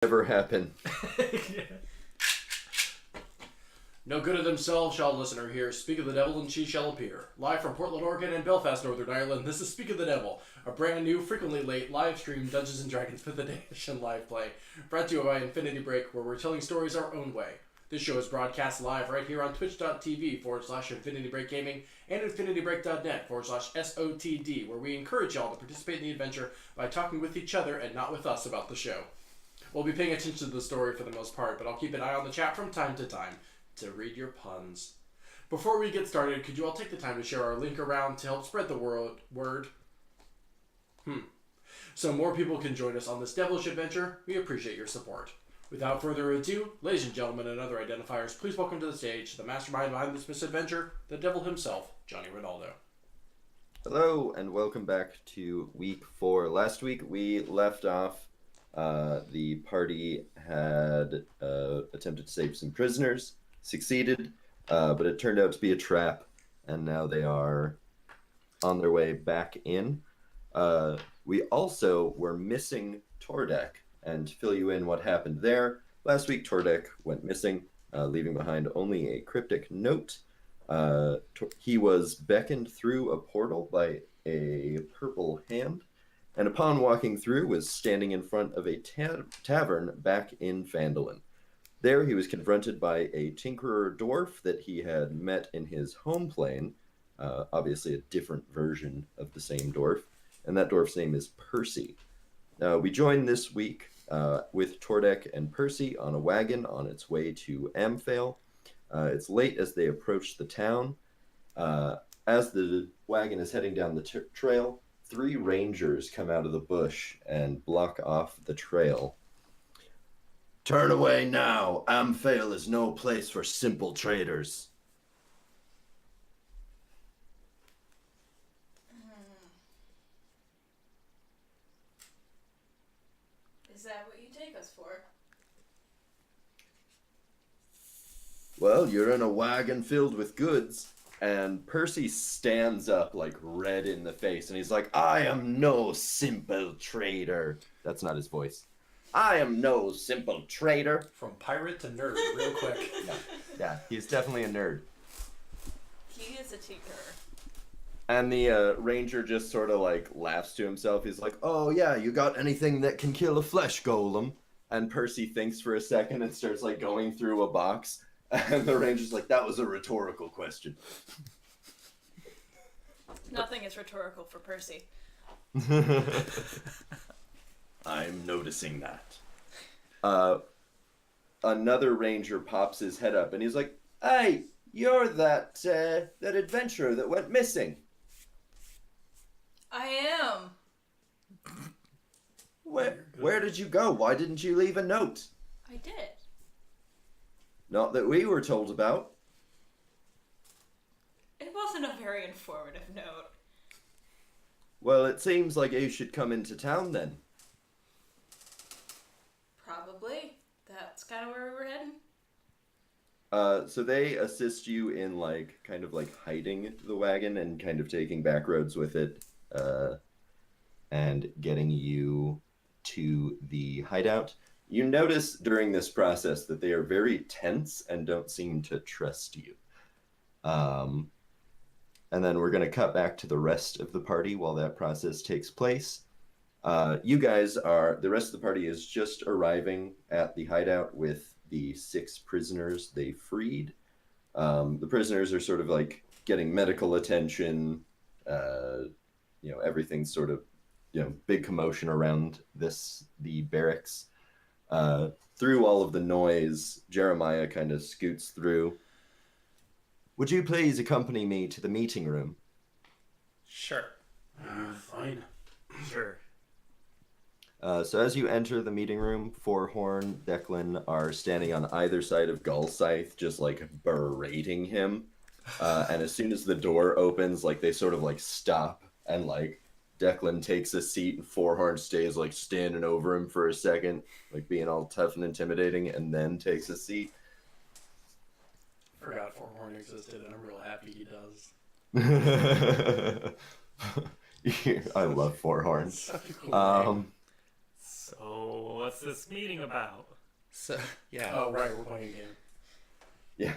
Ever happen. No good of themselves shall listener hear. Speak of the devil and she shall appear. Live from Portland, Oregon and Belfast, Northern Ireland, this is Speak of the Devil, a brand new, frequently late, live stream Dungeons & Dragons 5th Edition live play, brought to you by Infinity Break, where we're telling stories our own way. This show is broadcast live right here on twitch.tv/Infinity Break Gaming and infinitybreak.net/SOTD, where we encourage y'all to participate in the adventure by talking with each other and not with us about the show. We'll be paying attention to the story for the most part, but I'll keep an eye on the chat from time to time to read your puns. Before we get started, could you all take the time to share our link around to help spread the word? So more people can join us on this devilish adventure. We appreciate your support. Without further ado, ladies and gentlemen and other identifiers, please welcome to the stage the mastermind behind this misadventure, the devil himself, Johnny Rinaldo. Hello, and welcome back to week 4. Last week we left off. The party had attempted to save some prisoners, succeeded, but it turned out to be a trap, and now they are on their way back in. We also were missing Tordek, and to fill you in what happened there, last week Tordek went missing, leaving behind only a cryptic note. He was beckoned through a portal by a purple hand, and upon walking through was standing in front of a tavern back in Phandalin. There he was confronted by a tinkerer dwarf that he had met in his home plane, obviously a different version of the same dwarf, and that dwarf's name is Percy. We joined this week with Tordek and Percy on a wagon on its way to Amphale. It's late as they approach the town. As the wagon is heading down the trail, 3 rangers come out of the bush and block off the trail. Turn away now. Amphale is no place for simple traders. Is that what you take us for? Well, you're in a wagon filled with goods. And Percy stands up, like, red in the face, and he's like, I am no simple trader. That's not his voice. I am no simple trader. From pirate to nerd, real quick. Yeah, he's definitely a nerd. He is a tinkerer. And the ranger just sort of, like, laughs to himself. He's like, oh, yeah, you got anything that can kill a flesh golem? And Percy thinks for a second and starts, like, going through a box. And the ranger's like, that was a rhetorical question. Nothing is rhetorical for Percy. I'm noticing that. Another ranger pops his head up and he's like, hey, you're that adventurer that went missing. I am. Where did you go? Why didn't you leave a note? I did. Not that we were told about. It wasn't a very informative note. Well, it seems like you should come into town then. Probably. That's kind of where we were heading. So they assist you in, like, kind of, like, hiding the wagon and kind of taking back roads with it, and getting you to the hideout. You notice during this process that they are very tense and don't seem to trust you. And then we're going to cut back to the rest of the party while that process takes place. You guys the rest of the party is just arriving at the hideout with the 6 prisoners they freed. The prisoners are sort of like getting medical attention. Everything's sort of, big commotion around the barracks. Through all of the noise, Jeremiah kind of scoots through. Would you please accompany me to the meeting room? Sure. Fine. Sure. So as you enter the meeting room, Fourhorn, Declan are standing on either side of Gulscythe, just like berating him. And as soon as the door opens, like they sort of like stop and like Declan takes a seat and Fourhorn stays like standing over him for a second, like being all tough and intimidating, and then takes a seat. Forgot Fourhorn existed, and I'm real happy he does. I love Fourhorn. Such a cool name. So So, what's this meeting about? So, yeah. Oh, right, we're playing a game. Yeah.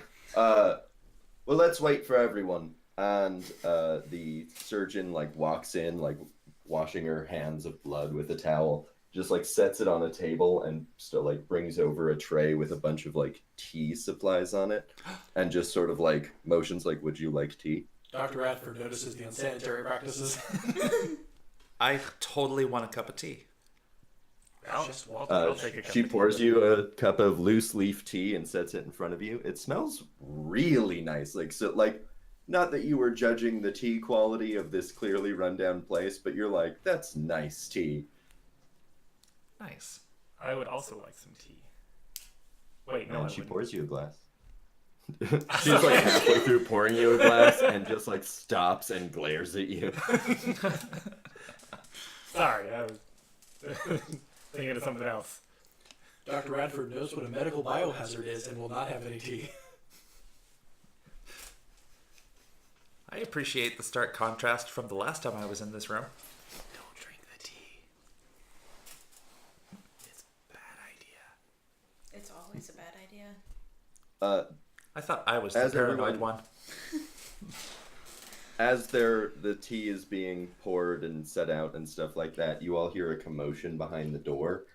Well, let's wait for everyone. And the surgeon like walks in, like washing her hands of blood with a towel, just like sets it on a table and still like brings over a tray with a bunch of like tea supplies on it, and just sort of like motions like, "Would you like tea?" Dr. Radford notices the unsanitary practices. I totally want a cup of tea. I'll take a cup She of tea. pours you a cup of loose leaf tea and sets it in front of you. It smells really nice. Not that you were judging the tea quality of this clearly rundown place, but you're like, that's nice tea. Nice. I would also like some tea. Wait, no, And I she wouldn't. pours you a glass. She's like halfway through pouring you a glass and just like stops and glares at you. Sorry, I was thinking of something else. Dr. Radford knows what a medical biohazard is and will not have any tea. I appreciate the stark contrast from the last time I was in this room. Don't drink the tea. It's a bad idea. It's always a bad idea. I thought I was the As paranoid everyone- one. As the tea is being poured and set out and stuff like that, you all hear a commotion behind the door,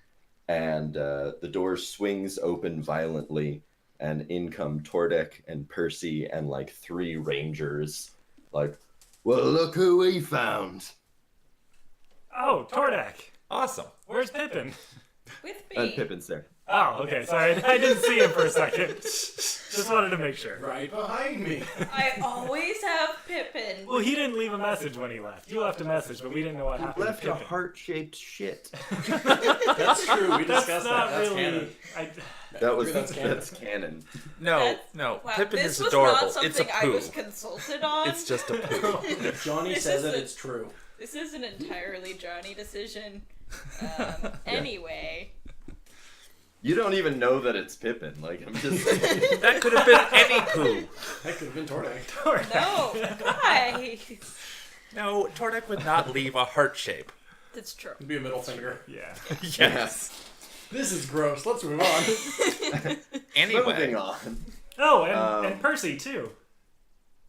and the door swings open violently, and in come Tordek and Percy and like 3 rangers. Like, well, look who we found. Oh, Tordek! Awesome. Where's Pippin? With And me. Pippin's there. Oh, okay, sorry. I didn't see him for a second. Just wanted to make sure. Right behind me. I always have Pippin. Well, he didn't leave a message when he left. You left a message, but we didn't know what happened Left to a Pippin. heart-shaped shit. That's true. We That's discussed not that. That's really... canon. That's canon. No, Wow, Pippin this is was adorable. not something It's a I poo. was consulted on. It's just a poo. If Johnny This says is it, a- it's true. This is an entirely Johnny decision. Anyway. You don't even know that it's Pippin. Like, I'm just saying. That could have been any poo. That could have been Tordek. No, guys. No, Tordek would not leave a heart shape. That's true. It'd be a middle finger. Yeah. Yes. This is gross. Let's move on. Anyway. Moving on. Oh, and Percy, too.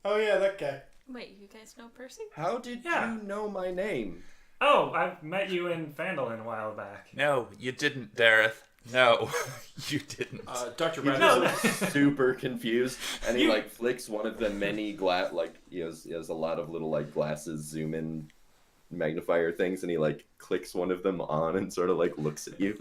Oh yeah, that guy. Wait, you guys know Percy? How did Yeah. you know my name? Oh, I met you in Phandalin a while back. No, you didn't, Dareth. No, you didn't. Dr. He's Radford. just like, super confused, and he You- like flicks one of the many he has a lot of little like glasses zoom in magnifier things, and he like clicks one of them on and sort of like looks at you.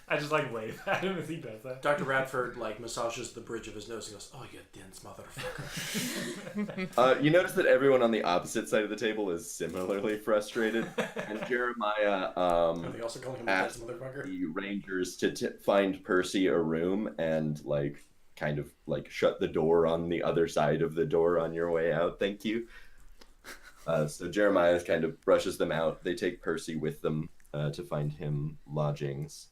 I just like wave at him as he does that. Dr. Radford like massages the bridge of his nose and goes, "Oh, you dense motherfucker." You notice that everyone on the opposite side of the table is similarly frustrated, and Jeremiah Are they also calling him a dense asked motherfucker? the Rangers to find Percy a room and like kind of like shut the door on the other side of the door on your way out. Thank you. So Jeremiah kind of brushes them out. They take Percy with them to find him lodgings.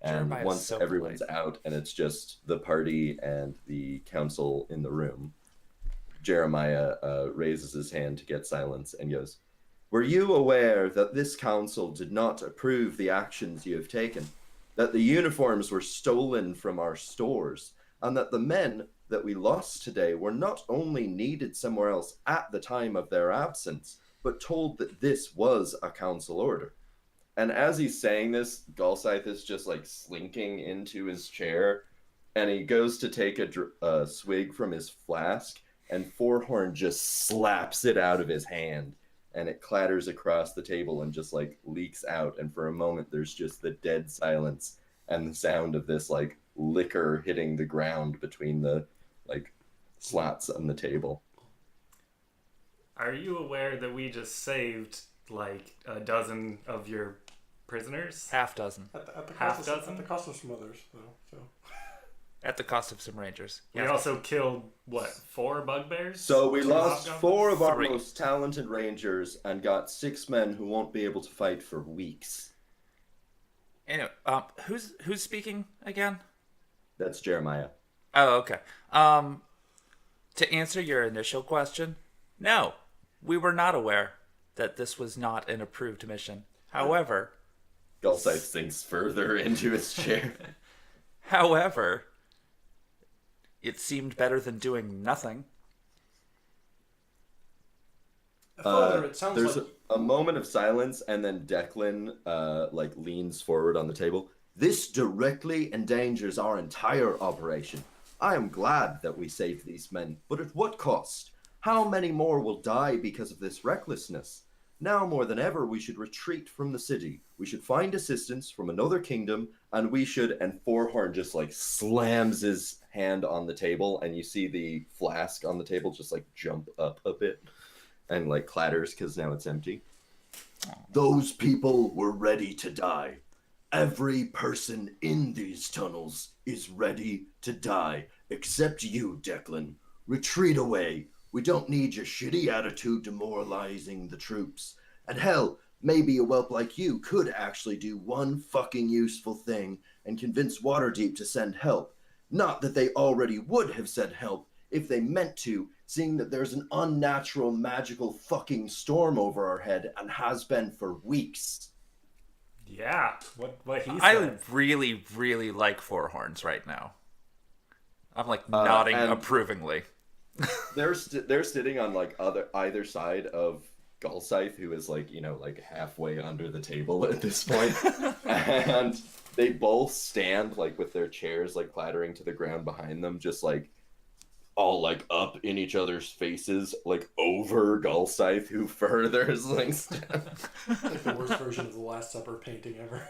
And Jeremiah's once so everyone's polite. out and it's just the party and the council in the room, Jeremiah raises his hand to get silence and goes, "Were you aware that this council did not approve the actions you have taken? That the uniforms were stolen from our stores, and that the men that we lost today were not only needed somewhere else at the time of their absence, but told that this was a council order?" And as he's saying this, Gulscythe is just like slinking into his chair, and he goes to take a swig from his flask, and Forehorn just slaps it out of his hand, and it clatters across the table and just like leaks out. And for a moment, there's just the dead silence and the sound of this like liquor hitting the ground between the like slots on the table. Are you aware that we just saved like a dozen of your prisoners? Half dozen. At the Half cost of, dozen? at the cost of some others, though. So. At the cost of some rangers. We Yeah. also killed, what, 4 bugbears? So we 2 lost hobgoblins? 4 of our 3. most talented rangers and got 6 men who won't be able to fight for weeks. Anyway, who's speaking again? That's Jeremiah. Oh, okay. To answer your initial question, no, we were not aware that this was not an approved mission. However, Gulsite sinks further into his chair. However, it seemed better than doing nothing. Father, it sounds There's like... a moment of silence, and then Declan leans forward on the table. This directly endangers our entire operation. I am glad that we saved these men, but at what cost? How many more will die because of this recklessness? Now more than ever, we should retreat from the city. We should find assistance from another kingdom, and we should... And Fourhorn just, like, slams his hand on the table, and you see the flask on the table just, like, jump up a bit and, like, clatters because now it's empty. Those people were ready to die. Every person in these tunnels is ready to die, except you, Declan. Retreat away. We don't need your shitty attitude demoralizing the troops. And hell, maybe a whelp like you could actually do one fucking useful thing and convince Waterdeep to send help. Not that they already would have sent help if they meant to, seeing that there's an unnatural magical fucking storm over our head and has been for weeks. Yeah, what he said. I really, really like Four Horns right now. I'm like nodding approvingly. They're sitting on like either side of Gulscythe, who is like, you know, like halfway under the table at this point. And they both stand like with their chairs like clattering to the ground behind them, just like all like up in each other's faces, like over Gulscythe, who further links down. Like the worst version of the Last Supper painting ever.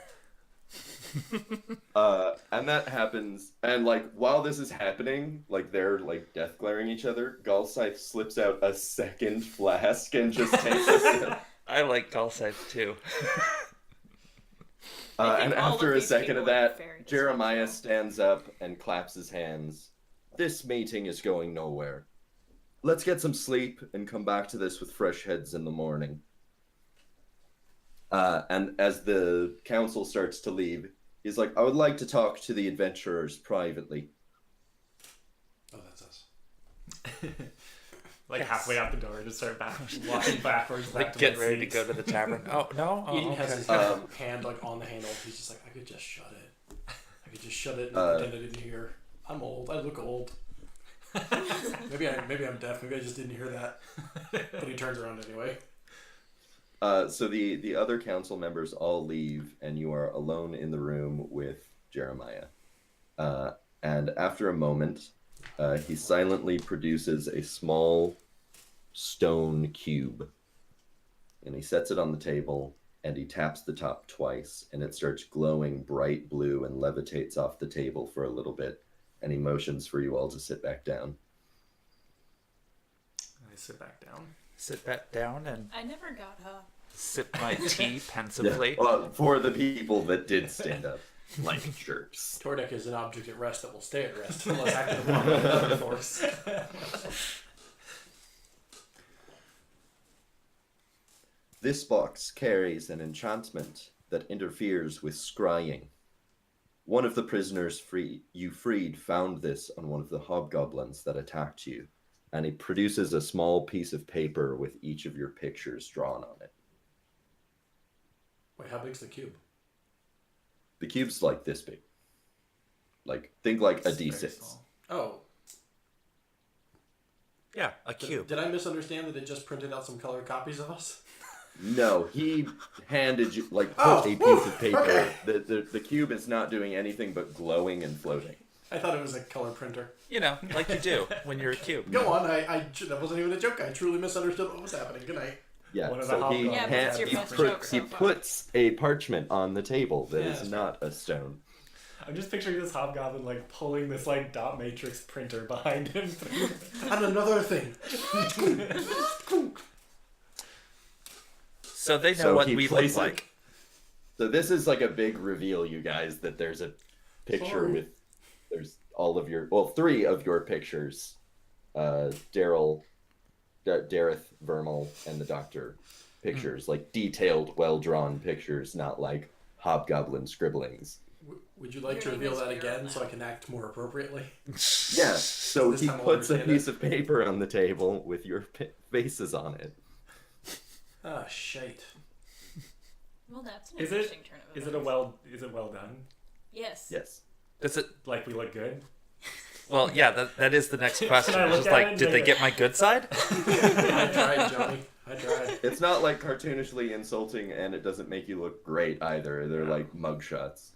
And that happens, and like while this is happening, like they're like death glaring each other, Gulscythe slips out a second flask and just takes a sip. I like Gulscythe too. And all after of a these second people of are that, very Jeremiah dysfunctional. stands up and claps his hands. This meeting is going nowhere. Let's get some sleep and come back to this with fresh heads in the morning. And as the council starts to leave, he's like, I would like to talk to the adventurers privately. Oh, that's us. Like halfway out the door to start walking backwards. Like back get my ready to seats. go to the tavern. Oh no! Oh, Eden okay. has his hand like on the handle. He's just like, I could just shut it. I could just shut it and pretend I didn't hear. I'm old. I look old. maybe I'm deaf. Maybe I just didn't hear that. But he turns around anyway. So the other council members all leave, and you are alone in the room with Jeremiah. And after a moment, he silently produces a small stone cube, and he sets it on the table, and he taps the top twice, and it starts glowing bright blue and levitates off the table for a little bit, and he motions for you all to sit back down. I sit back down. Sit back down and I never got up. sip my tea pensively. Well, for the people that did stand up, like jerks. Tordek is an object at rest that will stay at rest unless acted upon by another force. This box carries an enchantment that interferes with scrying. One of the prisoners you freed found this on one of the hobgoblins that attacked you, and he produces a small piece of paper with each of your pictures drawn on it. Wait, how big's the cube? The cube's like this big. Like, think like a It's very D6. small. Oh, Yeah, a cube. did I misunderstand that it just printed out some colored copies of us? No, he handed you, like, put Oh, a piece of paper. okay. The cube is not doing anything but glowing and floating. I thought it was a color printer. You know, like you do when you're a cube. Go on, that wasn't even a joke. I truly misunderstood what was happening. Good night. Yeah, One of the so hobgoblins. Yeah, but it's your best joke he so far. puts a parchment on the table that Yeah. is not a stone. I'm just picturing this hobgoblin like pulling this like dot matrix printer behind him. And another thing. So they know So what he we look places- like. So this is like a big reveal, you guys, that there's a picture Sorry. with, there's all of your, well, 3 of your pictures. Dareth, Vermal, and the Doctor pictures, like detailed, well-drawn pictures, not like hobgoblin scribblings. Would you like to Your name reveal is that Vera again now. so I can act more appropriately? Yeah, so This he time I'll puts a understand piece it. of paper on the table with your faces on it. Ah, shite. Well, that's an Is interesting turn of Is it well done? Yes. Yes. Does it? Like we look good? Well, yeah. That is the next question. I look Just at like, it did they and get my good side? I tried, Johnny. I tried. It's not like cartoonishly insulting, and it doesn't make you look great either. They're like mugshots.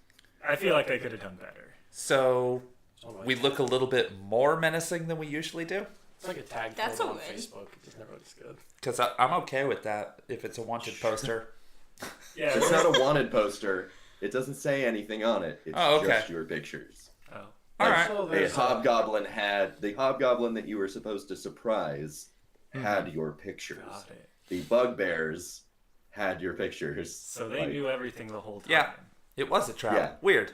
I feel like I could have done better. So Oh my we God. look a little bit more menacing than we usually do. It's like a tag That's photo a on win. Facebook. It just never looks good. Because I'm okay with that if it's a wanted poster. Yeah. It's not a wanted poster. It doesn't say anything on it. It's Oh, okay. just your pictures. Oh. All right. So The there's hobgoblin that you were supposed to surprise had your pictures. Got it. The bugbears had your pictures. So they Like, knew everything the whole time. Yeah. It was a trap. Yeah. Weird.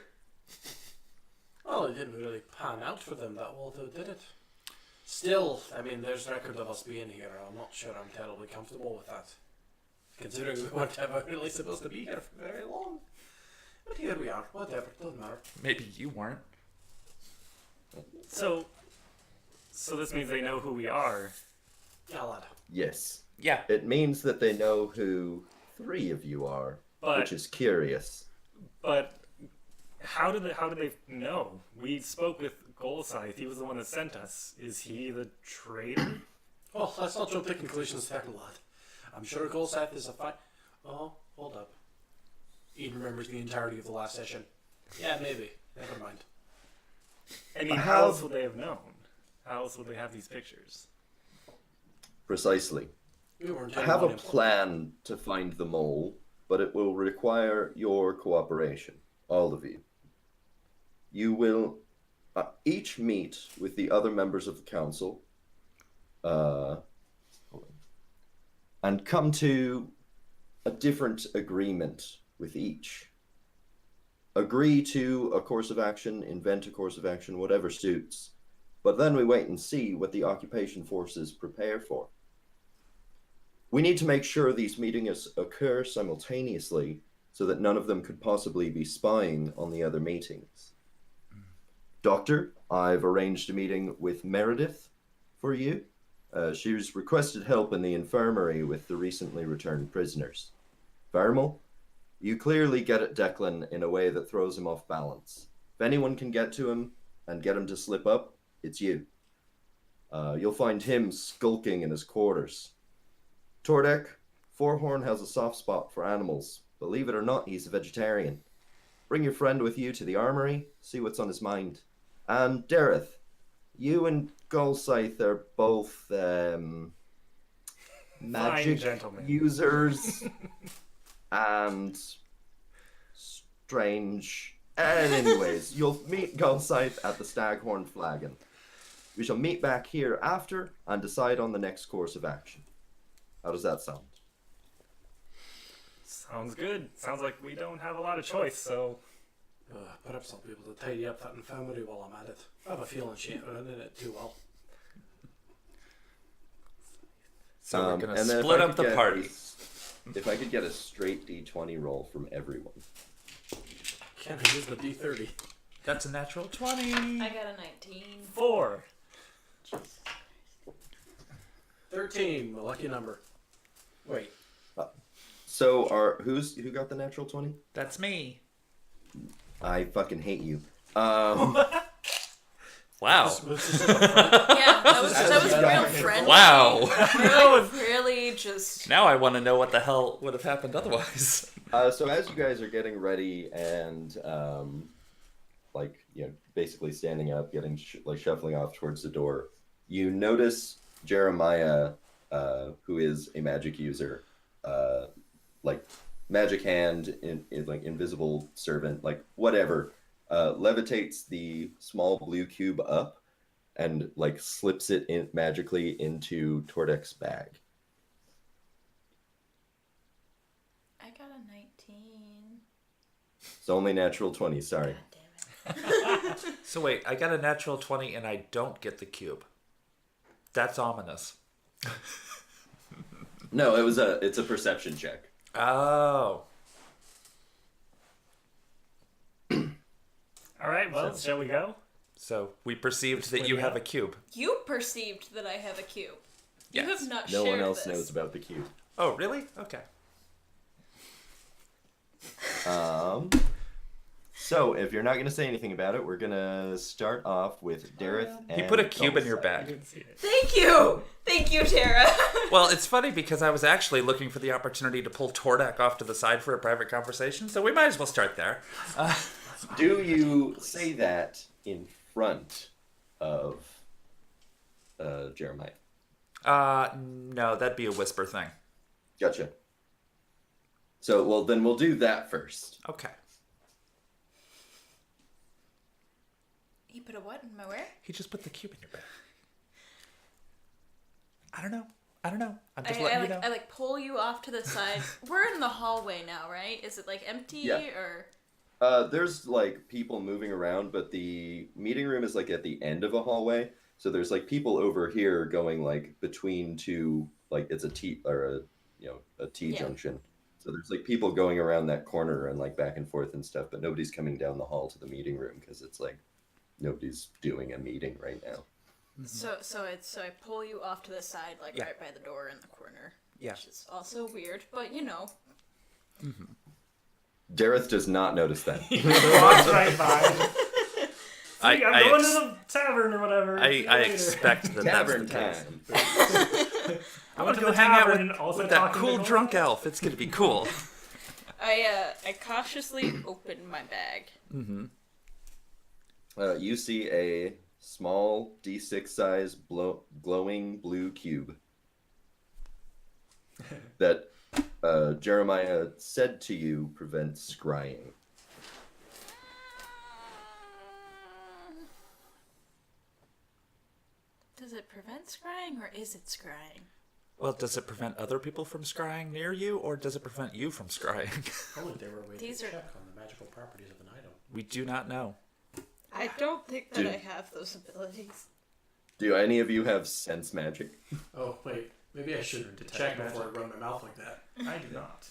Well, it didn't really pan out for them that well, though, did it? Still, I mean, there's record of us being here. I'm not sure I'm terribly comfortable with that. Considering we weren't ever really supposed to be here for very long. But here we are. Whatever. Doesn't matter. Maybe you weren't. So this means they know who we are. Yeah, lad. Yes. Yeah. It means that they know who 3 of you are, But which is curious. but how did they know? We spoke with Golscythe. He was the one that sent us. Is he the traitor? Well, let's not jump to conclusions there, lad. I'm sure Golscythe is a fine. Oh, hold up. Eden remembers the entirety of the last session. Yeah, maybe. Never mind. I mean, I how else have- would they have known? How else would they have these pictures? Precisely. We weren't I have a anyone plan to find the mole, but it will require your cooperation, all of you. You will each meet with the other members of the council and come to a different agreement with each. Agree to a course of action, invent a course of action, whatever suits. But then we wait and see what the occupation forces prepare for. We need to make sure these meetings occur simultaneously so that none of them could possibly be spying on the other meetings. Doctor, I've arranged a meeting with Meredith for you. She's requested help in the infirmary with the recently returned prisoners. Vermal, you clearly get at Declan in a way that throws him off balance. If anyone can get to him and get him to slip up, it's you. You'll find him skulking in his quarters. Tordek, Forehorn has a soft spot for animals. Believe it or not, he's a vegetarian. Bring your friend with you to the armory, see what's on his mind. And Dareth, you and Golscythe are both magic gentlemen. users and strange. And anyways, you'll meet Golscythe at the Staghorn Flagon. We shall meet back here after and decide on the next course of action. How does that sound? Sounds good. Sounds like we don't have a lot of choice, so Perhaps I'll be able to tidy up that infirmary while I'm at it. I have a feeling she ain't running it too well. So we're gonna and then if split I up could the get party. If I could get a straight D20 roll from everyone. Can't I use the D30? That's a natural 20. I got a 19. 4. 13, a lucky number. Wait. So who got the natural 20? That's me. I fucking hate you. Wow. Yeah, that was real friendly. Wow. Really just. Now I want to know what the hell would have happened otherwise. So as you guys are getting ready and basically standing up, getting shuffling off towards the door, you notice Jeremiah, who is a magic user, magic hand, in invisible servant, whatever, levitates the small blue cube up and slips it in magically into Tordek's bag. I got a 19. It's only natural 20, sorry. God damn it. So wait, I got a natural 20 and I don't get the cube. That's ominous. No, it's a perception check. Oh. All right, well, shall we go? So we perceived that you have a cube. You perceived that I have a cube. You Yes. have not No shared one else this. knows about the cube. Oh, really? Okay. So, if you're not going to say anything about it, we're going to start off with Dareth and... He put a cube in your I bag. didn't see it. Thank you! Thank you, Terra. Well, it's funny because I was actually looking for the opportunity to pull Tordak off to the side for a private conversation, so we might as well start there. Do you say that in front of Jeremiah? No, that'd be a whisper thing. Gotcha. So, well, then we'll do that first. Okay. You put a what in my where? He just put the cube in your bag. I don't know. I'm just I letting you like know. I like pull you off to the side. We're in the hallway now, right? Is it like empty Yeah. or? There's like people moving around, but the meeting room is like at the end of a hallway. So there's like people over here going like between two, like it's a T or a T Yeah. junction. So there's like people going around that corner and like back and forth and stuff, but nobody's coming down the hall to the meeting room because it's like nobody's doing a meeting right now. So I pull you off to the side, like Yeah. right by the door in the corner. Yeah. Which is also weird, but you know. Dareth does not notice that. Walks right by. I'm I going to the tavern or whatever. See you I later. expect that Tavern that's the case. time. I want to to go the hang out tavern, also with that talking to cool Gold. drunk elf. It's gonna be cool. I cautiously open my bag. You see a small D6 size glowing blue cube that Jeremiah said to you prevents scrying. Does it prevent scrying or is it scrying? Well, does it prevent other people from scrying near you, or does it prevent you from scrying? Only there were ways These to are- check on the magical properties of an item. We do not know. I don't think that Dude. I have those abilities. Do any of you have sense magic? Oh, wait. Maybe I should Detect check before I magic. run my mouth like that. I do not.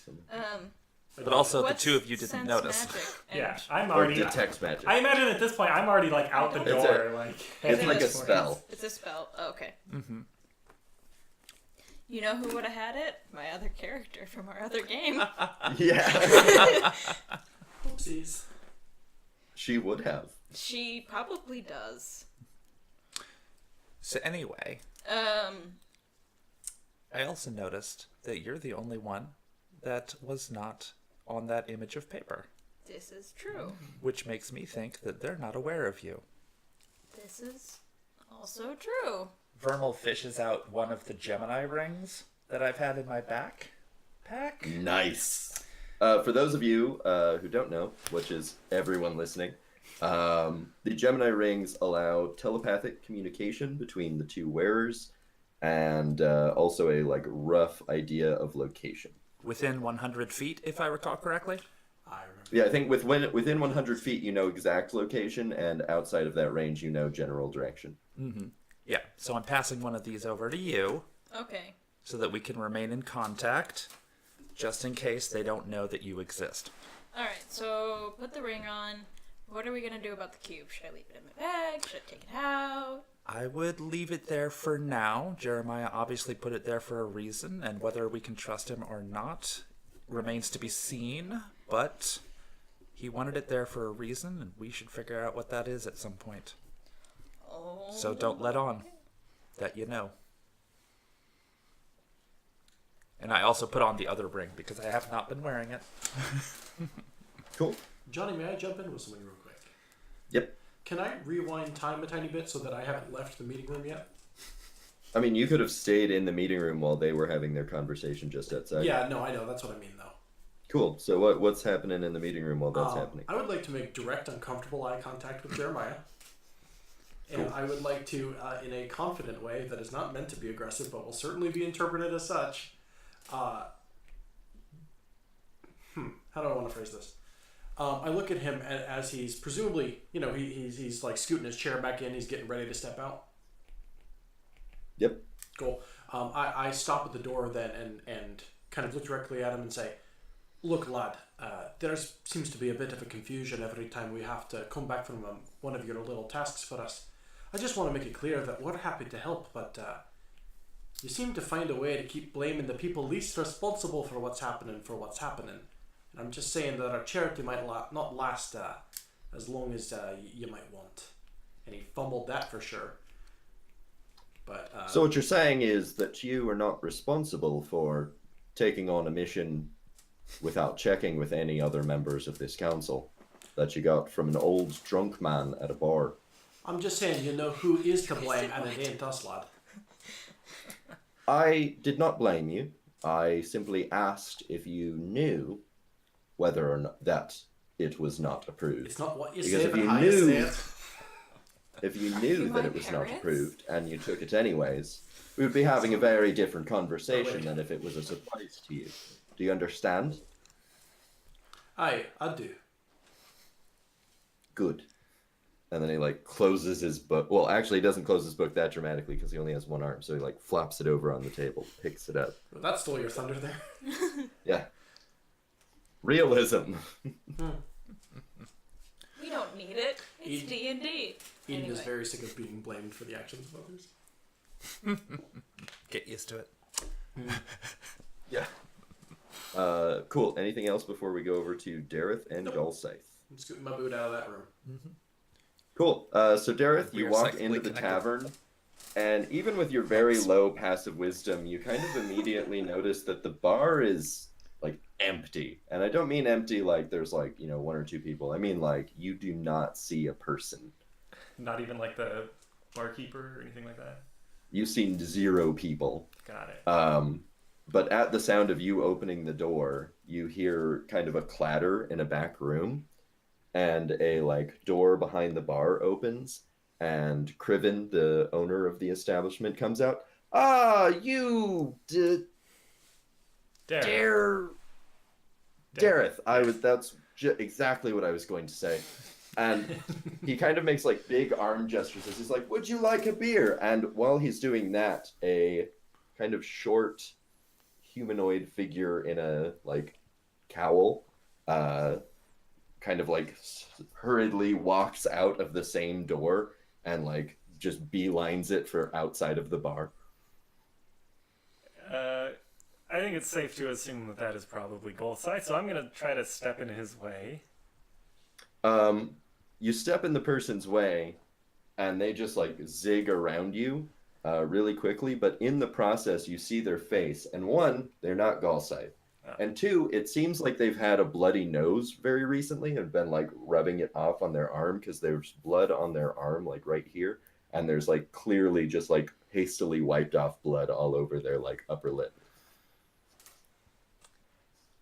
But also, the What's two of you didn't sense notice. magic? Yeah, And I'm Or already. detects magic? I imagine at this point I'm already like out the It's door. Like It's heading like a towards- spell. It's a spell. Oh, okay. You know who would have had it? My other character from our other game. Yeah. Oopsies. She would have. She probably does. So anyway, I also noticed that you're the only one that was not on that image of paper, This is true. which makes me think that they're not aware of you. This is also true. Vernal fishes out one of the Gemini rings that I've had in my backpack. Nice. For those of you who don't know, which is everyone listening, the Gemini rings allow telepathic communication between the two wearers, and also a like rough idea of location. Within 100 feet, if I recall correctly. I remember. Yeah, I think within 100 feet you know exact location, and outside of that range you know general direction. Yeah, so I'm passing one of these over to you Okay. so that we can remain in contact, just in case they don't know that you exist. Alright, so put the ring on. What are we gonna do about the cube? Should I leave it in my bag? Should I take it out? I would leave it there for now. Jeremiah obviously put it there for a reason, and whether we can trust him or not remains to be seen, but he wanted it there for a reason, and we should figure out what that is at some point. Oh. So don't let on that you know. And I also put on the other ring because I have not been wearing it. Cool. Johnny, may I jump in with something real quick? Yep. Can I rewind time a tiny bit so that I haven't left the meeting room yet? I mean, you could have stayed in the meeting room while they were having their conversation just outside. Yeah, no, I know. That's what I mean, though. Cool. So what's happening in the meeting room while that's happening? I would like to make direct, uncomfortable eye contact with Jeremiah. And I would like to, in a confident way that is not meant to be aggressive, but will certainly be interpreted as such, how do I want to phrase this? I look at him as he's presumably, he's like scooting his chair back in, he's getting ready to step out. Yep. Cool. I stop at the door then and kind of look directly at him and say, "Look, lad, there seems to be a bit of a confusion every time we have to come back from one of your little tasks for us. I just want to make it clear that we're happy to help, but you seem to find a way to keep blaming the people least responsible for what's happening. And I'm just saying that our charity might not last as long as you might want. And he fumbled that for sure. But So what you're saying is that you are not responsible for taking on a mission without checking with any other members of this council that you got from an old drunk man at a bar. I'm just saying, you know who is to blame, and it ain't us, lad. I did not blame you. I simply asked if you knew whether or not that it was not approved. It's not what you Because say, if but you how you say knew, it. if you knew You that my it was not parents? approved and you took it anyways, we would be having a very different conversation than if it was a surprise to you. Do you understand? Aye, I do. Good. And then he like closes his book. Well, actually, he doesn't close his book that dramatically because he only has one arm. So he like flaps it over on the table, picks it up. Well, that stole your thunder there. Yeah. Realism. We don't need it. It's Eden- D&D. Eden is Anyway. very sick of being blamed for the actions of others. Get used to it. Yeah. Cool. Anything else before we go over to Dareth and Nope. Gulscythe? I'm scooting my boot out of that room. Cool. So Dareth, We you are walk psychically into the connected. tavern, and even with your very low passive wisdom, you kind of immediately notice that the bar is like empty. And I don't mean empty like there's like, you know, one or two people. I mean like you do not see a person. Not even like the barkeeper or anything like that. You've seen 0 people. Got it. But at the sound of you opening the door, you hear kind of a clatter in a back room, and a like door behind the bar opens, and Criven, the owner of the establishment, comes out. Ah, you Dare. Dareth. That's exactly what I was going to say. And he kind of makes like big arm gestures as he's like, "Would you like a beer?" And while he's doing that, a kind of short humanoid figure in a like cowl kind of like hurriedly walks out of the same door and like just beelines it for outside of the bar. I think it's safe to assume that that is probably Goldsight, so I'm gonna try to step in his way. You step in the person's way and they just like zig around you really quickly, but in the process you see their face, and one, they're not Gulscythe. Oh. And two, it seems like they've had a bloody nose very recently and been like rubbing it off on their arm, because there's blood on their arm like right here, and there's like clearly just like hastily wiped off blood all over their like upper lip.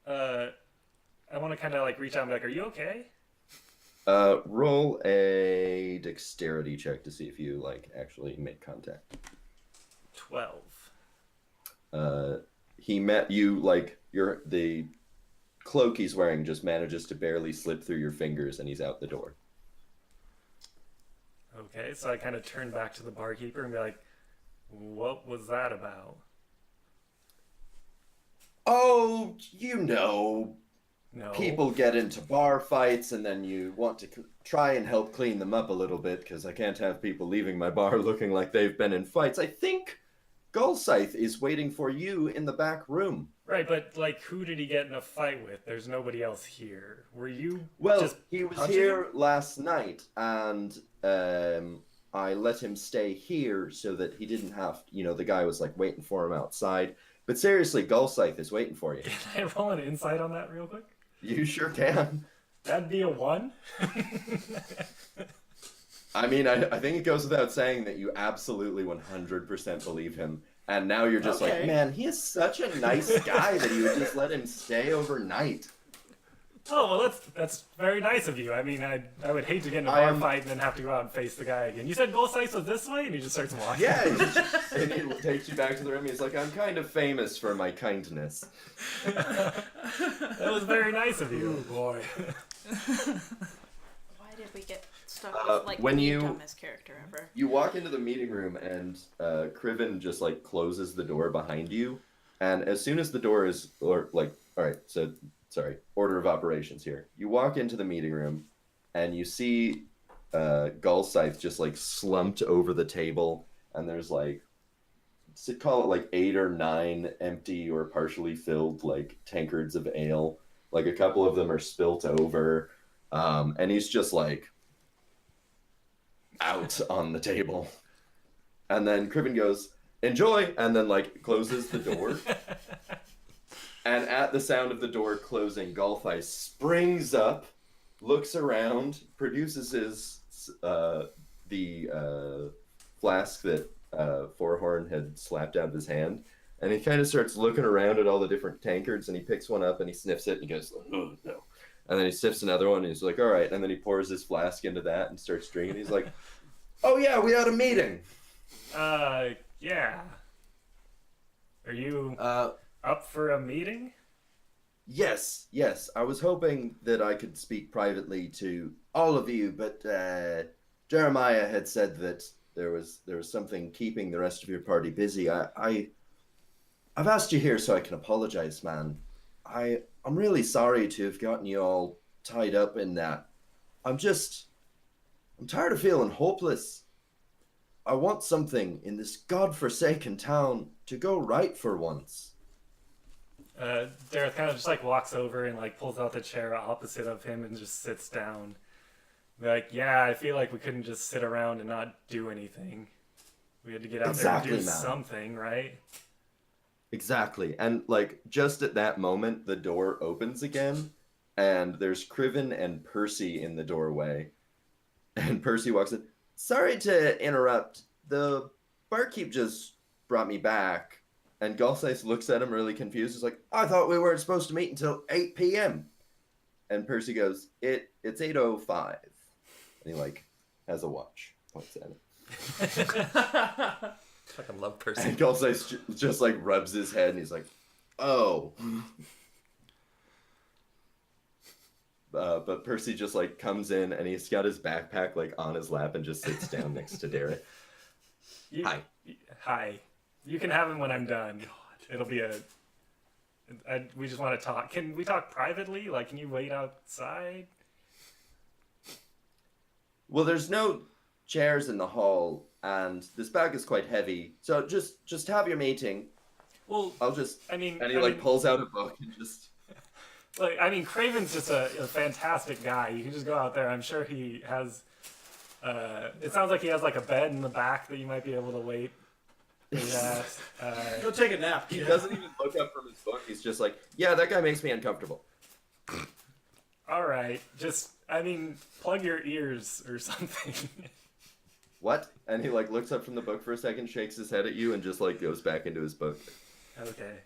I want to kind of like reach out and be like, "Are you okay?" Roll a dexterity check to see if you like actually make contact. 12. He met you like the cloak he's wearing just manages to barely slip through your fingers, and he's out the door. Okay, so I kind of turn back to the barkeeper and be like, "What was that about?" Oh, you know, No. people get into bar fights, and then you want to try and help clean them up a little bit, because I can't have people leaving my bar looking like they've been in fights. I think Gulscythe is waiting for you in the back room. Right, but like, who did he get in a fight with? There's nobody else here. Were you Well, just he was punching here him? last night, and I let him stay here so that he didn't have, the guy was like waiting for him outside. But seriously, Gulscythe is waiting for you. Can I roll an insight on that real quick? You sure can. That'd be a 1. I mean, I think it goes without saying that you absolutely 100% believe him. And now you're just like, Okay. man, he is such a nice guy that you would just let him stay overnight. Oh, well, that's very nice of you. I mean, I would hate to get in a I bar am- fight and then have to go out and face the guy again. You said Gold Sights was this way? And he just starts walking. Yeah, and he takes you back to the room. He's like, I'm kind of famous for my kindness. That was very nice of Oh you. boy. Why did we get stuck with like when the you- dumbest character ever? You walk into the meeting room, and Criven just like closes the door behind you. And as soon as the door is, all right, so sorry, order of operations here. You walk into the meeting room, and you see Gulscythe just like slumped over the table, and there's like, call it like 8 or 9 empty or partially filled like tankards of ale Like a couple of them are spilt over, and he's just like out on the table. And then Criven goes, "Enjoy," and then like closes the door. And at the sound of the door closing, Golthai springs up, looks around, produces his the flask that Fourhorn had slapped out of his hand, and he kind of starts looking around at all the different tankards, and he picks one up and he sniffs it and he goes, "Oh no," and then he sniffs another one and he's like, "All right," and then he pours his flask into that and starts drinking. He's like, "Oh yeah, we had a meeting." Yeah. Are you Uh, up for a meeting? Yes, yes. I was hoping that I could speak privately to all of you, but Jeremiah had said that there was something keeping the rest of your party busy. I've asked you here so I can apologize, man. I'm really sorry to have gotten you all tied up in that. I'm tired of feeling hopeless. I want something in this godforsaken town to go right for once. Dareth kind of just like walks over and like pulls out the chair opposite of him and just sits down. Like, yeah, I feel like we couldn't just sit around and not do anything. We had to get out Exactly, there and do man. something, right? Exactly. And like just at that moment the door opens again and there's Criven and Percy in the doorway. And Percy walks in. "Sorry to interrupt. The barkeep just brought me back." And Golthais looks at him really confused. He's like, "I thought we weren't supposed to meet until 8 p.m. And Percy goes, it's 8:05. And he like has a watch. Points at it. Fucking love Percy. And Golthais just like rubs his head and he's like, "Oh." But Percy just like comes in and he's got his backpack like on his lap and just sits down next to Derek. Hi. Hi. You can have him when I'm done. It'll be we just want to talk. Can we talk privately? Like, can you wait outside? Well, there's no chairs in the hall and this bag is quite heavy. So just have your meeting. Well, I'll just... I mean... And he pulls out a book and just... Like, I mean, Craven's just a fantastic guy. You can just go out there. I'm sure he has... it sounds like he has, like, a bed in the back that you might be able to wait. Yeah. Go take a nap. He doesn't even look up from his book. He's just like, "Yeah, that guy makes me uncomfortable." All right. Just, I mean, plug your ears or something. What? And he, like, looks up from the book for a second, shakes his head at you, and just, like, goes back into his book. Okay.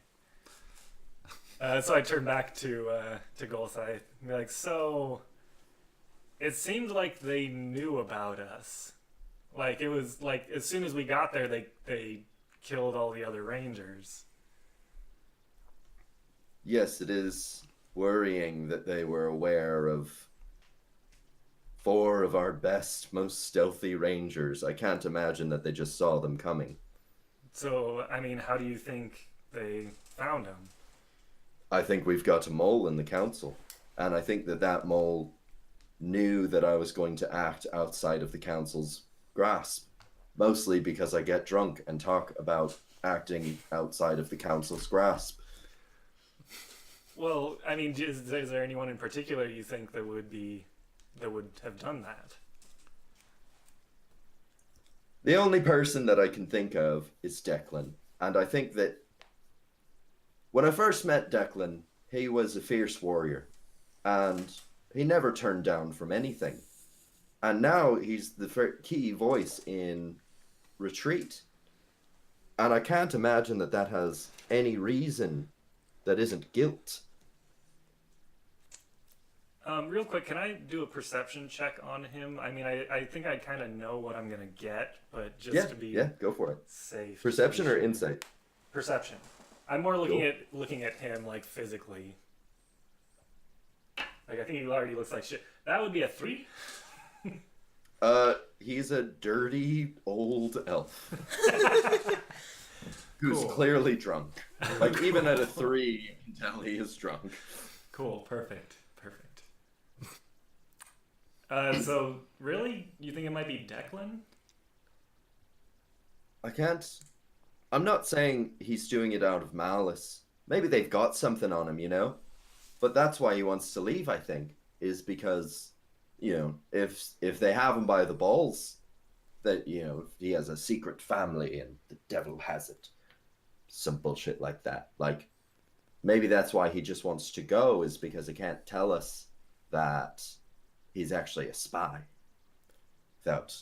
So I turn back to Golthai and be like, "So, it seemed like they knew about us. Like, it was, like, as soon as we got there, they killed all the other rangers." Yes, it is worrying that they were aware of 4 of our best, most stealthy rangers. I can't imagine that they just saw them coming. So, I mean, how do you think they found him? I think we've got a mole in the council, and I think that mole knew that I was going to act outside of the council's grasp, mostly because I get drunk and talk about acting outside of the council's grasp. Well, I mean, is there anyone in particular you think that would have done that? The only person that I can think of is Declan, and I think that when I first met Declan, he was a fierce warrior, and he never turned down from anything. And now he's the key voice in Retreat. And I can't imagine that has any reason that isn't guilt. Real quick, can I do a perception check on him? I mean, I think I kind of know what I'm going to get, but just to be go for it. safe. Perception or insight? Perception. I'm more looking at him, like, physically. Like, I think he already looks like shit. That would be a 3? He's a dirty old elf. Who's Cool. clearly drunk. Like, even at a 3, you can tell he is drunk. Cool. Perfect. So, really? You think it might be Declan? I'm not saying he's doing it out of malice. Maybe they've got something on him, you know? But that's why he wants to leave, I think, is because, if they have him by the balls, that, he has a secret family and the devil has it. Some bullshit like that. Like, maybe that's why he just wants to go, is because he can't tell us that he's actually a spy without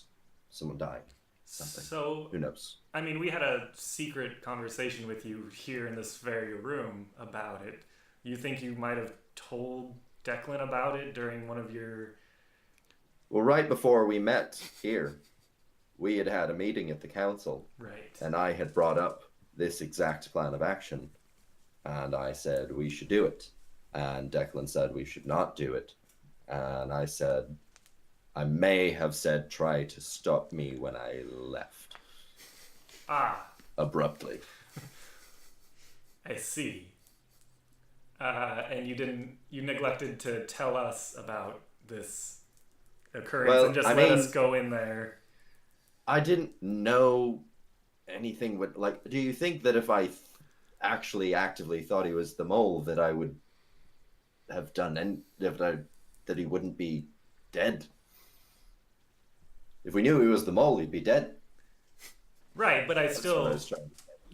someone dying. Something. So, who knows? I mean, we had a secret conversation with you here in this very room about it. You think you might have told Declan about it during one of your... Well, right before we met here, we had a meeting at the council. Right. And I had brought up this exact plan of action. And I said we should do it. And Declan said we should not do it. And I said, I may have said try to stop me when I left. Abruptly. I see. And you neglected to tell us about this occurrence and just let us go in there. I didn't know anything would, like, do you think that if I actually actively thought he was the mole that I would have done, and that he wouldn't be dead? If we knew he was the mole, he'd be dead. Right, but I still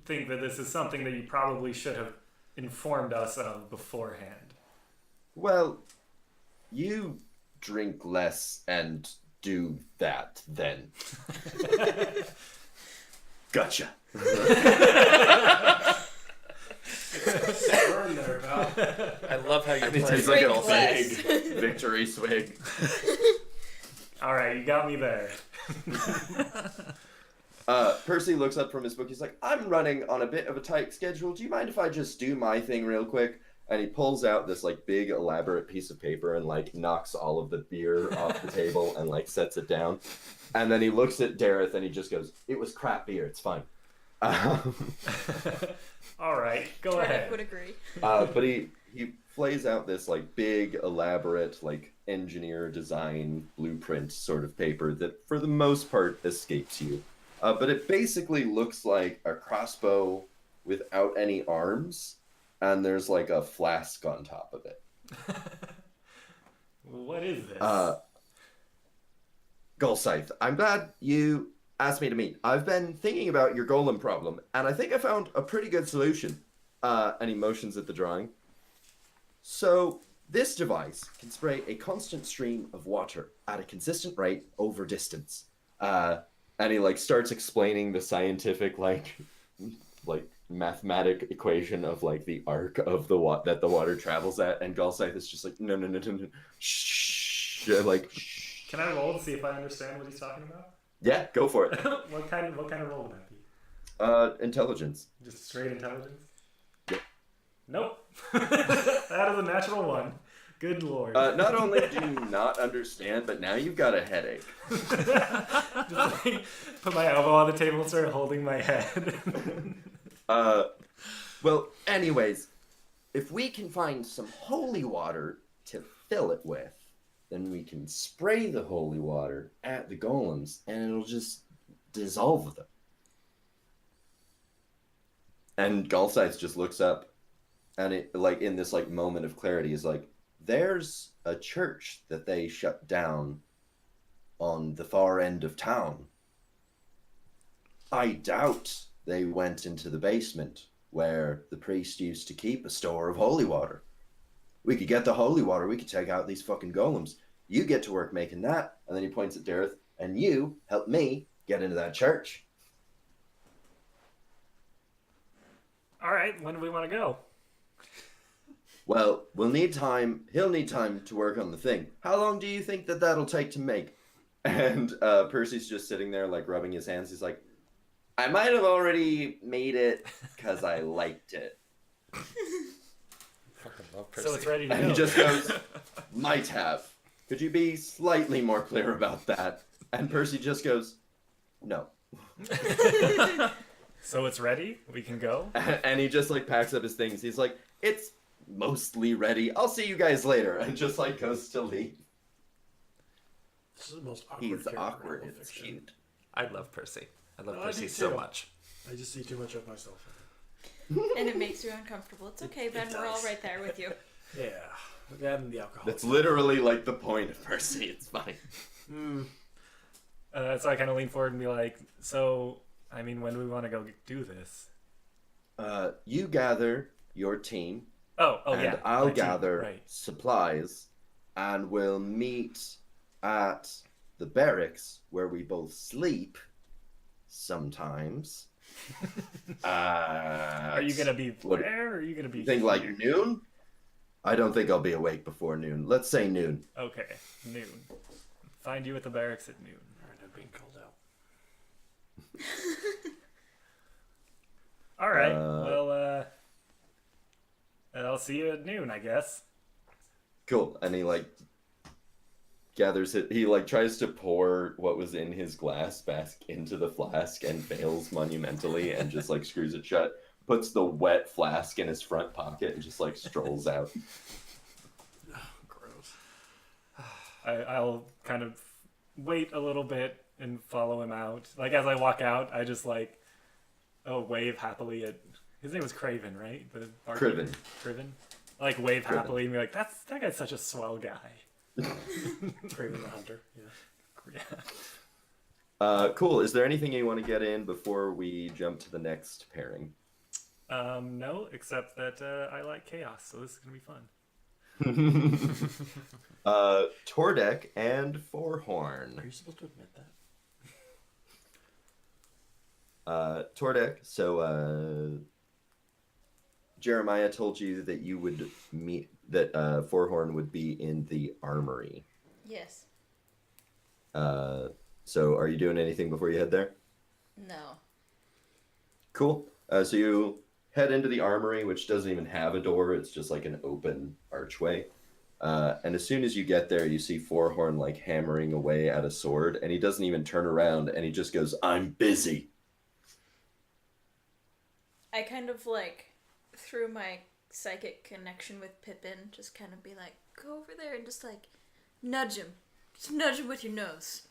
think that this is something that you probably should have informed us of beforehand. Well, you drink less and do that then. Gotcha. Burn there, pal. I love how you It tastes like a big victory swig. All right, you got me there. Percy looks up from his book. He's like, I'm running on a bit of a tight schedule. Do you mind if I just do my thing real quick? And he pulls out this like big elaborate piece of paper and like knocks all of the beer off the table and like sets it down. And then he looks at Dareth and he just goes, it was crap beer. It's fine. All right, go ahead. I would agree. But he flays out this like big elaborate like engineer design blueprint sort of paper that for the most part escapes you. But it basically looks like a crossbow without any arms, and there's like a flask on top of it. What is this? Golscythe, I'm glad you asked me to meet. I've been thinking about your golem problem, and I think I found a pretty good solution. And he motions at the drawing. So, this device can spray a constant stream of water at a consistent rate over distance. And he like starts explaining the scientific like mathematic equation of like the arc of the that the water travels at, and Golscythe is just like no, shh, like. Shh. Can I roll to see if I understand what he's talking about? Yeah, go for it. What kind of roll would that be? Intelligence. Just straight intelligence? Yeah. Nope. That is a natural one. Good lord. Not only do you not understand, but now you've got a headache. Just like, put my elbow on the table and start holding my head. Well, anyways, if we can find some holy water to fill it with, then we can spray the holy water at the golems, and it'll just dissolve them. And Golscythe just looks up, and it like in this like moment of clarity is like, there's a church that they shut down on the far end of town. I doubt they went into the basement where the priest used to keep a store of holy water. We could get the holy water, we could take out these fucking golems. You get to work making that, and then he points at Dareth, and you help me get into that church. All right, when do we want to go? Well, we'll need time. He'll need time to work on the thing. How long do you think that'll take to make? And Percy's just sitting there, like, rubbing his hands. He's like, I might have already made it because I liked it. Fucking love Percy. So it's ready to And go. he just goes, might have. Could you be slightly more clear about that? And Percy just goes, no. So it's ready? We can go? And he just, like, packs up his things. He's like, it's mostly ready. I'll see you guys later. And just, like, goes to leave. This is the most awkward He's character awkward. in It's fiction. cute. I love Percy. I love I Percy do so too. much. I just see too much of myself. And it makes you uncomfortable. It's okay, Ben. We're all does. right there with you. Yeah, that and the alcohol. That's literally like the point of mercy. It's fine. So I kind of lean forward and be like, so, I mean, when do we want to go do this? You gather your team, Oh, and yeah. I'll my team, gather right. supplies, and we'll meet at the barracks where we both sleep sometimes. Are you going to be there, or are you going to be You think here? like noon? I don't think I'll be awake before noon. Let's say noon. Okay, noon. Find you at the barracks at noon. Alright, I'm being called out. All right. Well, I'll see you at noon, I guess. Cool. And he like gathers it. He like tries to pour what was in his glass back into the flask and fails monumentally and just like screws it shut. Puts the wet flask in his front pocket and just like strolls out. Gross. I'll kind of wait a little bit and follow him out. Like as I walk out, I just like wave happily at. His name was Craven, right? The barkeeper? Criven. Criven. Like wave Criven. happily and be like, that guy's such a swell guy. Craven the Hunter. Yeah. Yeah. Cool. Is there anything you want to get in before we jump to the next pairing? No, except that I like chaos, so this is gonna be fun. Tordek and Are Forhorn. you supposed to admit that? Tordek, so Jeremiah told you that you would meet, that Forhorn would be in the armory. Yes. So are you doing anything before you head there? No. Cool. So you head into the armory, which doesn't even have a door. It's just like an open archway. And as soon as you get there, you see Forhorn like hammering away at a sword, and he doesn't even turn around, and he just goes, "I'm busy." I kind of like, through my psychic connection with Pippin, just kind of be like, go over there and just like nudge him. Just nudge him with your nose.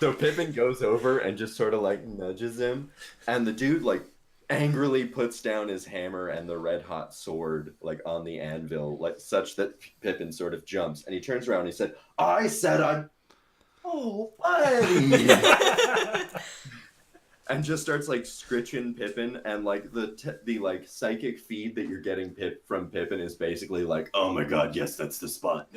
So Pippin goes over and just sort of like nudges him, and the dude like angrily puts down his hammer and the red hot sword like on the anvil, like such that Pippin sort of jumps, and he turns around and he said, "I said I'm oh buddy." And just starts like scritching Pippin, and like the like psychic feed that you're getting from Pippin is basically like, "Oh my god, yes, that's the spot."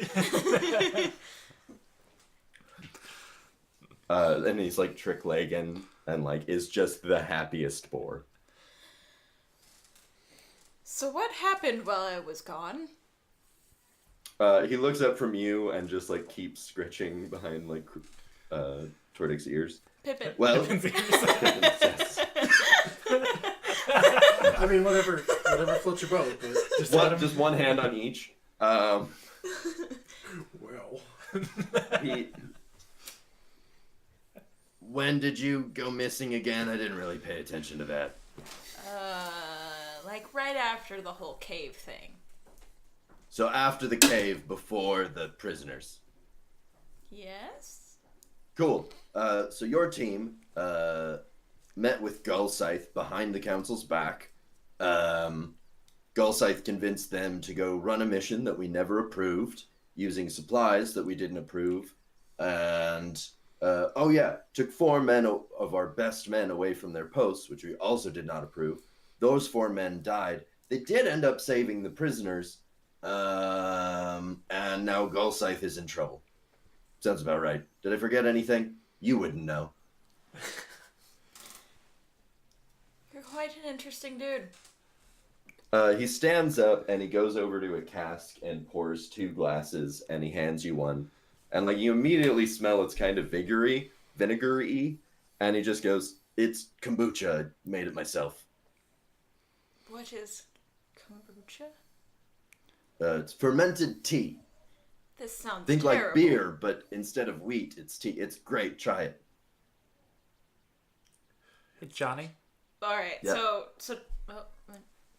And he's like trick-legging and like is just the happiest boar. So what happened while I was gone? He looks up from you and just like keeps scritching behind like Tordek's ears. Pippin. Well, I mean, whatever floats your boat. But just one hand on each. well, He. When did you go missing again? I didn't really pay attention to that. Like right after the whole cave thing. So after the cave, before the prisoners. Yes? Cool. So your team met with Gullscythe behind the council's back. Gullscythe convinced them to go run a mission that we never approved, using supplies that we didn't approve, and took 4 men of our best men away from their posts, which we also did not approve. Those 4 men died. They did end up saving the prisoners, and now Gullscythe is in trouble. Sounds about right. Did I forget anything? You wouldn't know. You're quite an interesting dude. He stands up and he goes over to a cask and pours 2 glasses, and he hands you one. And like you immediately smell it's kind of vinegary, and he just goes, "It's kombucha. I made it myself." What is kombucha? It's fermented tea. This sounds Think terrible. like beer, but instead of wheat, it's tea. It's great. Try it. Hey, Johnny, Alright, Yeah. so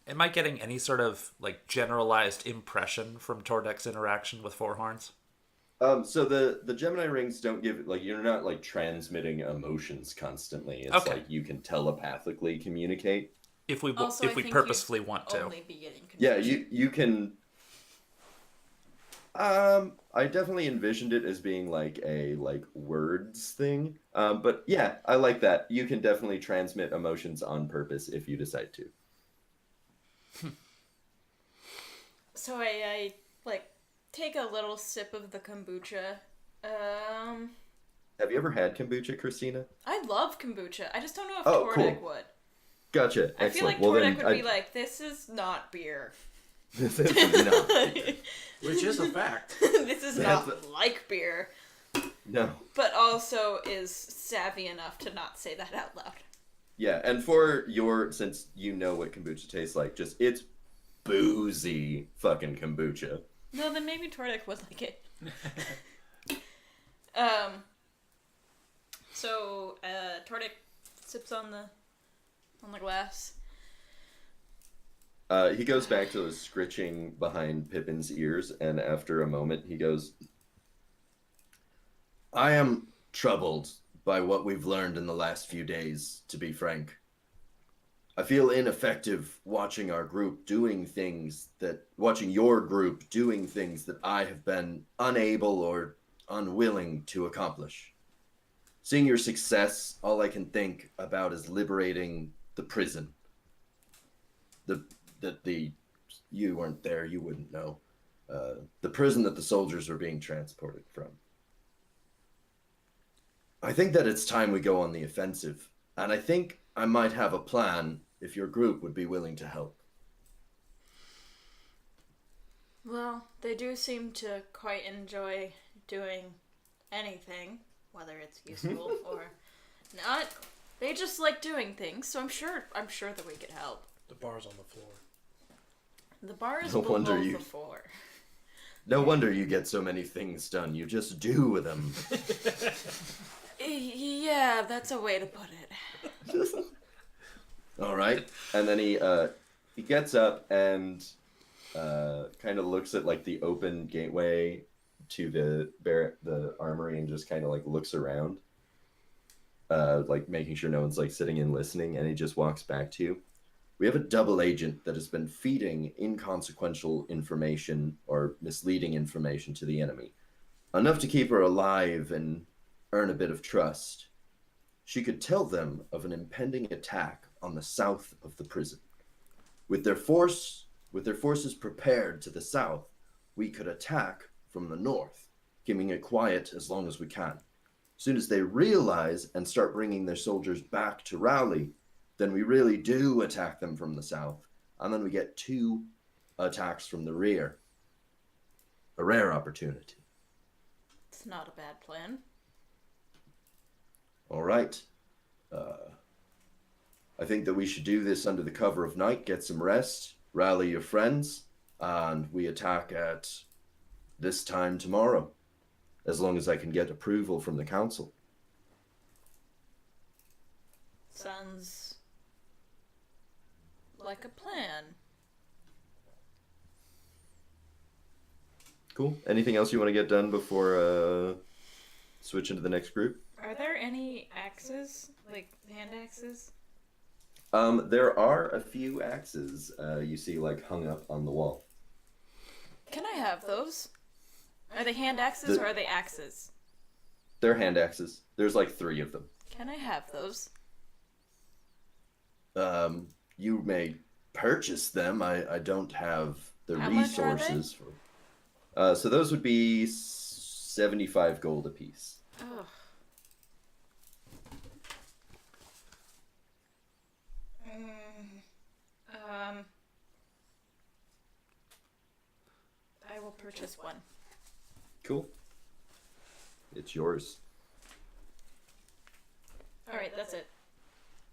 am I getting any sort of like generalized impression from Tordek's interaction with Four Horns? So the Gemini rings don't give, like, you're not like transmitting emotions constantly. It's Okay. like you can telepathically communicate. If we Also, if I we think purposefully you'd want to. only be getting Yeah, confusion. you can. I definitely envisioned it as being like a words thing. But yeah, I like that. You can definitely transmit emotions on purpose if you decide to. So I like take a little sip of the kombucha. Have you ever had kombucha, Christina? I love kombucha. I just don't know if Oh, Tordek cool. would. Gotcha. I feel like Excellent. Well, Tordek then would be like, "This is not beer. this is not beer. Which is a fact. This is not That's like beer." No. But also is savvy enough to not say that out loud. Yeah, and since you know what kombucha tastes like, it's boozy fucking kombucha. No, then maybe Tordek would like it. So Tordek sips on the glass. He goes back to the scritching behind Pippin's ears, and after a moment, he goes, I am troubled by what we've learned in the last few days, to be frank. I feel ineffective watching your group doing things that I have been unable or unwilling to accomplish. Seeing your success, all I can think about is liberating the prison. You weren't there, you wouldn't know. The prison that the soldiers were being transported from. I think that it's time we go on the offensive, and I think I might have a plan if your group would be willing to help. Well, they do seem to quite enjoy doing anything, whether it's useful or not. They just like doing things, so I'm sure that we could help. The bar's on the floor. The bar is No below wonder the you- floor. No wonder you get so many things done. You just do them. Yeah, that's a way to put it. All right. And then he gets up and kind of looks at like the open gateway to the armory and just kind of like looks around, like making sure no one's like sitting and listening. And he just walks back to you. We have a double agent that has been feeding inconsequential information or misleading information to the enemy, enough to keep her alive and earn a bit of trust. She could tell them of an impending attack on the south of the prison. With their forces prepared to the south, we could attack from the north, keeping it quiet as long as we can. As soon as they realize and start bringing their soldiers back to rally, then we really do attack them from the south, and then we get 2 attacks from the rear. A rare opportunity. It's not a bad plan. All right. I think that we should do this under the cover of night, get some rest, rally your friends, and we attack at this time tomorrow, as long as I can get approval from the council. Sounds like a plan. Cool. Anything else you want to get done before switching to the next group? Are there any axes? Like hand axes? There are a few axes you see like hung up on the wall. Can I have those? Are they hand axes or are they axes? They're hand axes. There's like 3 of them. Can I have those? You may purchase them. I don't have the How much are they? resources for. So those would be 75 gold apiece. Oh. I will purchase one. Cool. It's yours. Alright, that's it.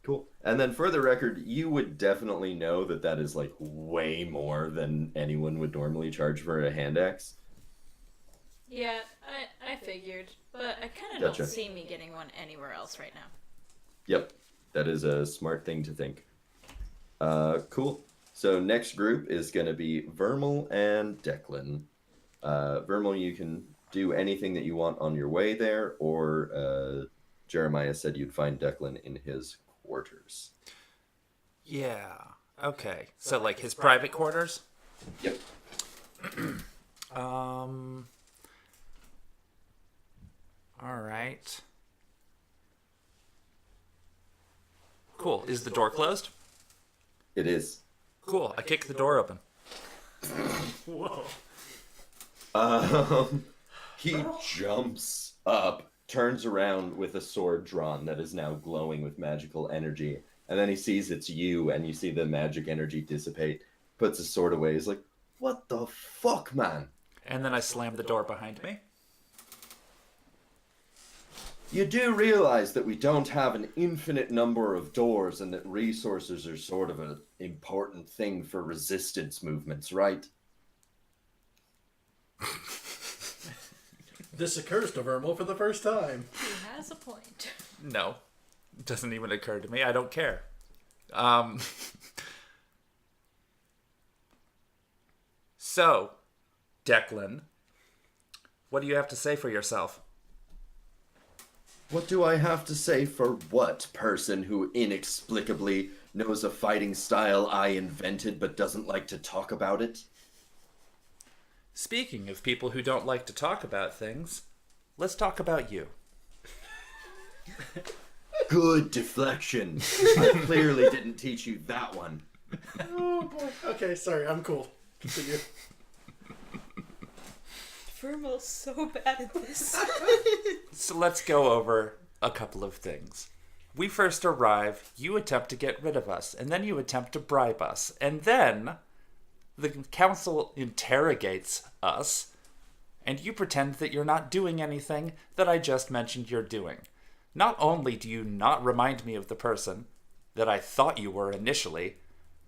Cool. And then for the record, you would definitely know that that is like way more than anyone would normally charge for a hand axe. Yeah, I figured, but I kind of Gotcha. don't see me getting one anywhere else right now. Yep. That is a smart thing to think. Cool. So next group is going to be Vermal and Declan. Vermal, you can do anything that you want on your way there, or Jeremiah said you'd find Declan in his quarters. Yeah. Okay. So, like, his private quarters? Yep. All right. Cool. Is the door closed? It is. Cool. I kick the door open. Whoa. He jumps up, turns around with a sword drawn that is now glowing with magical energy, and then he sees it's you, and you see the magic energy dissipate, puts his sword away, he's like, what the fuck, man? And then I slam the door behind me. You do realize that we don't have an infinite number of doors and that resources are sort of an important thing for resistance movements, right? This occurs to Vermal for the first time. He has a point. No. It doesn't even occur to me. I don't care. So, Declan, what do you have to say for yourself? What do I have to say for what person who inexplicably knows a fighting style I invented but doesn't like to talk about it? Speaking of people who don't like to talk about things, let's talk about you. Good deflection. I clearly didn't teach you that one. Oh boy. Okay, sorry, I'm cool. Continue. Vermal's so bad at this. So let's go over a couple of things. We first arrive, you attempt to get rid of us, and then you attempt to bribe us, and then the council interrogates us, and you pretend that you're not doing anything that I just mentioned you're doing. Not only do you not remind me of the person that I thought you were initially,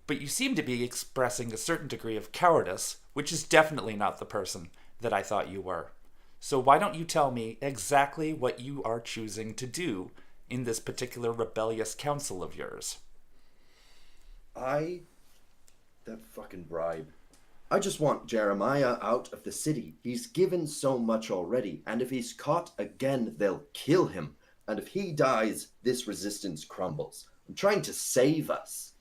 but you seem to be expressing a certain degree of cowardice, which is definitely not the person that I thought you were. So why don't you tell me exactly what you are choosing to do in this particular rebellious council of yours? That fucking bribe. I just want Jeremiah out of the city. He's given so much already, and if he's caught again, they'll kill him. And if he dies, this resistance crumbles. I'm trying to save us.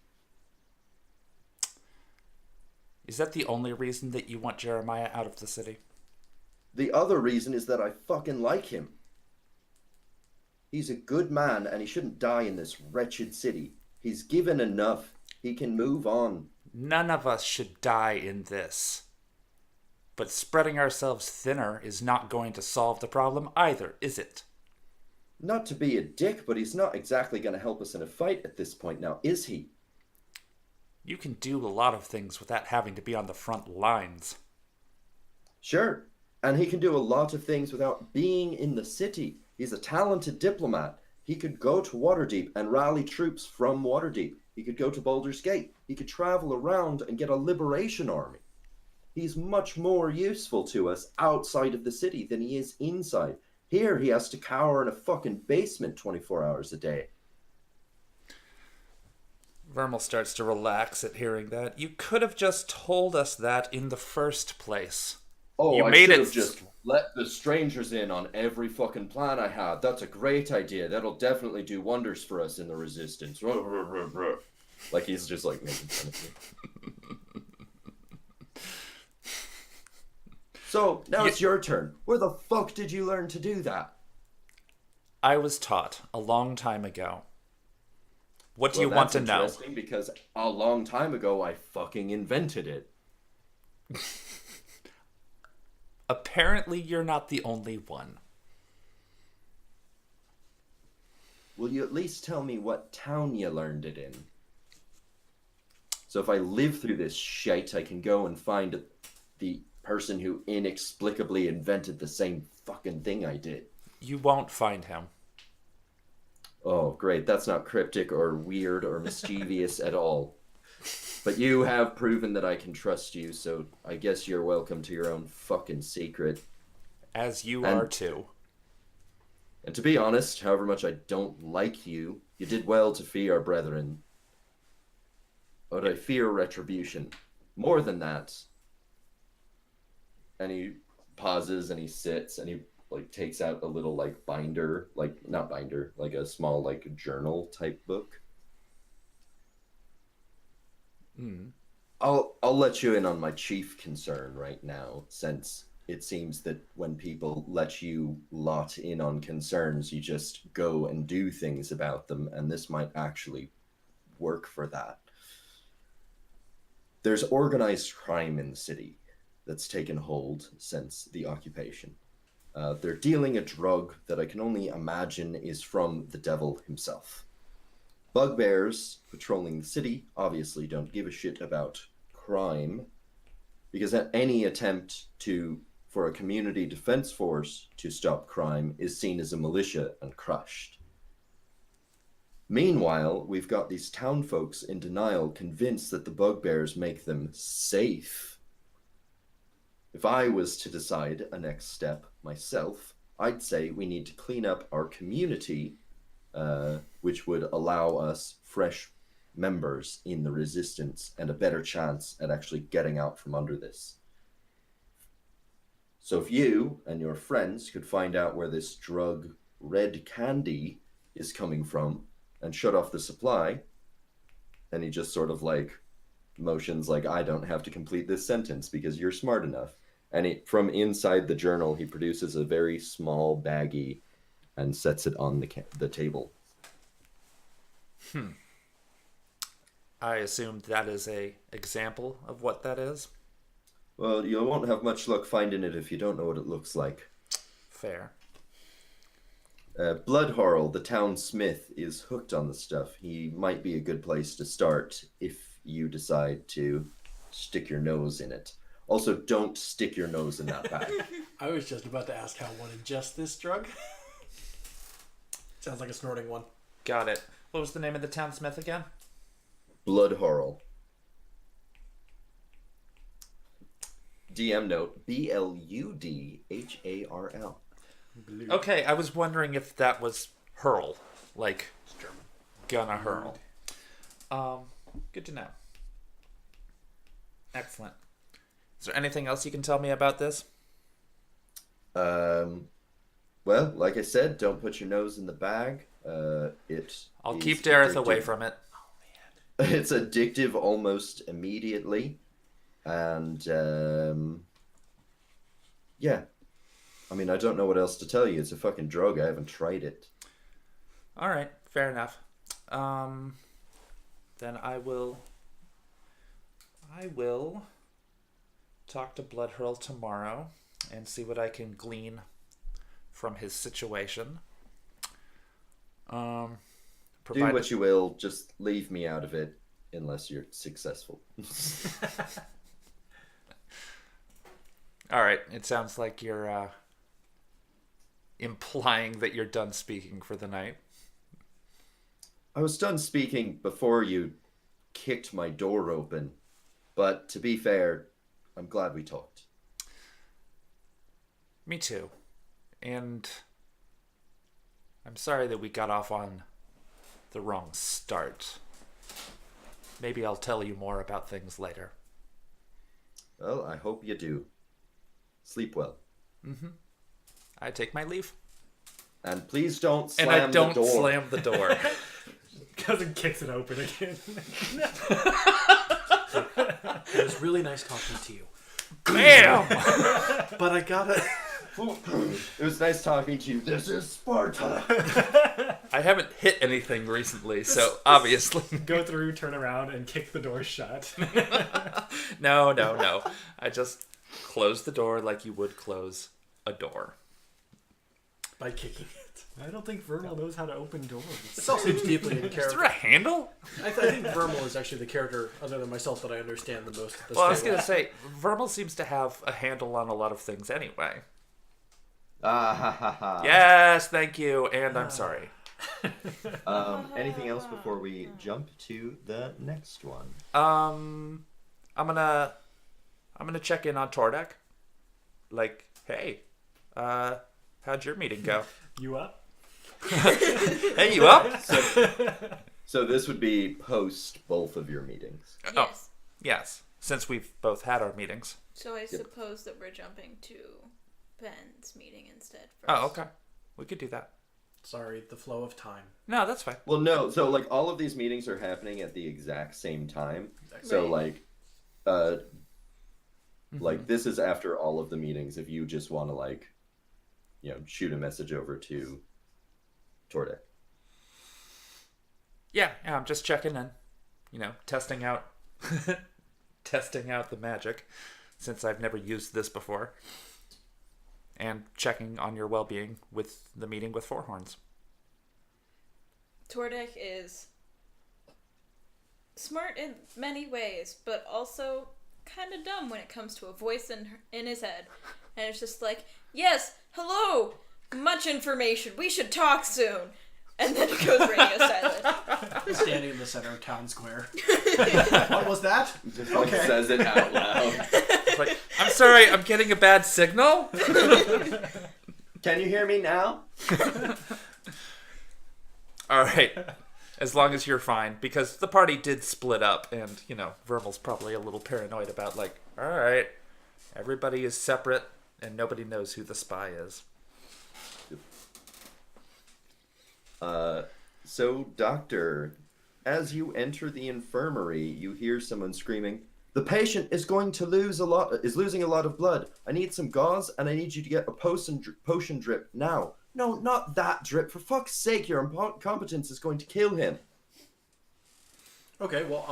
Is that the only reason that you want Jeremiah out of the city? The other reason is that I fucking like him. He's a good man, and he shouldn't die in this wretched city. He's given enough. He can move on. None of us should die in this. But spreading ourselves thinner is not going to solve the problem either, is it? Not to be a dick, but he's not exactly going to help us in a fight at this point now, is he? You can do a lot of things without having to be on the front lines. Sure, and he can do a lot of things without being in the city. He's a talented diplomat. He could go to Waterdeep and rally troops from Waterdeep. He could go to Baldur's Gate. He could travel around and get a liberation army. He's much more useful to us outside of the city than he is inside. Here he has to cower in a fucking basement 24 hours a day. Vermal starts to relax at hearing that. You could have just told us that in the first place. Oh, You I made should it have just let the strangers in on every fucking plan I had. That's a great idea. That'll definitely do wonders for us in the resistance. Like he's just like making fun of me. So now it's your turn. Where the fuck did you learn to do that? I was taught a long time ago. What do you Well, want that's to know? interesting because a long time ago I fucking invented it. Apparently you're not the only one. Will you at least tell me what town you learned it in? So if I live through this shite, I can go and find the person who inexplicably invented the same fucking thing I did. You won't find him. Oh, great. That's not cryptic or weird or mischievous at all. But you have proven that I can trust you, so I guess you're welcome to your own fucking secret. As you And- are too. And to be honest, however much I don't like you, you did well to fee our brethren. But I fear retribution. More than that. And he pauses and he sits and he like takes out a little like binder, like not binder, like a small like journal type book. I'll let you in on my chief concern right now, since it seems that when people let you lot in on concerns, you just go and do things about them, and this might actually work for that. There's organized crime in the city that's taken hold since the occupation. They're dealing a drug that I can only imagine is from the devil himself. Bugbears patrolling the city obviously don't give a shit about crime, because any attempt for a community defense force to stop crime is seen as a militia and crushed. Meanwhile, we've got these town folks in denial, convinced that the bugbears make them safe. If I was to decide a next step myself, I'd say we need to clean up our community, which would allow us fresh members in the resistance and a better chance at actually getting out from under this. So if you and your friends could find out where this drug, red candy, is coming from and shut off the supply, and he just sort of like motions like, I don't have to complete this sentence because you're smart enough. And from inside the journal, he produces a very small baggie and sets it on the table. I assumed that is a example of what that is. Well, you won't have much luck finding it if you don't know what it looks like. Fair. Bloodhorrel, the town smith, is hooked on the stuff. He might be a good place to start if you decide to stick your nose in it. Also, don't stick your nose in that bag. I was just about to ask how one ingests this drug. Sounds like a snorting one. Got it. What was the name of the townsmith again? Bloodhorrel. DM note, Bludharl. Okay, I was wondering if that was hurl, like gonna hurl. Good to know. Excellent. Is there anything else you can tell me about this? Well, like I said, don't put your nose in the bag. I'll keep Dareth away from it. It's addictive almost immediately. And, yeah. I mean, I don't know what else to tell you. It's a fucking drug. I haven't tried it. All right, fair enough. Then I will talk to Bloodhurl tomorrow and see what I can glean from his situation. Do what you will. Just leave me out of it unless you're successful. All right. It sounds like you're implying that you're done speaking for the night. I was done speaking before you kicked my door open, but to be fair, I'm glad we talked. Me too. And I'm sorry that we got off on the wrong start. Maybe I'll tell you more about things later. Well, I hope you do. Sleep well. Mm-hmm. I take my leave. And please don't slam the door. And I don't the door. slam the door. Cousin kicks it open again. It was really nice talking to you. Bam! But I gotta... It was nice talking to you. This is Sparta. I haven't hit anything recently, so obviously... Go through, turn around, and kick the door shut. No. I just close the door like you would close a door. By kicking it. I don't think Vermal knows how to open doors. This all seems deeply in Is character. there a handle? I think Vermal is actually the character, other than myself, that I understand the most. Well, I was going to say, Vermal seems to have a handle on a lot of things anyway. Ah ha ha ha. Yes, thank you, and I'm sorry. Anything else before we jump to the next one? I'm gonna check in on Tordek. Like, hey, how'd your meeting go? You up? Hey, you up? So this would be post both of your meetings. Yes. Oh, yes, since we've both had our meetings. So I suppose that we're jumping to Ben's meeting instead first. Oh, okay. We could do that. Sorry, the flow of time. No, that's fine. Well, no. So like all of these meetings are happening at the exact same time. So Right. like this is after all of the meetings. If you just want to like, shoot a message over to Tordek. Yeah, I'm just checking in. Testing out testing out the magic since I've never used this before. And checking on your well-being with the meeting with Four Horns. Tordek is smart in many ways, but also kind of dumb when it comes to a voice in his head. And it's just like, yes, hello, much information, we should talk soon. And then it goes radio silent. Standing in the center of town square. What was that? Just like says it out loud. It's like, I'm sorry, I'm getting a bad signal? Can you hear me now? Alright. As long as you're fine. Because the party did split up, and, Vermal's probably a little paranoid about, like, alright, everybody is separate, and nobody knows who the spy is. So, Doctor, as you enter the infirmary, you hear someone screaming, "The patient is losing a lot of blood. I need some gauze, and I need you to get a potion drip now. No, not that drip. For fuck's sake, your incompetence is going to kill him." Okay, well,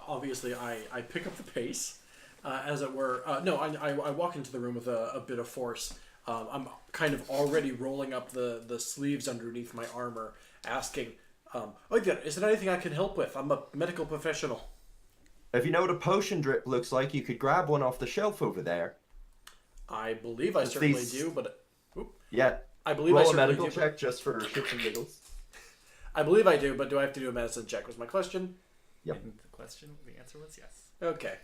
obviously I pick up the pace, as it were. No, I walk into the room with a bit of force. I'm kind of already rolling up the sleeves underneath my armor, asking, is there anything I can help with? I'm a medical professional. If you know what a potion drip looks like, you could grab one off the shelf over there. I believe I certainly do, but... Yeah. I believe I Roll a certainly medical do. check just for shits and giggles. I believe I do, but do I have to do a medicine check was my question? Yep. And the answer was yes. Okay.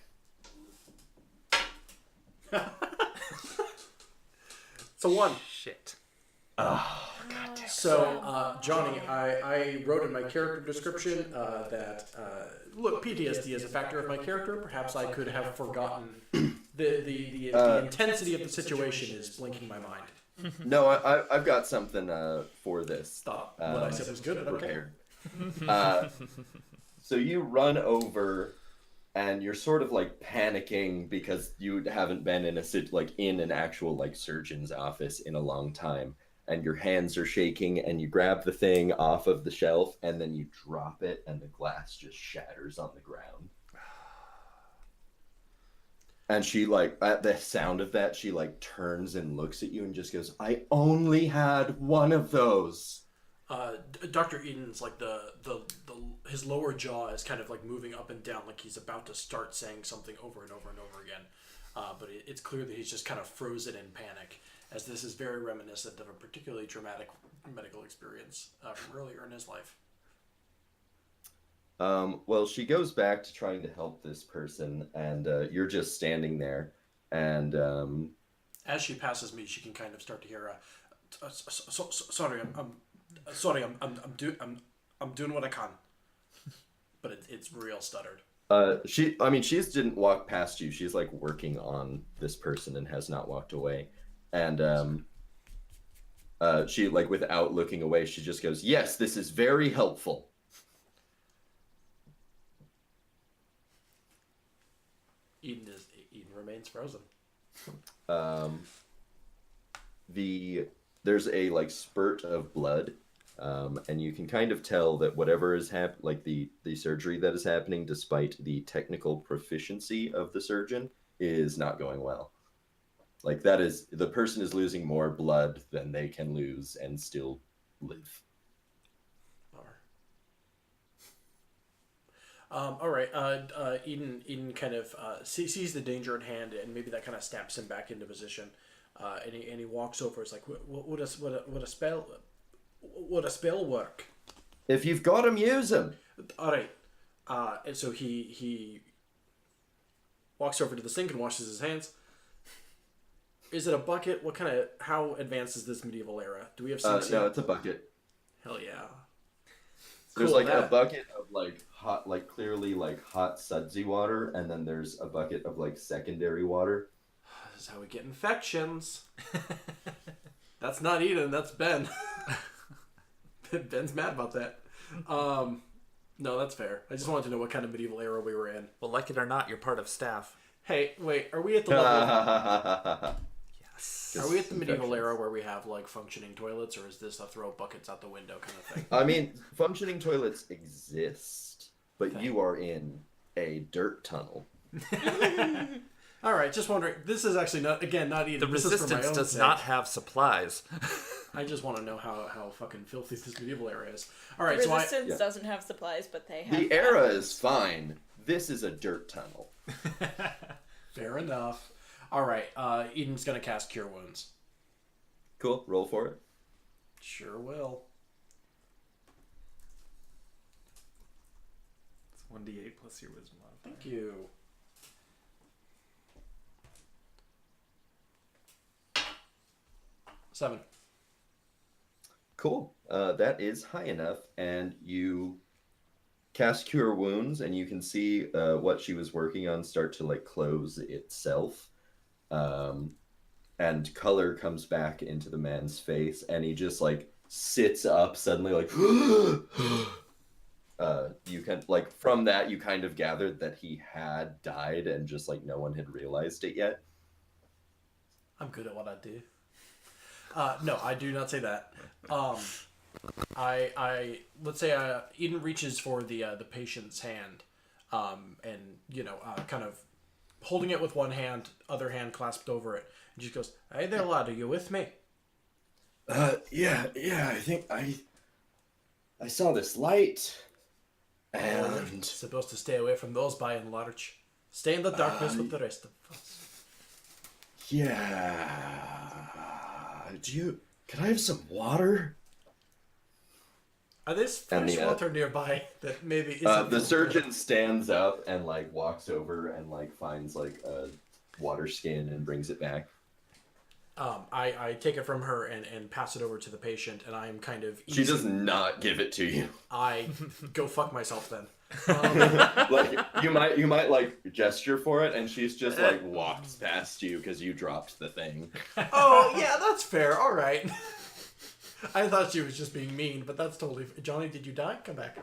So 1. Shit. So, Johnny, I wrote in my character description that, look, PTSD is a factor of my character. Perhaps I could have forgotten the intensity of the situation is blinking my mind. No, I've got something for this. Thought what I said was good, but okay. prepared. So you run over, and you're sort of like panicking because you haven't been in in an actual like surgeon's office in a long time, and your hands are shaking, and you grab the thing off of the shelf, and then you drop it, and the glass just shatters on the ground. And she, like, at the sound of that, she, like, turns and looks at you and just goes, "I only had one of those." Dr. Eden's like his lower jaw is kind of like moving up and down, like he's about to start saying something over and over and over again. But it's clear that he's just kind of frozen in panic, as this is very reminiscent of a particularly traumatic medical experience from earlier in his life. Well, she goes back to trying to help this person, and you're just standing there, and As she passes me, she can kind of start to hear, "Sorry, I'm doing what I can," but it's real stuttered. she just didn't walk past you. She's like working on this person and has not walked away, and she, like, without looking away, she just goes, "Yes, this is very helpful." Eden remains frozen. There's a like spurt of blood, and you can kind of tell that whatever is the surgery that is happening, despite the technical proficiency of the surgeon, is not going well. Like, that is, the person is losing more blood than they can lose and still live. All right. Eden kind of sees the danger at hand, and maybe that kind of snaps him back into position. And he walks over. It's like, would a spell work? If you've got him, use him. All right. And so he walks over to the sink and washes his hands. Is it a bucket? How advanced is this medieval era? Do we have sinks? No, it's a bucket. Hell yeah. There's Cool, like a that. bucket of like hot, like clearly like hot sudsy water, and then there's a bucket of like secondary water. This is how we get infections. That's not Eden, that's Ben. Ben's mad about that. No, that's fair. I just wanted to know what kind of medieval era we were in. Well, like it or not, you're part of staff. Hey, wait, are we at the level? Yes. Are we at the medieval era where we have like functioning toilets, or is this a throw buckets out the window kind of thing? I mean, functioning toilets exist, but you are in a dirt tunnel. All right, just wondering. This is actually not even. The this is for my resistance own does sake. not have supplies. I just want to know how fucking filthy this medieval era is. All right, Resistance doesn't have supplies, but they have. The era is fine. This is a dirt tunnel. Fair enough. All right, Eden's gonna cast Cure Wounds. Cool. Roll for it. Sure will. It's 1d8 plus your wisdom modifier. Thank you. Seven. Cool. That is high enough, and you cast Cure Wounds, and you can see what she was working on start to like close itself, and color comes back into the man's face, and he just like sits up suddenly, like. You can like from that you kind of gathered that he had died, and just like no one had realized it yet. I'm good at what I do. No, I do not say that. I let's say Eden reaches for the patient's hand, and kind of holding it with one hand, other hand clasped over it, and just goes, "Hey there, lad, are you with me?" Yeah. I think I saw this light, and Supposed to stay away from those by and large. Stay in the darkness with the rest of us. yeah. Can I have some water? There's And fresh the, water nearby that maybe isn't. The surgeon stands up and like walks over and like finds like a water skin and brings it back. I take it from her and pass it over to the patient, and I'm kind of. She does not give it to you. I go fuck myself then. Like you might like gesture for it, and she's just like walks past you because you dropped the thing. Oh yeah, that's fair. All right. I thought she was just being mean, but that's totally. Johnny, did you die? Come back.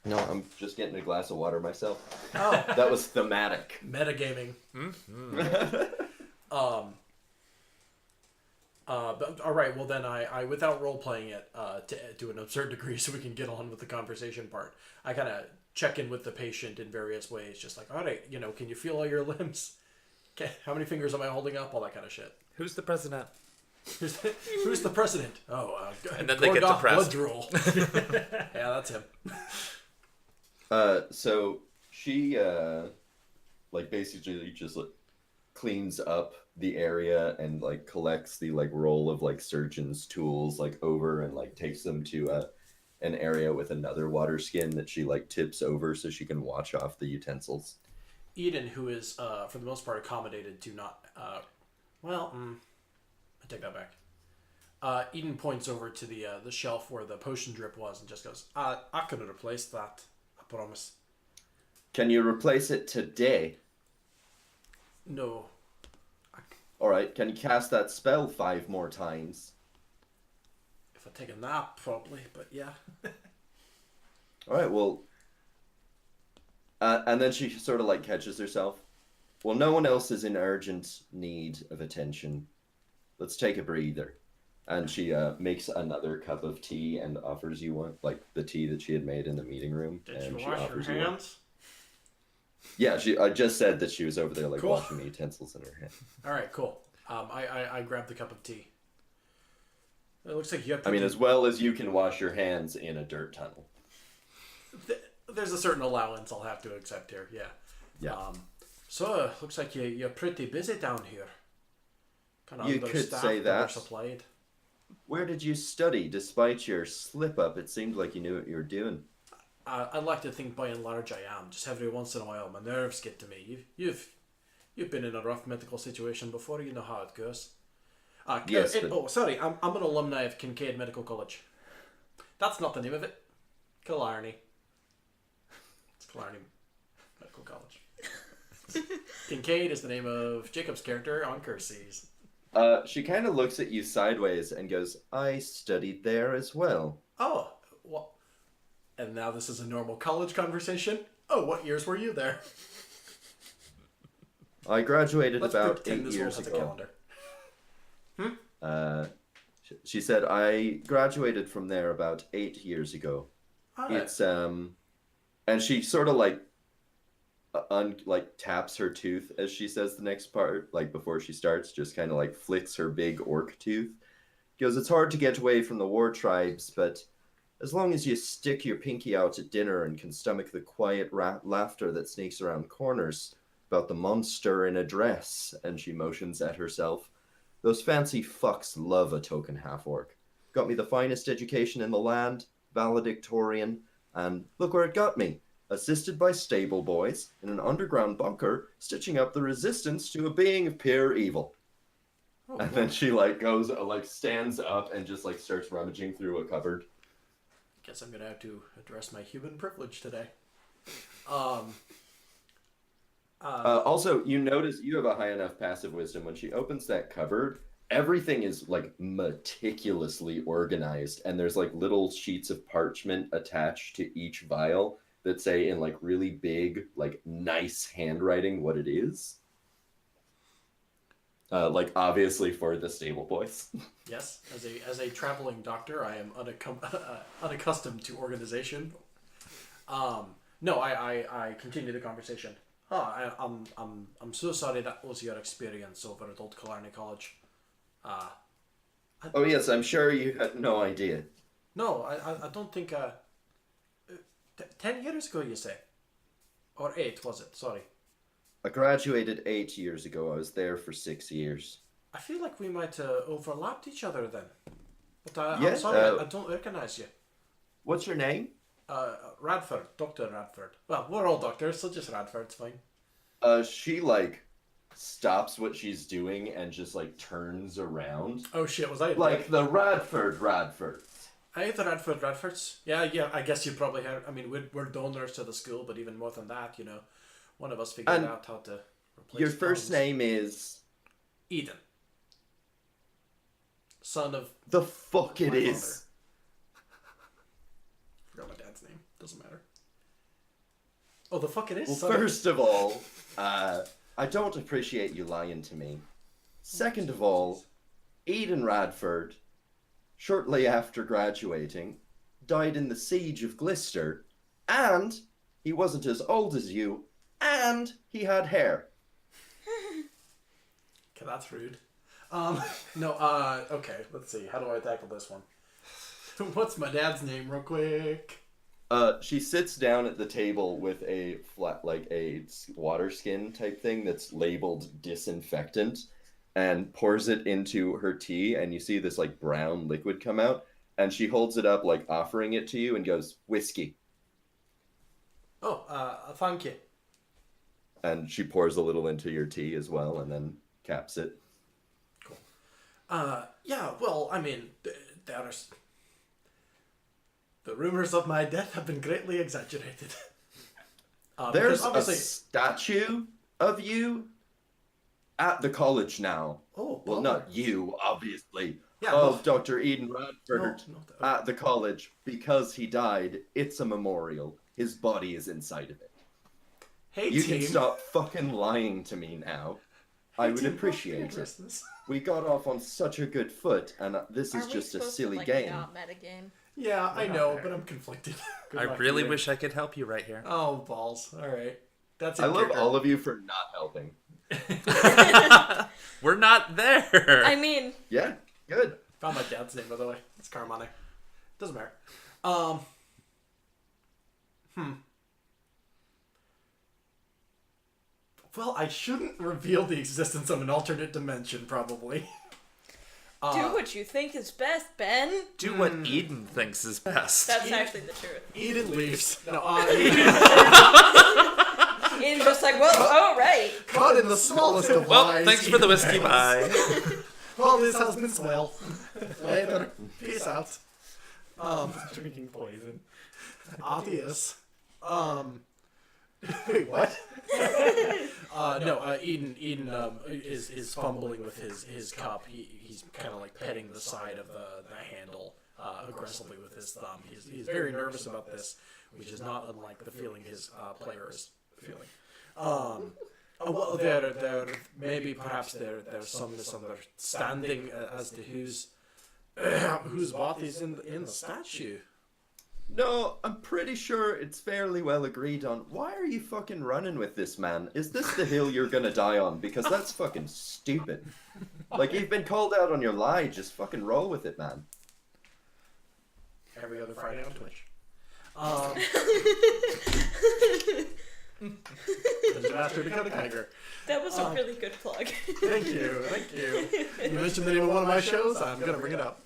No, I'm just getting a glass of water myself. Oh, That was thematic. metagaming. But, all right. Well, then I without role playing it to an absurd degree, so we can get on with the conversation part. I kind of check in with the patient in various ways, just like, all right, can you feel all your limbs? Okay, how many fingers am I holding up? All that kind of shit. Who's the president? Who's the president? Oh, And then they get Gorgoth depressed. Blood drool. Yeah, that's him. So she like basically just like cleans up the area and like collects the like roll of like surgeon's tools like over and like takes them to an area with another water skin that she like tips over so she can wash off the utensils. Eden, who is for the most part accommodated to not I take that back. Eden points over to the shelf where the potion drip was and just goes, I could have replaced that, I promise. Can you replace it today? No. All right, can you cast that spell 5 more times? If I take a nap, probably, but yeah. All right, well, and then she sort of like catches herself. Well, no one else is in urgent need of attention. Let's take a breather. And she makes another cup of tea and offers you one, like the tea that she had made in the meeting room. Did and you she wash your offers you one. hands? Yeah, I just said that she was over there like Cool. washing the utensils in her hand. All right, cool. I grabbed the cup of tea. It looks like you have to I mean, as well as you can wash your hands in a dirt tunnel. There's a certain allowance I'll have to accept here, yeah. Yeah. So, looks like you're pretty busy down here. Kind of You could say that. Supplied. Where did you study? Despite your slip-up, it seemed like you knew what you were doing. I'd like to think by and large I am. Just every once in a while my nerves get to me. You've been in a rough medical situation before. You know how it goes. Yes, but- Oh, sorry. I'm an alumni of Kincaid Medical College. That's not the name of it. Killarney. It's Killarney Medical College. Kincaid is the name of Jacob's character on Curses. She kind of looks at you sideways and goes, I studied there as well. Oh, well, and now this is a normal college conversation. Oh, what years were you there? I graduated Let's about pretend 8 this years one has a ago. calendar. She said I graduated from there about 8 years ago. Alright. It's and she sort of like taps her tooth as she says the next part, like before she starts, just kind of like flicks her big orc tooth. Goes, it's hard to get away from the war tribes, but as long as you stick your pinky out at dinner and can stomach the quiet laughter that sneaks around corners about the monster in a dress, and she motions at herself, those fancy fucks love a token half-orc. Got me the finest education in the land, valedictorian, and look where it got me. Assisted by stable boys in an underground bunker, stitching up the resistance to a being of pure evil. Oh, And then she goes stands up and just starts rummaging through a cupboard. Guess I'm gonna have to address my human privilege today. Also, you notice you have a high enough passive wisdom. When she opens that cupboard, everything is meticulously organized, and there's little sheets of parchment attached to each vial that say in really big, nice handwriting what it is. Obviously for the stable boys. Yes, as a traveling doctor, I am unaccustomed to organization. No, I continue the conversation. I'm so sorry that was your experience over at Old Killarney College. Oh yes, I'm sure you had no idea. No, I don't think. 10 years ago, you say, or 8 was it? Sorry. I graduated 8 years ago. I was there for 6 years. I feel like we might overlapped each other then. But Yeah, I'm sorry, I don't recognize you. What's your name? Radford, Dr. Radford. Well, we're all doctors, so just Radford's fine. She stops what she's doing and just turns around. Oh shit, was I? The Radfords. Hey, the Radfords. Yeah, I guess you probably have. I mean, we're donors to the school, but even more than that, one of us figured out how to replace Your first thumbs. name is... Eden. Son of... The fuck it my is. Forgot my dad's name. Doesn't matter. Oh, the fuck it is? Well, Son of- first of all, I don't appreciate you lying to me. Second of all, Eden Radford, shortly after graduating, died in the siege of Glister, and he wasn't as old as you, and he had hair. Okay, that's rude. No, okay, let's see. How do I tackle this one? What's my dad's name, real quick? She sits down at the table with a flat, a water skin type thing that's labeled disinfectant, and pours it into her tea, and you see this brown liquid come out, and she holds it up offering it to you and goes, whiskey. Oh, thank you. And she pours a little into your tea as well, and then caps it. Cool. Yeah, well, I mean, there's... The rumors of my death have been greatly exaggerated. There's obviously... a statue of you at the college now. Oh, Well, not you, obviously. Yeah, of no. Dr. Eden Radford No. at the college because he died. It's a memorial. His body is inside of it. Hey, You team. can stop fucking lying to me now. I would Team, appreciate it. address this. We got off on such a good foot, and this is Are we just a supposed silly to, game. not metagame? Yeah, I know, but I'm conflicted. I really wish I could help you right here. Oh, balls. Alright. That's it. I love all of you for not helping. We're not there. I mean, Yeah, good. Found my dad's name, by the way. It's Carmine. Doesn't matter. Well, I shouldn't reveal the existence of an alternate dimension, probably. do what you think is best, Ben. Do what Eden thinks is best. That's actually the truth. Eden leaves. No, He's just well, oh, right. caught in the smallest of Well, lies. thanks for the whiskey. Bye. Well, this has been swell. Later. Peace out. Drinking poison. Obvious. Wait, what? No, Eden is fumbling with his cup. He's kind of petting the side of the handle. aggressively with his thumb. He's very nervous about this, which is not unlike the feeling his player is feeling. Well, there maybe perhaps there's some misunderstanding as to whose body's in the statue. No, I'm pretty sure it's fairly well agreed on. Why are you fucking running with this, man? Is this the hill you're gonna die on? Because that's fucking stupid. Like, you've been called out on your lie, just fucking roll with it, man. Every other Friday on Twitch. The Master Become the Tiger. That was a really good plug. Thank you. You mentioned the name of one of my shows, I'm gonna bring it up.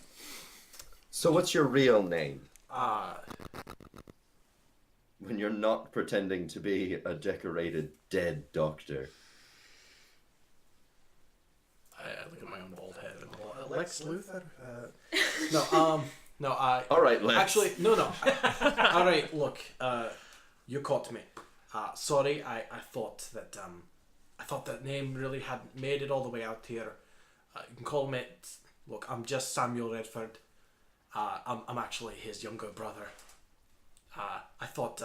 So what's your real name? Uh, When you're not pretending to be a decorated dead doctor. I look at my own bald head and Lex Luthor? No, Alright, Lex. Actually, no. Alright, look, you caught me. Sorry, I thought that name really hadn't made it all the way out here. You can call me, look, I'm just Samuel Redford. I'm actually his younger brother. I thought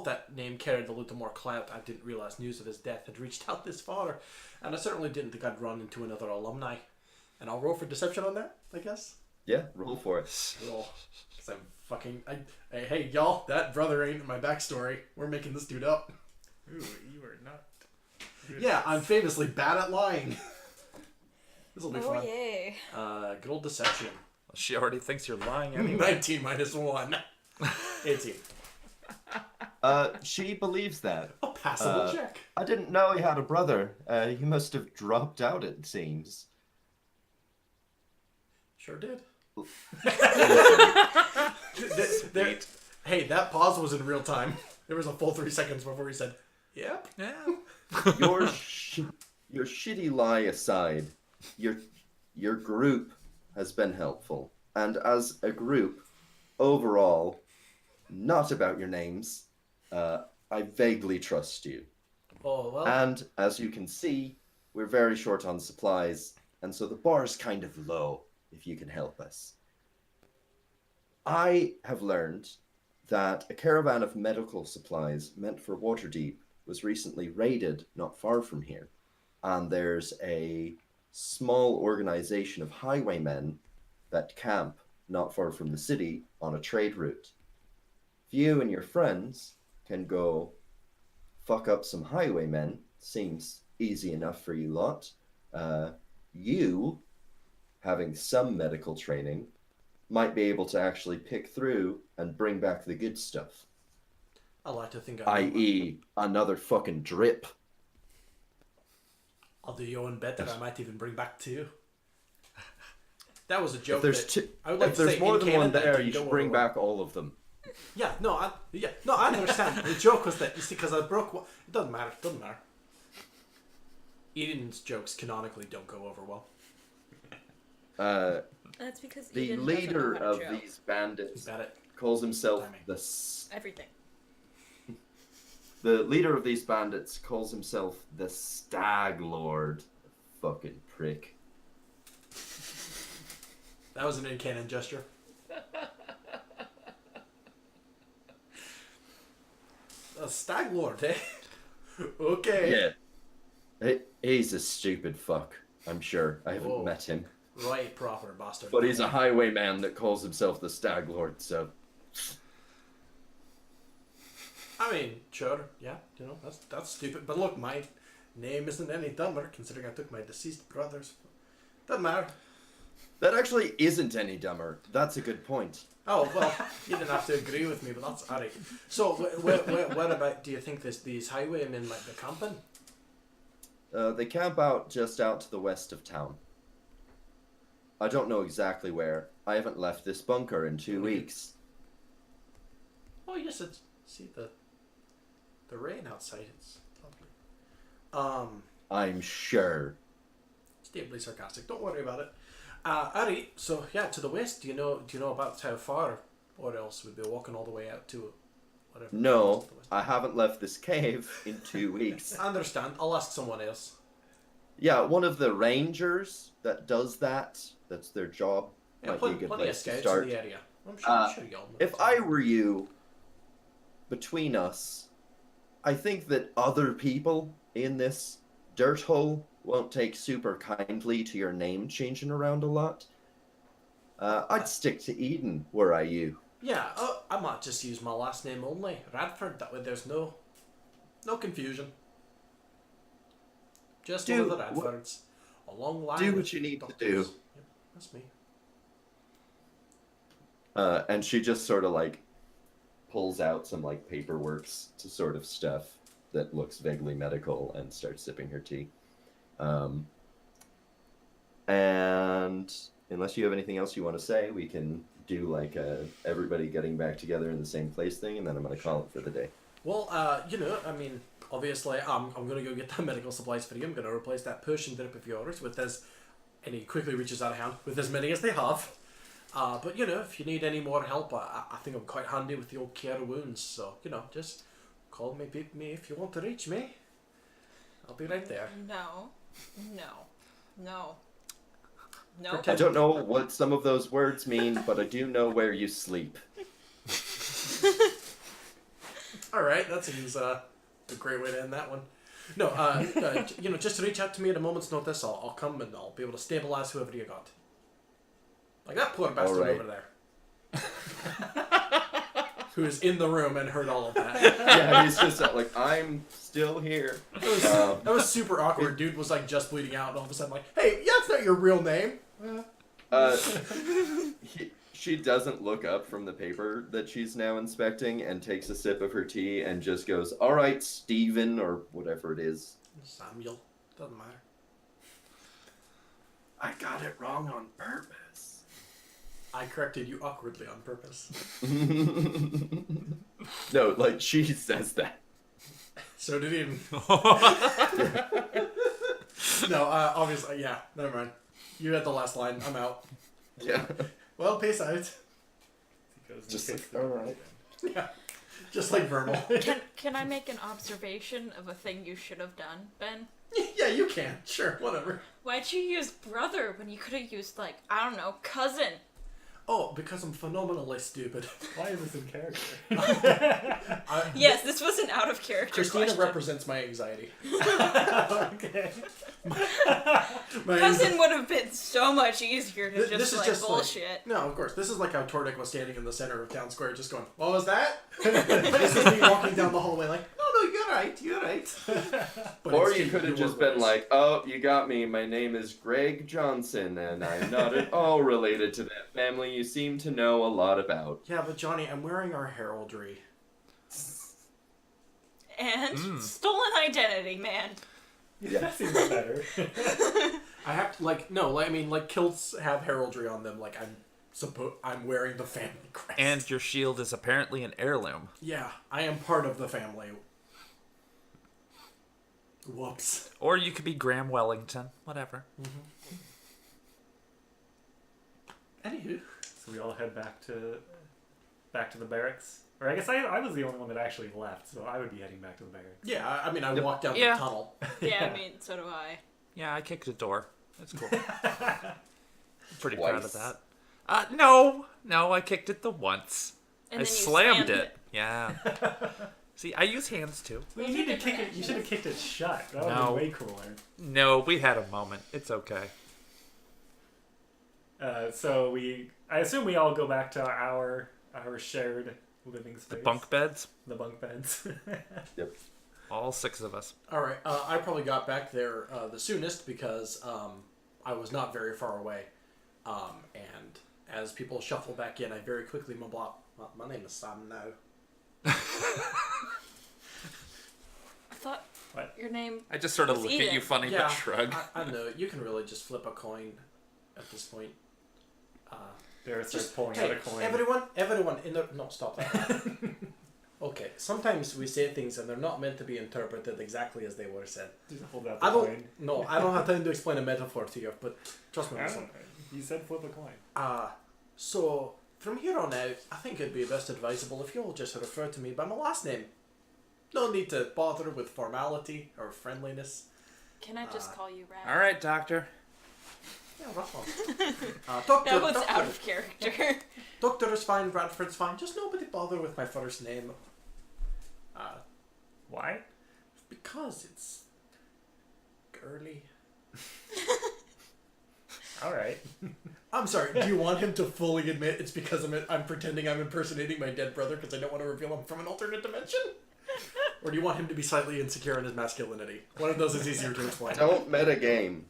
that name carried a little more clout. I didn't realize news of his death had reached out this far, and I certainly didn't think I'd run into another alumni. And I'll roll for deception on that, I guess. Yeah, roll for it. Roll, because I'm fucking. Hey, y'all, that brother ain't in my backstory. We're making this dude up. Ooh, you are not. Yeah, I'm famously bad at lying. This'll be Oh, fun. yay. Good old deception. She already thinks you're lying anyway. 19 minus 1. 18. She believes that. A passable check. I didn't know he had a brother. He must have dropped out, it seems. Sure did. Hey, that pause was in real time. There was a full 3 seconds before he said, "Yep." Yeah. Your shitty lie aside, your group has been helpful. And as a group, overall, not about your names, I vaguely trust you. Oh, well. And as you can see, we're very short on supplies, and so the bar's kind of low, if you can help us. I have learned that a caravan of medical supplies meant for Waterdeep was recently raided not far from here, and there's a small organization of highwaymen that camp not far from the city on a trade route. If you and your friends can go fuck up some highwaymen, seems easy enough for you lot. You, having some medical training, might be able to actually pick through and bring back the good stuff. I like to think I.e., another fucking drip. I'll do your own bet that I might even bring back 2. That was a joke. If there's, I would like if to there's say more in than canon one that there, didn't you go should over bring well. back all of them. I understand. The joke was that, you see, because I broke one. It doesn't matter. Eden's jokes canonically don't go over well. That's because The Eden leader doesn't know how of to joke. these bandits Is that it? calls himself Timing. Everything. The leader of these bandits calls himself the Stag Lord. Fucking prick. That was an in-canon gesture. A stag lord, eh? Okay. Yeah. He's a stupid fuck, I'm sure. I haven't Whoa. met him. Right, proper bastard. But he's a highwayman that calls himself the Stag Lord, so... I mean, sure, yeah, that's stupid. But look, my name isn't any dumber, considering I took my deceased brother's. Doesn't matter. That actually isn't any dumber. That's a good point. Oh, well, you didn't have to agree with me, but that's alright. So, what about, do you think these highwaymen might be camping? They camp out just out to the west of town. I don't know exactly where. I haven't left this bunker in 2 weeks. Oh, yes, see the rain outside, it's lovely. I'm sure. Stably sarcastic, don't worry about it. Alright, so yeah, to the west, do you know about how far, or else we'd be walking all the way out to whatever? No, to the west? I haven't left this cave in 2 weeks. I understand, I'll ask someone else. Yeah, one of the rangers that does that, that's their job, Yeah, Might be a good plenty of place to scouts start. in the area. I'm sure y'all know. If I were you, between us, I think that other people in this dirt hole won't take super kindly to your name changing around a lot. I'd stick to Eden, were I you. Yeah, I might just use my last name only, Radford. That way there's no confusion. Just one of the Radfords. A long line. Do of what you need to doctors. do. Yep, that's me. And she just sort of like pulls out some like paperwork to sort of stuff that looks vaguely medical and starts sipping her tea. And unless you have anything else you want to say, we can do like a everybody getting back together in the same place thing, and then I'm going to call it for the day. Well, I mean, obviously, I'm going to go get the medical supplies for you. I'm going to replace that push and drip of yours with this, and he quickly reaches out a hand, with as many as they have. But, if you need any more help, I think I'm quite handy with the old cure wounds, so, just call me, beep me if you want to reach me. I'll be right there. No. I don't know what some of those words mean, but I do know where you sleep. Alright, that seems a great way to end that one. No, just reach out to me at a moment's notice. I'll come and I'll be able to stabilize whoever you got. Like that poor bastard Alright. over there. Who is in the room and heard all of that. Yeah, he's just like, I'm still here. That was super awkward. Dude was like just bleeding out and all of a sudden like, hey, yeah, that's not your real name. She doesn't look up from the paper that she's now inspecting and takes a sip of her tea and just goes, all right, Steven, or whatever it is. Samuel. Doesn't matter. I got it wrong on purpose. I corrected you awkwardly on purpose. No, like, she says that. So did Eden. No, obviously, yeah, never mind. You had the last line. I'm out. Yeah. Well, peace out. He goes and Just kicks like, the all door right. open. Yeah. Just like Vermal. Can I make an observation of a thing you should have done, Ben? Yeah, you can. Sure, whatever. Why'd you use brother when you could have used, like, I don't know, cousin? Oh, because I'm phenomenally stupid. Why is this in character? Yes, this was an out of character Christina question. represents my anxiety. Okay. My Cousin would have been so much easier to This is like just like- bullshit. No, of course. This is like how Tordik was standing in the center of town square just going, what was that? This is me walking down the hallway like, no, you're right. But Or it's you Steve, could have you just were been worse. like, oh, you got me. My name is Greg Johnson, and I'm not at all related to that family you seem to know a lot about. Yeah, but Johnny, I'm wearing our heraldry. And stolen identity, man. Yeah. That seems better. I have to, like kilts have heraldry on them, like I'm wearing the family crest. And your shield is apparently an heirloom. yeah, I am part of the family. Whoops. Or you could be Graham Wellington. Whatever. Anywho. So we all head back to the barracks. Or I guess I was the only one that actually left, so I would be heading back to the barracks. Yeah, I mean, I walked down Yeah. the tunnel. Yeah, I mean, so do I. Yeah, I kicked a door. That's cool. Pretty Twice. proud of that. No, I kicked it the once. And I then you slammed it. Yeah. See, I use hands too. Well, you need to kick it. You should have kicked it shut. That would No. be way cooler. No, we had a moment. It's okay. So I assume we all go back to our shared living space. The bunk beds. The bunk beds. Yep. All 6 of us. Alright, I probably got back there the soonest because I was not very far away. And as people shuffle back in, I very quickly mumble out, well, my name is Sam now. I thought What? your name. I just sort of It's look at Eden. you funny Yeah, but shrug. I know, you can really just flip a coin at this point. There starts Just, pulling hey, out a coin. everyone in the... No, stop that. Okay, sometimes we say things and they're not meant to be interpreted exactly as they were said. Just hold out the I don't coin. I don't have time to explain a metaphor to you, but trust me on I this don't one. know. You said flip a coin. So from here on out, I think it'd be best advisable if you'll just refer to me by my last name. No need to bother with formality or friendliness. Can I just call you Rad? All right, doctor. Yeah, rough one. Doctor, That was doctor, out of character. Doctor is fine, Bradford's fine. Just nobody bother with my first name. Why? Because it's girly. All right. I'm sorry, do you want him to fully admit it's because I'm pretending I'm impersonating my dead brother because I don't want to reveal him from an alternate dimension? Or do you want him to be slightly insecure in his masculinity? One of those is easier to explain. Don't metagame.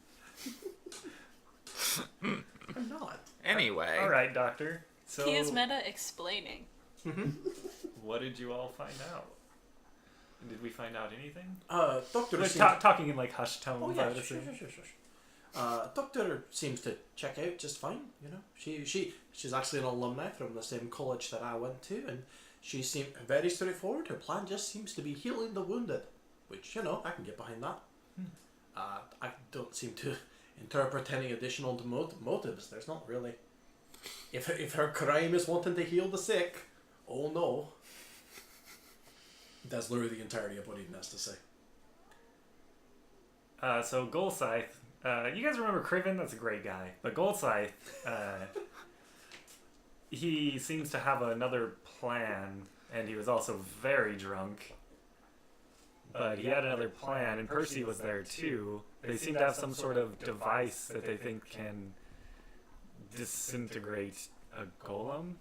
I'm not. Anyway. All right, Doctor. So, He is meta explaining. what did you all find out? Did we find out anything? Doctor Like, seems... talking in like hushed tones. Oh I yeah, would sure. assume. Doctor seems to check out just fine. You know, she's actually an alumni from the same college that I went to, and she seemed very straightforward. Her plan just seems to be healing the wounded, which I can get behind that. I don't seem to interpret any additional motives. There's not really. If her crime is wanting to heal the sick, oh no. That's literally the entirety of what he has to say. So Gold Scythe, you guys remember Criven? That's a great guy. But Gold Scythe, he seems to have another plan, and he was also very drunk. But he had another plan, and Percy was there too. They seem to have some sort of device that they think can disintegrate a golem.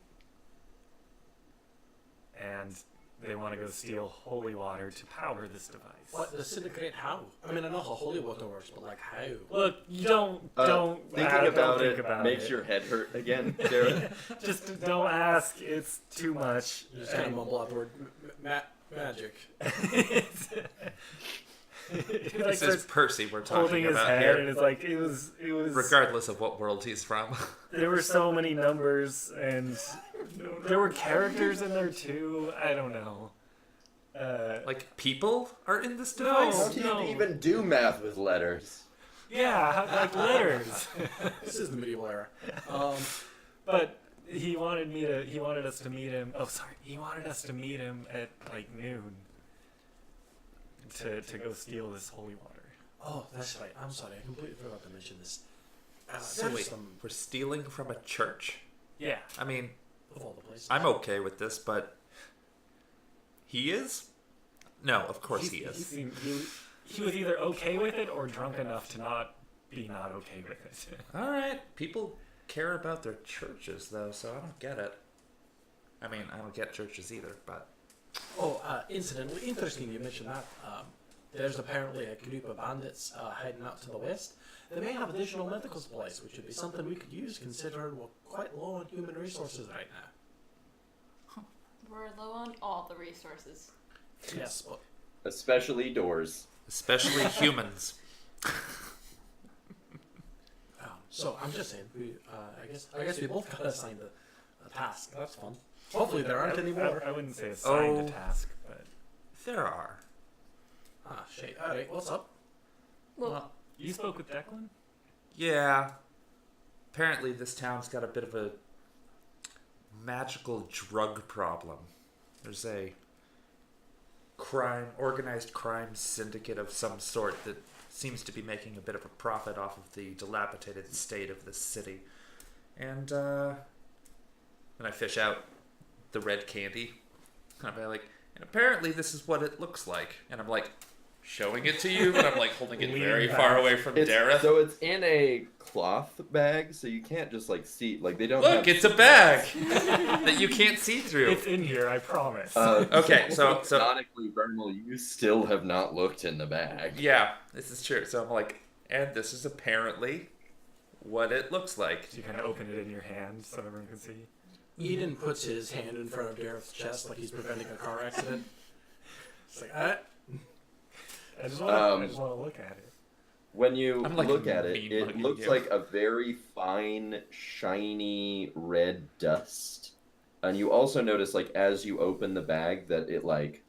And they want to go steal holy water to power this device. What disintegrate? How? I mean, I know how holy water works, but like how? Look, you don't Thinking about think it about makes it. your head hurt again, Jared. Just don't ask. It's too much. You just kind of mumble out the word magic. He, This is Percy we're holding talking his about head, here. and it's like it was. Regardless of what world he's from. There were so many numbers, and there were characters in there too. I don't know. Like, people are in this No. device? How do you even do math with letters? Yeah, like letters. This is the medieval era. But he wanted us to meet him. Oh, sorry. He wanted us to meet him at like noon. To go steal this holy water. Oh, that's right. I'm sorry. I completely forgot to mention this. So wait, we're stealing from a church? Yeah. I mean, Of all the places. I'm okay with this, but he is? No, of course he is. He was either okay with it or drunk enough to not okay with it. All right, people care about their churches, though, so I don't get it. I mean, I don't get churches either, but... Oh, incidentally, interesting you mentioned that. There's apparently a group of bandits heading out to the west. They may have additional medical supplies, which would be something we could use considering we're quite low on human resources right now. We're low on all the resources. Yes, but Especially doors. Especially humans. so I'm just saying, I guess we both got assigned a task. That's fun. Hopefully there aren't any more. I wouldn't say assigned Oh. a task, but There are. Ah, shit. All right, what's up? Well, you spoke with Declan? Yeah. Apparently this town's got a bit of a magical drug problem. There's a organized crime syndicate of some sort that seems to be making a bit of a profit off of the dilapidated state of this city. And I fish out the red candy. And I'm like, and apparently this is what it looks like. And I'm like, showing it to you, but I'm like holding it very far away from Terra. So it's in a cloth bag, so you can't just like see. Like they don't. Look, have... it's a bag that you can't see through. It's in here, I promise. Okay, so canonically, Vernal, you still have not looked in the bag. yeah, this is true. So I'm like, and this is apparently what it looks like. you kind of open it in your hand so everyone can see. Eden puts his hand in front of Gareth's chest like he's preventing a car accident. It's like, I just want to look at it. When you I'm like look a at it, mean it mugging looks you. like a very fine, shiny red dust. And you also notice, like, as you open the bag, that it, like,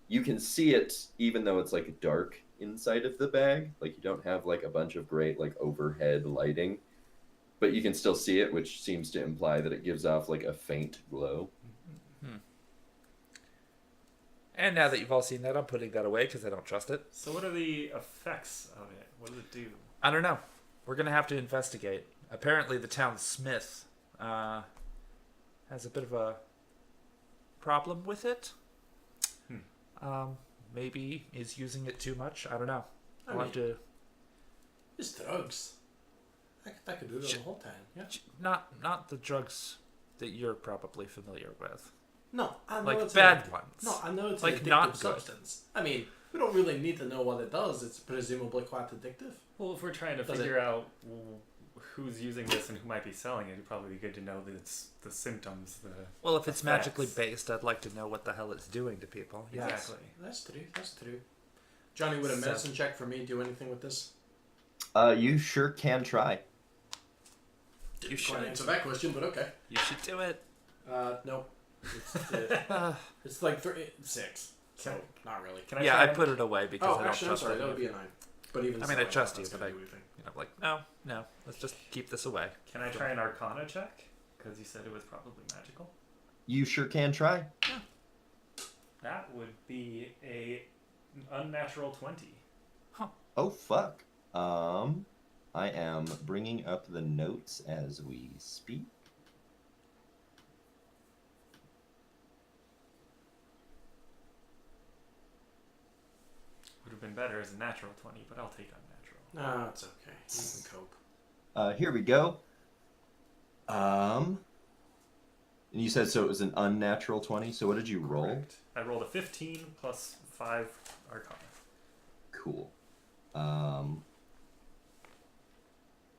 you can see it even though it's, like, dark inside of the bag. Like, you don't have, like, a bunch of great, like, overhead lighting. But you can still see it, which seems to imply that it gives off, like, a faint glow. And now that you've all seen that, I'm putting that away because I don't trust it. So what are the effects of it? What does it do? I don't know. We're gonna have to investigate. Apparently, the town smith has a bit of a problem with it. Maybe is using it too much. I don't know. I'll have to. It's drugs. I could do it the whole time. Yeah. Not the drugs that you're probably familiar with. No, I know Like it's bad ones. No, I know it's like an addictive not good. substance. I mean, we don't really need to know what it does. It's presumably quite addictive. Well, if we're trying to figure out who's using this and who might be selling it, it'd probably be good to know the symptoms. Well, if it's effects. magically based, I'd like to know what the hell it's doing to people. Yes. Exactly. That's true. Johnny, would a medicine check for me do anything with this? You sure can try. You Can't should. answer that question, but okay. You should do it. No. It's like 6. So, not really. Can I Yeah, try I and- put it away because I don't Actually, I'm trust sorry. it. That would be a 9. But even I so, mean, I trust that's you, gonna but do anything. I'm like, no, let's just keep this away. Can I try an Arcana check? Because you said it was probably magical. You sure can try. That would be a unnatural 20. Oh fuck. I am bringing up the notes as we speak. Would have been better as a natural 20, but I'll take unnatural. No, it's okay. You can cope. Here we go. And you said so it was an unnatural 20. So what did you roll? Correct. I rolled a 15 plus 5 Arcana. Cool.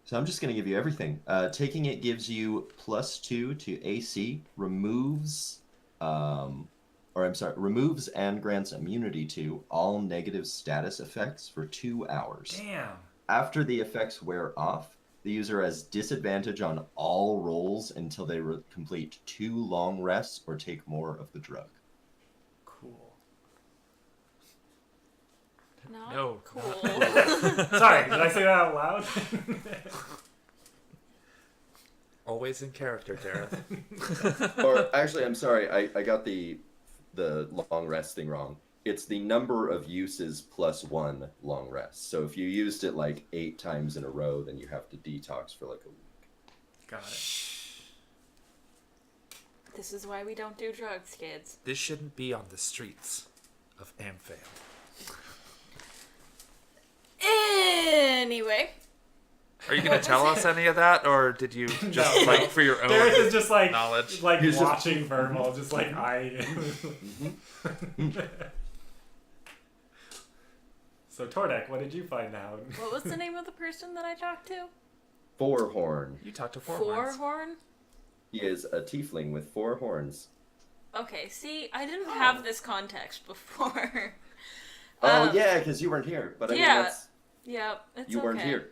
So I'm just going to give you everything. Taking it gives you +2 to AC, removes and grants immunity to all negative status effects for 2 hours. Damn. After the effects wear off, the user has disadvantage on all rolls until they complete 2 long rests or take more of the drug. Cool. Not No, cool. Sorry, did I say that out loud? Always in character, Terra. Or actually, I'm sorry, I got the long rest thing wrong. It's the number of uses +1 long rest. So if you used it like 8 times in a row, then you have to detox for like a week. Got it. This is why we don't do drugs, kids. This shouldn't be on the streets of Amphale. Anyway, Are you going to tell us any of that, or did you just No. like for your own Derek is just like knowledge? like He's just- watching Vermal, just like I. So Tordek, what did you find out? what was the name of the person that I talked to? Four-horn. You talked to Fourhorns. Fourhorn? He is a tiefling with 4 horns. Okay, see, I didn't have this context before. Oh yeah, because you weren't here. But I mean, yeah. that's, Yeah, it's you weren't okay. here.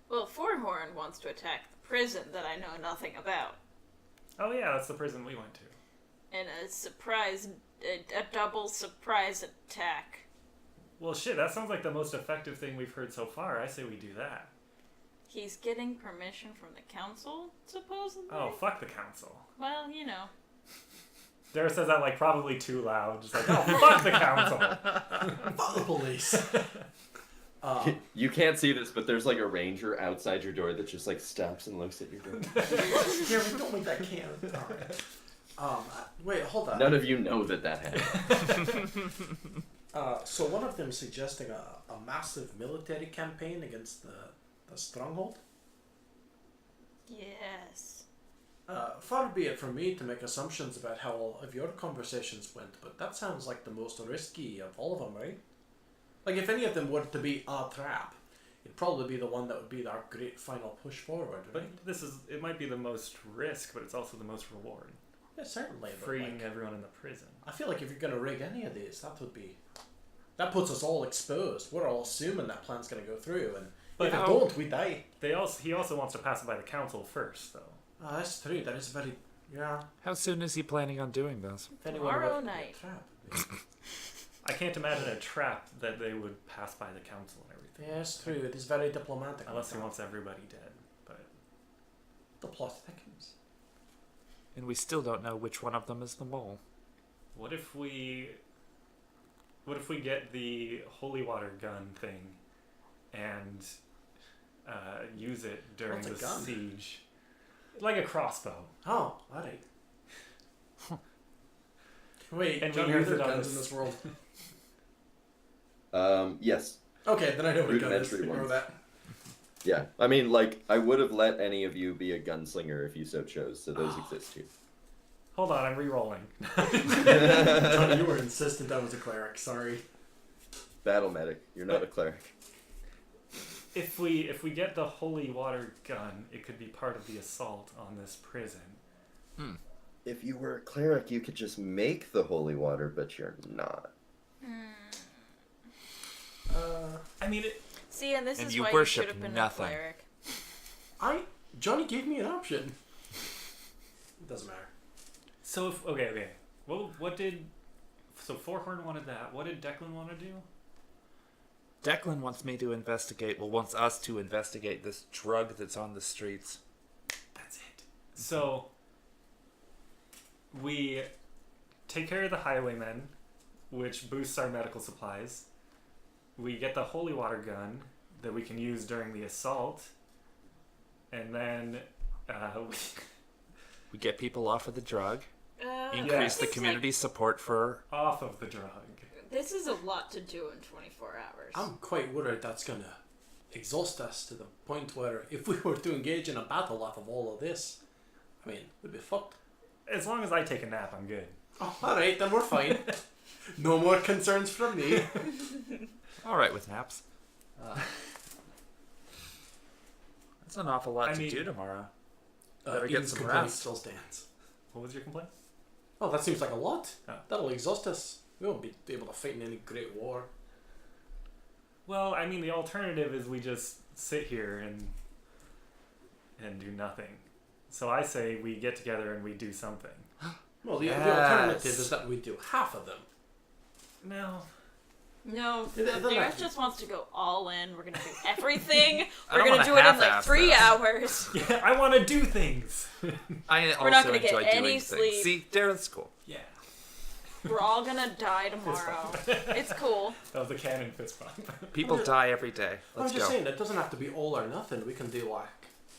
Well, Fourhorn wants to attack the prison that I know nothing about. Oh yeah, that's the prison we went to. In a double surprise attack. Well, shit, that sounds like the most effective thing we've heard so far. I say we do that. He's getting permission from the council, supposedly? Oh, fuck the council. Well, you know. Dara says that like probably too loud, just like, oh, fuck the council. Fuck the police. You can't see this, but there's like a ranger outside your door that just like stops and looks at your door. Here, we don't make that can. Wait, hold on. None of you know that happened. So one of them suggesting a massive military campaign against the stronghold. Yes. Far be it from me to make assumptions about how all of your conversations went, but that sounds like the most risky of all of them, right? Like, if any of them were to be a trap, it'd probably be the one that would be our great final push forward, But right? it might be the most risk, but it's also the most reward. Yeah, certainly. But Freeing like, everyone in the prison. I feel like if you're going to rig any of these, that puts us all exposed. We're all assuming that plan's going to go through, and But if it how- don't, we die. He also wants to pass it by the council first, though. Oh, that's true. That is very... Yeah. How soon is he planning on doing this? If anyone Tomorrow were to be a night. trap. I can't imagine a trap that they would pass by the council and everything. Yeah, it's true. It is very diplomatic. Unless he wants everybody dead. But The plot thickens. And we still don't know which one of them is the mole. what if we What if we get the holy water gun thing and use it during What's a the gun? siege? Like a crossbow. Oh, alright. Wait, And Johnny, we are use there it on guns this- in this world? Yes. Okay, then I know what a gun is. Rudimentary Ignore ones. that. Yeah. I mean, like, I would have let any of you be a gunslinger if you so chose, so those exist too. Hold on, I'm re-rolling. Johnny, you were insistent I was a cleric. Sorry. Battle medic. You're not a cleric. If we get the holy water gun, it could be part of the assault on this prison. If you were a cleric, you could just make the holy water, but you're not. I mean, See, and this And is you why you worship should have been nothing. a cleric. Johnny gave me an option. It doesn't matter. so if okay. What did Forehorn wanted that? What did Declan want to do? Declan wants us to investigate this drug that's on the streets. That's it. So we take care of the highwaymen, which boosts our medical supplies. We get the holy water gun that we can use during the assault, and then We get people off of the drug, This increase is the community's support for. off of the drug. This is a lot to do in 24 hours. I'm quite worried that's gonna exhaust us to the point where if we were to engage in a battle off of all of this, I mean, we'd be fucked. As long as I take a nap, I'm good. Oh, alright, then we're fine. No more concerns from me. All right with naps. That's an awful lot I to mean- do tomorrow. Better get Ian's some complaint rest. still stands. What was your complaint? Oh, that seems like a lot. Oh. That'll exhaust us. We won't be able to fight in any great war. Well, I mean, the alternative is we just sit here and do nothing. So I say we get together and we do something. Well, the Yes. alternative is that we do half of them. No. No, They're the not- rest just wants to go all in. We're gonna do everything. I We're don't gonna wanna do it in like half-ass 3 this. hours. Yeah, I want to do things. I also We're not gonna get enjoy any doing sleep. things. See, Darren's cool. Yeah. We're all gonna die tomorrow. It's cool. That was a cannon fist bump. People die every day. Let's I'm just go. saying, it doesn't have to be all or nothing. We can do like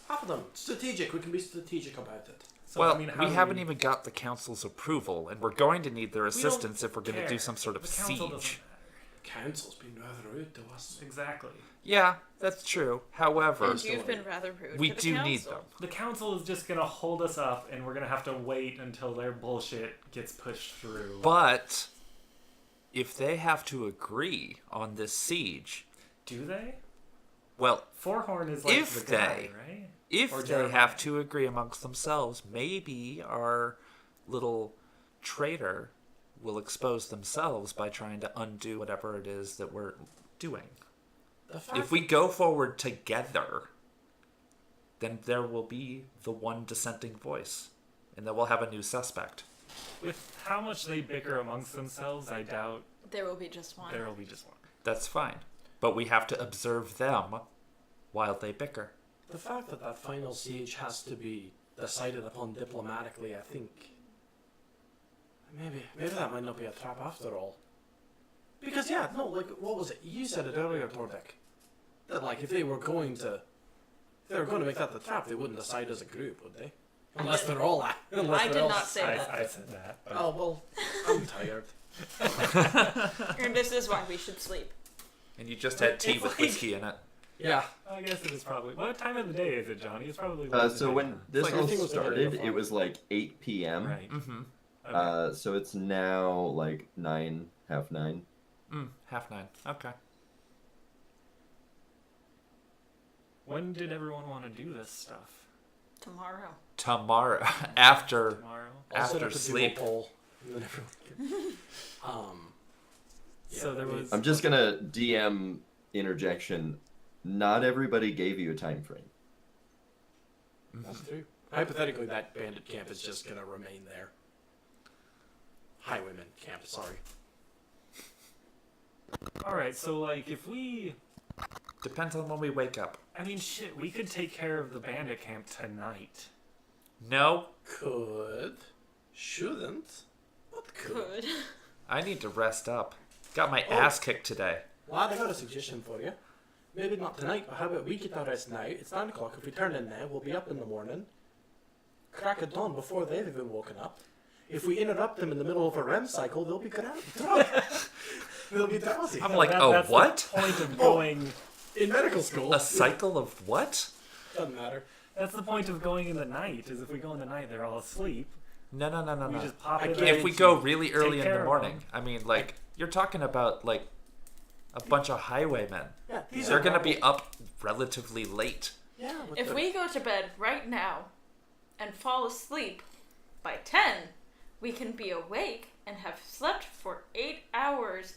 half of them. Strategic. We can be strategic about it. So, Well, I mean, how we do haven't even got the council's approval, and we're going to need their We don't assistance if we're going to do care. some sort of The council doesn't siege. matter. Council's been rather rude to us. Exactly. Yeah, that's true. However, And you've been rather rude. we to the do need council. them. The council is just going to hold us up, and we're going to have to wait until their bullshit gets pushed through. But if they have to agree on this siege, Do they? well, Forehorn is like If the guy, they- right? if Or they Jeremiah. have to agree amongst themselves, maybe our little traitor will expose themselves by trying to undo whatever it is that we're doing. The fact If we go forward together, then there will be the one dissenting voice, and then we'll have a new suspect. With how much they bicker amongst themselves, I doubt There will be just one. there will be just one. That's fine. But we have to observe them while they bicker. the fact that that final siege has to be decided upon diplomatically, I think maybe that might not be a trap after all. Because yeah, no, like what was it? You said it earlier, Torbeck. That like if they were going to make that the trap, they wouldn't decide as a group, would they? Unless they're all unless I they're did all- not say that. I said that. But Oh well, I'm tired. And this is why we should sleep. And you just had tea It's with like- whiskey in it. Yeah. I guess it is probably. What time of the day is it, Johnny? It's probably. So when this like all everything was together started, before. it was like 8 p.m. Right. Mm-hmm. Okay. So it's now like 9, half 9. 9:30. Okay. When did everyone want to do this stuff? Tomorrow. Tomorrow, after Tomorrow. I'll set after up a duo sleep. poll, and then everyone can- So there was. I'm just gonna DM interjection. Not everybody gave you a time frame. That's true. Hypothetically, that bandit camp is just gonna remain there. Highwayman camp, sorry. All right. So like, if we, Depends on when we wake up. I mean, shit, we could take care of the bandit camp tonight. No, Could. Shouldn't. But could. Good. I need to rest up. Got my ass kicked today. Lad, I got a suggestion for you. Maybe not tonight, but how about we get our rest now? It's 9 o'clock. If we turn in now, we'll be up in the morning. Crack of dawn before they've even woken up. If we interrupt them in the middle of a REM cycle, they'll be drunk. They'll be drowsy. I'm like, that's what? The point of going In medical school. A cycle of what? Doesn't matter. That's the point of going in the night. Is if we go in the night, they're all asleep. No. We just pop it. If we go really early in care the of morning, I mean, like, you're talking about, like, a bunch of highwaymen. Yeah, these They're are going to normal- be up relatively late. Yeah. with If the- we go to bed right now and fall asleep by 10, we can be awake and have slept for 8 hours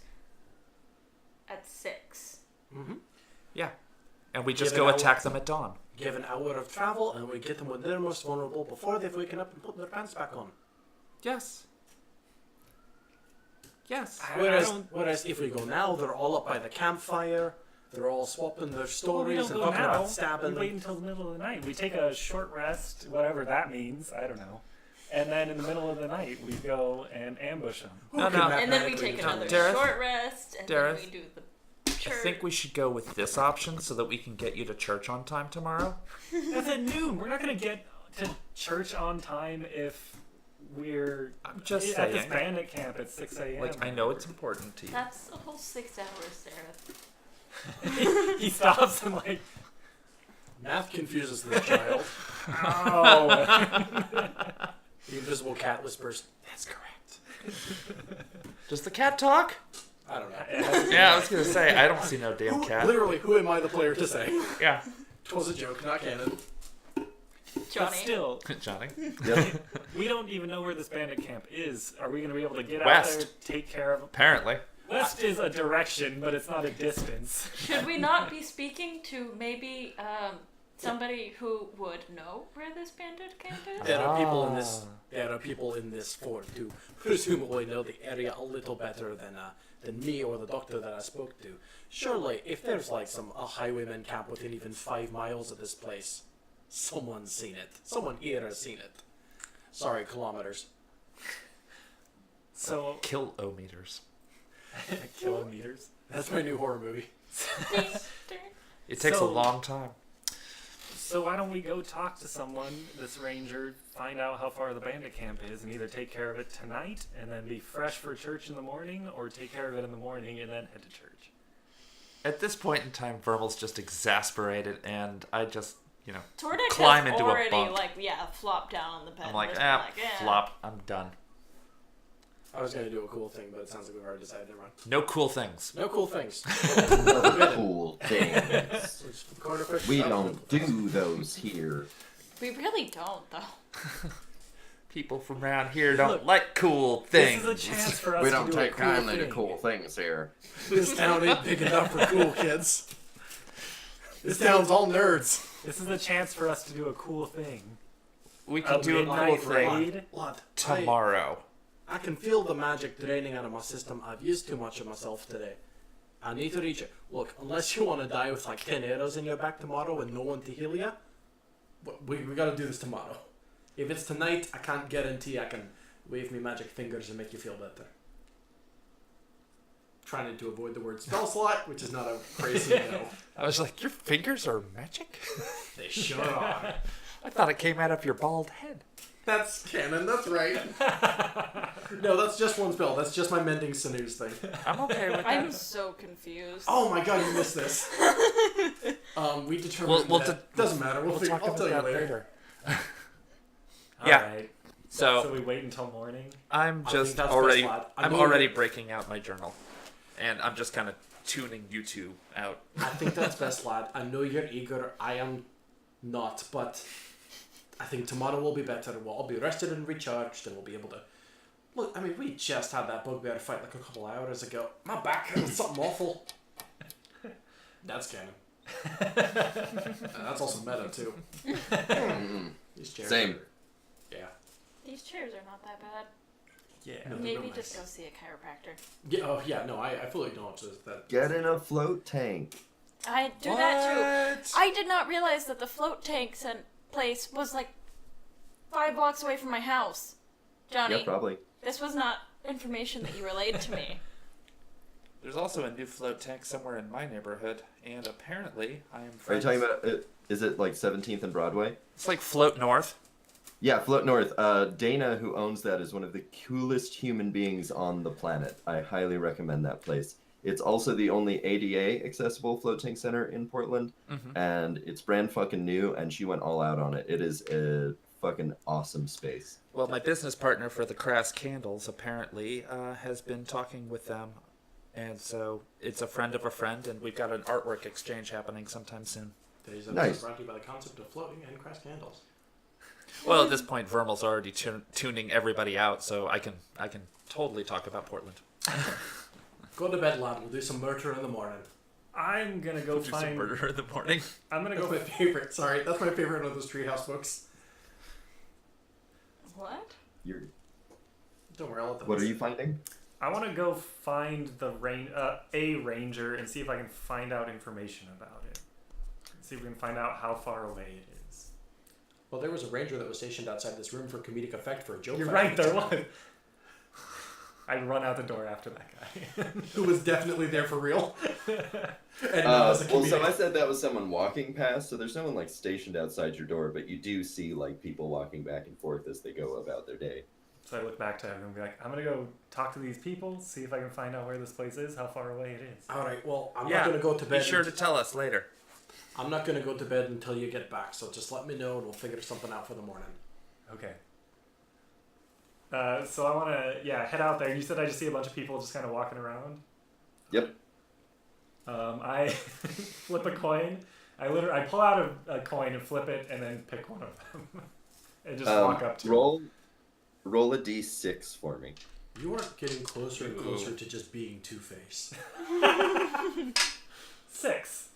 at 6. Mm-hmm. Yeah. And we just Give go an hour. attack them at dawn. Give an hour of travel, and we get them when they're most vulnerable before they've woken up and put their pants back on. Yes. Yes. Whereas if we go now, they're all up by the campfire. They're all swapping their Well, we stories don't and go talking now. about stabbing. We wait until the middle of the night. We take a short rest, whatever that means. I don't know. And then in the middle of the night, we go and ambush them. No. And then we take Mathematically another Dareth? short rest, and Dareth? then we do the I church. think we should go with this option so that we can get you to church on time tomorrow. That's at noon. We're not going to get to church on time if we're I'm just at this saying. bandit camp at 6 a.m. Like, I know it's important to you. That's a whole 6 hours, Sarah. He stops and like, Math confuses this child. oh. The invisible cat whispers, "That's correct." Does the cat talk? I don't know. Yeah, I was going to say, I don't see no damn cat. Literally, who am I the player to say? Yeah. Twas a joke, not canon. But Johnny. still, Johnny? Yep. we don't even know where this bandit camp is. Are we going to be able to get West. out there, take care of them? Apparently. West is a direction, but it's not a distance. Should we not be speaking to maybe somebody who would know where this bandit camp is? There are people in this. There are people in this fort who presumably know the area a little better than me or the doctor that I spoke to. Surely, if there's like a highwayman camp within even 5 miles of this place, someone's seen it. Someone here has seen it. Sorry, kilometers. So, Kilometers. kilometers. That's my new horror movie. It takes a So- long time. So why don't we go talk to someone, this ranger, find out how far the bandit camp is, and either take care of it tonight and then be fresh for church in the morning, or take care of it in the morning and then head to church. At this point in time, Vermal's just exasperated, and I just, Tordic climb has into a already, bunk. flopped down on the bed. I'm like, and just been flop, I'm done. I was gonna do a cool thing, but it sounds like we've already decided. Never mind. No cool things. No cool things. Cool things. We don't do those here. We really don't, though. People from around here don't Look, like cool things. This is a chance for us We to don't do take a cool kindly to thing. cool things here. This town ain't big enough for cool kids. This town's all nerds. This is a chance for us to do a cool thing. We can do a cool midnight thing raid. Lad, tomorrow. I can feel the magic draining out of my system. I've used too much of myself today. I need to reach it. Look, unless you want to die with like 10 arrows in your back tomorrow and no one to heal you, we gotta do this tomorrow. If it's tonight, I can't guarantee I can wave me magic fingers and make you feel better. Trying to avoid the word spell slot, which is not a crazy no. I was like, your fingers are magic? They sure are. I thought it came out of your bald head. That's canon, that's right. No, that's just one spell. That's just my mending sinews thing. I'm okay with that. I'm so confused. Oh my god, you missed this. We determined We'll that. Doesn't matter. We'll talk I'll about tell you that later. Yeah. Alright. So So we wait until morning? I'm I just think that's already best, lad. I I'm know already that- breaking out my journal. And I'm just kind of tuning you two out. I think that's best, lad. I know you're eager. I am not, but I think tomorrow will be better. We'll all be rested and recharged, and we'll be able to. Look, I mean, we just had that bugbear fight like a couple hours ago. My back hurts something awful. That's canon. And that's also meta too. These chairs Same. are- yeah. These chairs are not that bad. Yeah. No, they're Maybe nice. just go see a chiropractor. Yeah. Oh yeah. No, I fully acknowledge that. Get in a float tank. I do that too. I did not realize that the float tanks and place was like 5 blocks away from my house. Johnny, Yeah, probably. this was not information that you relayed to me. There's also a new float tank somewhere in my neighborhood, and apparently I am Are you friends. talking about? Is it like 17th and Broadway? It's like Float North. Yeah, Float North. Dana, who owns that, is one of the coolest human beings on the planet. I highly recommend that place. It's also the only ADA accessible floating center in Portland, and it's brand fucking new, and she went all out on it. It is a fucking awesome space. Well, my business partner for the Crass Candles apparently has been talking with them, and so it's a friend of a friend, and we've got an artwork exchange happening sometime soon. Today's episode Nice. is brought to you by the concept of floating and crass candles. Well, at this point, Vermal's already tuning everybody out, so I can totally talk about Portland. Go to bed, lad. We'll do some murder in the morning. I'm gonna go Do some find. murder in the morning. I'm gonna That's go. my favorite. Sorry, that's my favorite of those Treehouse books. What? You're, Don't worry, I'll let them. what are you finding? I want to go find the a ranger and see if I can find out information about it. See if we can find out how far away it is. Well, there was a ranger that was stationed outside this room for comedic effect for a joke. You're fight. right, there was. I run out the door after that guy. Who was definitely there for real. And as a Well, comedic. so I said that was someone walking past, so there's no one like stationed outside your door, but you do see like people walking back and forth as they go about their day. So I look back to him and be like, I'm gonna go talk to these people, see if I can find out where this place is, how far away it is. All right. Well, I'm Yeah, not going to go to bed. Be sure to tell us later. I'm not going to go to bed until you get back. So just let me know, and we'll figure something out for the morning. Okay. So I want to, head out there. You said I just see a bunch of people just kind of walking around. Yep. I flip a coin. I pull out a coin and flip it, and then pick one of them, and just walk up to Roll a d6 for me. You are getting closer and closer to just being Two-Face. 6.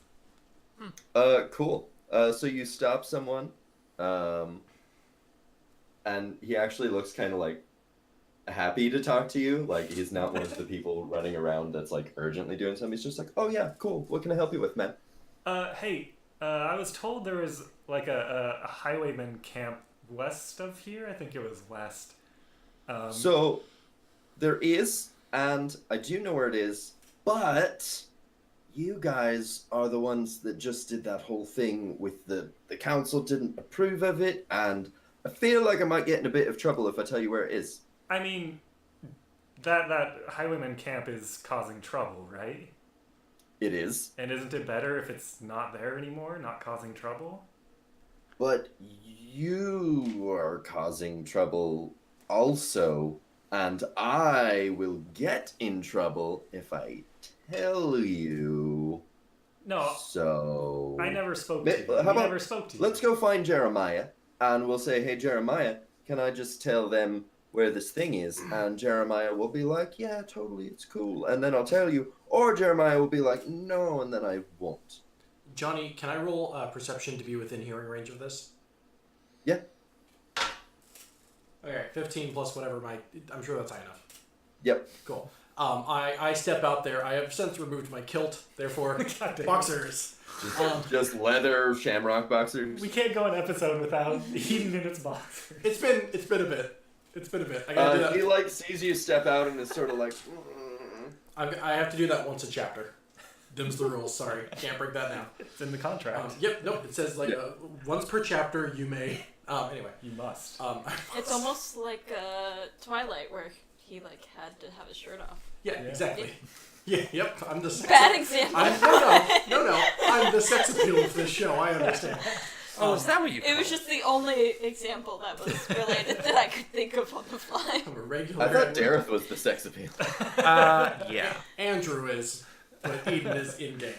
Cool. So you stop someone, and he actually looks kind of like happy to talk to you. Like he's not one of the people running around that's like urgently doing something. He's just like, oh yeah, cool. What can I help you with, man? Hey, I was told there was like a highwayman camp west of here. I think it was west. So there is, and I do know where it is, but you guys are the ones that just did that whole thing with the council didn't approve of it, and I feel like I might get in a bit of trouble if I tell you where it is. I mean, that highwayman camp is causing trouble, right? It is. And isn't it better if it's not there anymore, not causing trouble? But you are causing trouble also, and I will get in trouble if I tell you. No, So I never spoke Ma- to you. how We about- never spoke to you. let's go find Jeremiah, and we'll say, hey, Jeremiah, can I just tell them where this thing is? And Jeremiah will be like, yeah, totally, it's cool. And then I'll tell you. Or Jeremiah will be like, no, and then I won't. Johnny, can I roll perception to be within hearing range of this? Yeah. Okay, 15 plus whatever I'm sure that's high enough. Yep. Cool. I step out there. I have since removed my kilt, therefore God damn. boxers. Just leather shamrock boxers. We can't go an episode without Eden in its boxers. It's been a bit. It's been a bit. I gotta do that. He like sees you step out and is sort of like, I have to do that once a chapter. Them's the rules. Sorry, can't break that now. It's in the contract. Yep. Nope. It says like once per chapter you may. Anyway. You must. It's almost like Twilight, where he like had to have his shirt off. Yeah. Exactly. Yeah. Yep. I'm the sex. Bad example. No. I'm the sex appeal of this show. I understand. Oh, is that what you It was just the only example that was related that I could think of on the fly. I'm a regular. I thought Dareth was the sex appeal. Yeah. Andrew is, but Eden is in game.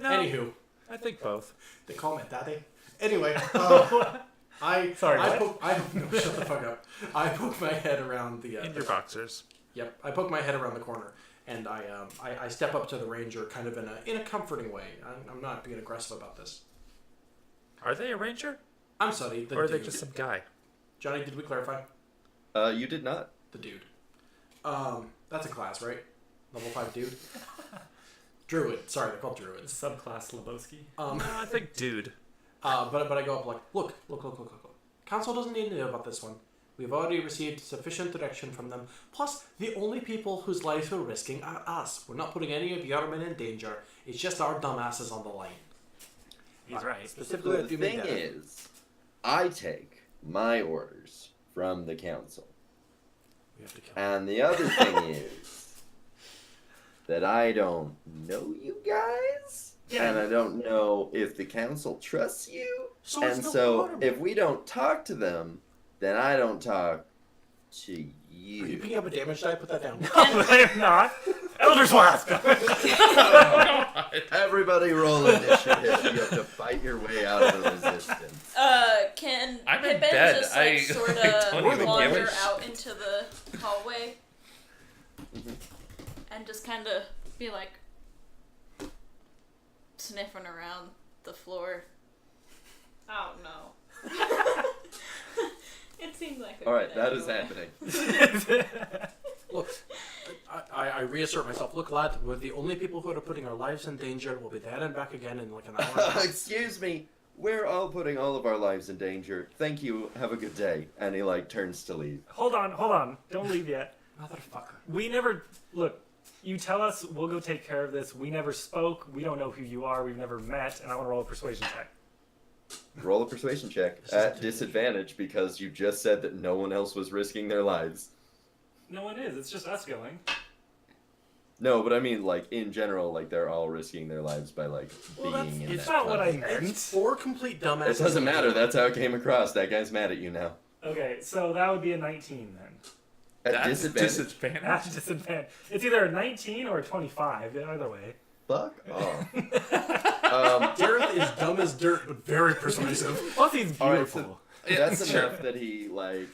No, Anywho, I think both. they call me Daddy. Anyway, Sorry, no, what? shut the fuck up. I poke my head around the. In your boxers. Yep, I poke my head around the corner, and I step up to the ranger, kind of in a comforting way. I'm not being aggressive about this. Are they a ranger? I'm sorry, the Or are dude. they just some guy? Johnny, did we clarify? You did not. The dude. That's a class, right? Level 5 dude. Druid. Sorry, they're called druids. Subclass Lebowski. No, I think dude. But I go up like, look. Council doesn't need to know about this one. We've already received sufficient direction from them. Plus, the only people whose lives we're risking are us. We're not putting any of your men in danger. It's just our dumbasses on the line. He's right. Specifically, So what the you made thing there. is, I take my orders from the council. We have to kill. And the other thing is that I don't know you guys, Yeah. and I don't know if the council trusts you. So it's And not so water. if we don't talk to them, then I don't talk to Are you you. picking up a damage die? Put that down. No, I am not. Elder's Blast! Everybody roll initiative. You have to fight your way out of the resistance. Can I'm in Pippin bed. just like I sort don't of even wander give a out into the hallway and just kind of be like sniffing around the floor? Oh no. It seemed like a Alright, good that is idea. happening. Look, I reassert myself. Look, lad, we're the only people who are putting our lives in danger. We'll be there and back again in like an hour. And a half. Excuse me. We're all putting all of our lives in danger. Thank you. Have a good day. And he like turns to leave. Hold on. Don't leave yet. Motherfucker. We never... Look, you tell us, we'll go take care of this. We never spoke. We don't know who you are. We've never met. And I want to roll a persuasion check. Roll a persuasion check at disadvantage because you just said that no one else was risking their lives. No one is. It's just us going. No, but I mean, like, in general, like, they're all risking their lives by, like, Well, being in It's that not what I club. meant. It's four complete dumbasses. It doesn't matter. That's how it came across. That guy's mad at you now. Okay, so that would be a 19 then. At That's disadvantage? That's disadvantage. It's either a 19 or a 25. Either way. Fuck off. Dareth is dumb as dirt, but very persuasive. Plus, he's All right, beautiful. That's Yeah, enough that he, like,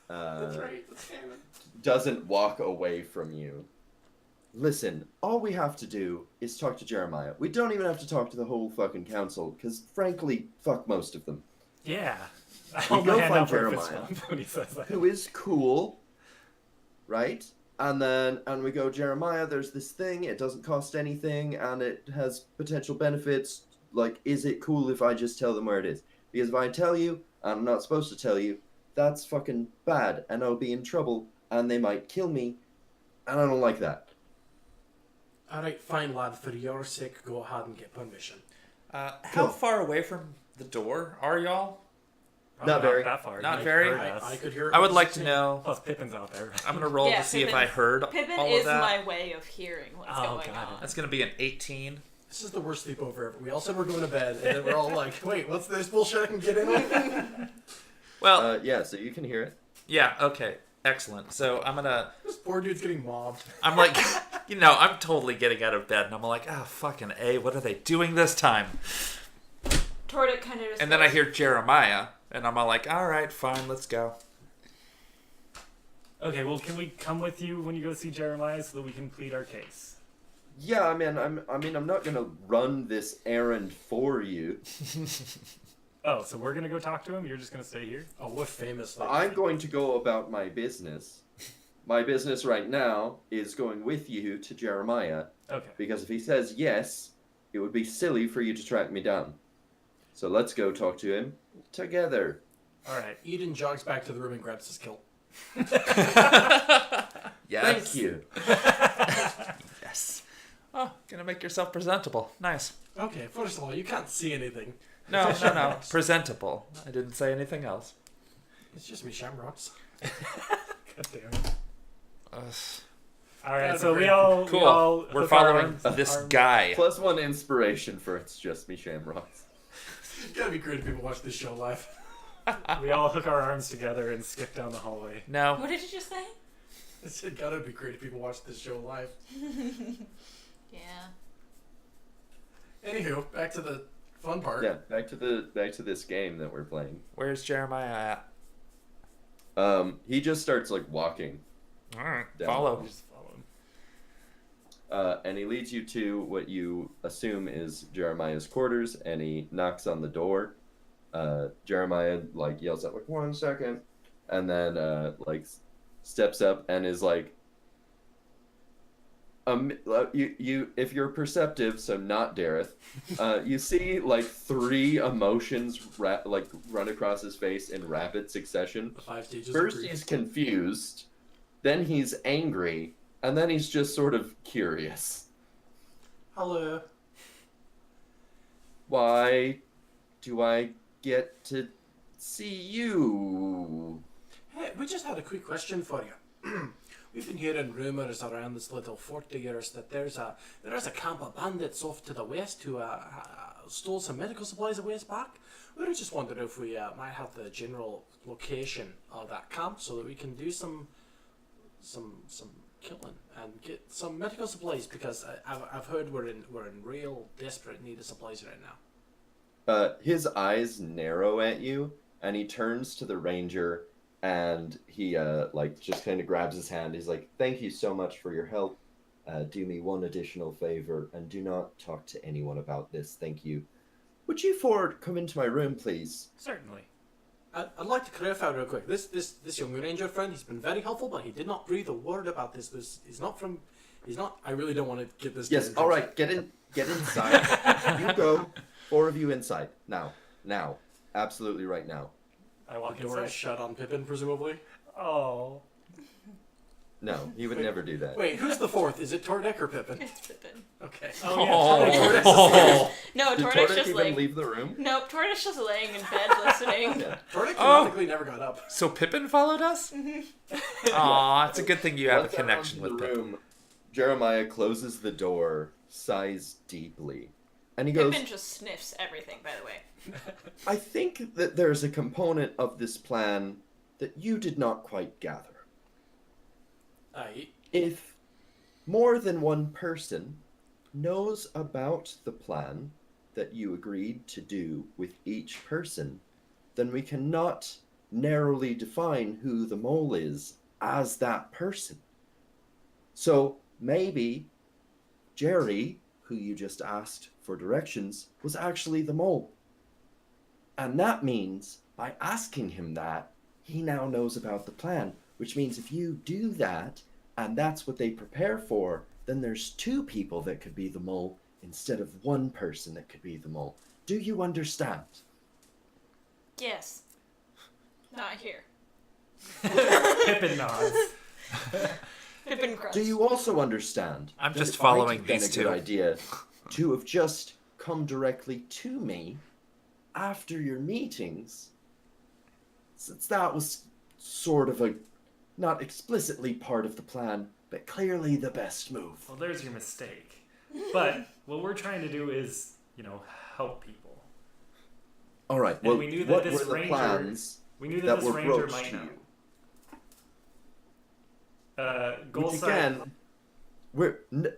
That's right. That's canon. doesn't walk away from you. Listen, all we have to do is talk to Jeremiah. We don't even have to talk to the whole fucking council, because frankly, fuck most of them. Yeah. I We hold my go hand find out for a fist Jeremiah. bump when he says that. Who is cool, right? And we go, Jeremiah, there's this thing, it doesn't cost anything, and it has potential benefits. Like, is it cool if I just tell them where it is? Because if I tell you, and I'm not supposed to tell you, that's fucking bad, and I'll be in trouble, and they might kill me, and I don't like that. Alright, fine, lad. For your sake, go ahead and get permission. How Cool. far away from the door are y'all? Probably Not very. that far. Not He very? heard us. I could hear. I would like to know. Plus, Pippin's out there. I'm gonna roll Yeah, to see if Pippin- I heard Pippin all is of that. my way of hearing what's Oh, going got it. on. That's gonna be an 18. This is the worst sleepover ever. We all said we're going to bed, and then we're all like, "Wait, what's this bullshit I can get in on?" Well, Yeah, so you can hear it. yeah, okay, excellent. So I'm gonna, This poor dude's getting mobbed. I'm like, I'm totally getting out of bed, and I'm like, fucking A, what are they doing this time? Tordic kind of just And then I goes, hear Jeremiah, and I'm all like, all right, fine, let's go. Okay, well, can we come with you when you go see Jeremiah so that we can plead our case? Yeah, I'm not gonna run this errand for you. Oh, so we're gonna go talk to him? You're just gonna stay here? Oh, what famous! Like, I'm going to go about my business. My business right now is going with you to Jeremiah, Okay. because if he says yes, it would be silly for you to track me down. So let's go talk to him together. All right. Eden jogs back to the room and grabs his kilt. Yes. Thank you. Yes. Oh, gonna make yourself presentable. Nice. Okay, first of all, you can't see anything. No. Presentable. I didn't say anything else. It's just me, shamrocks. God damn it. Ugh. All right, That's so great. we all Cool. we all We're hook our following arms- this arms- guy. +1 inspiration for It's Just Me Shamrocks. It's gotta be great if people watch this show live. We all hook our arms together and skip down the hallway. No. What did you just say? It's gotta be great if people watch this show live. Yeah. Anywho, back to the fun part. Yeah, back to this game that we're playing. Where's Jeremiah at? He just starts like walking, All right. Down. Follow. Just follow him. and he leads you to what you assume is Jeremiah's quarters, and he knocks on the door. Jeremiah like yells out like 1 second, and then like steps up and is like, you if you're perceptive, so not Dareth, you see like 3 emotions run across his face in rapid succession. The 5 stages. First of grief. he's confused, then he's angry, and then he's just sort of curious. Hello. Why do I get to see you? Hey, we just had a quick question for you. We've been hearing rumours around this little fort of yours that there's a camp of bandits off to the west who stole some medical supplies a ways back. We were just wondering if we might have the general location of that camp so that we can do some killing and get some medical supplies, because I've heard we're in real desperate need of supplies right now. His eyes narrow at you, and he turns to the ranger, and he just kind of grabs his hand. He's like, "Thank you so much for your help. Do me one additional favor, and do not talk to anyone about this. Thank you. Would you four come into my room, please?" Certainly. I'd like to clarify real quick. This young ranger friend, he's been very helpful, but he did not breathe a word about this. He's not. I really don't want to get this. Yes. All right. Get inside. You go. 4 of you inside now. Absolutely right now. I walk The door is inside. shut on Pippin, presumably. Oh. No, he would never do that. Wait, who's the 4th? Is it Tordek or Pippin? It's Pippin. Okay. Oh, yeah. Oh. No, Did Tortoise Tordak just even like leave the room? nope. Tortoise just laying in bed listening. Yeah. Tordek Oh. technically never got up. So Pippin followed us? Aw, it's a good thing you have a Once connection everyone's with in the Pippin. room, Jeremiah closes the door, sighs deeply, and he goes, Pippin just sniffs everything. By the way, "I think that there's a component of this plan that you did not quite gather. Aye. If more than one person knows about the plan that you agreed to do with each person, then we cannot narrowly define who the mole is as that person. So maybe Jerry, who you just asked for directions, was actually the mole. And that means by asking him that, he now knows about the plan, which means if you do that, and that's what they prepare for, then there's 2 people that could be the mole instead of 1 person that could be the mole. Do you understand?" yes, not here. Pippin nods. Pippin grunts. Do you also understand? I'm that just it might following have been these a good 2. idea to have just come directly to me after your meetings, since that was sort of a not explicitly part of the plan, but clearly the best move. Well, there's your mistake. But what we're trying to do is, help people. All right. And Well, we knew that what this were the ranger- plans We knew that, that this were ranger broached might to know. you? Goal Which side. again,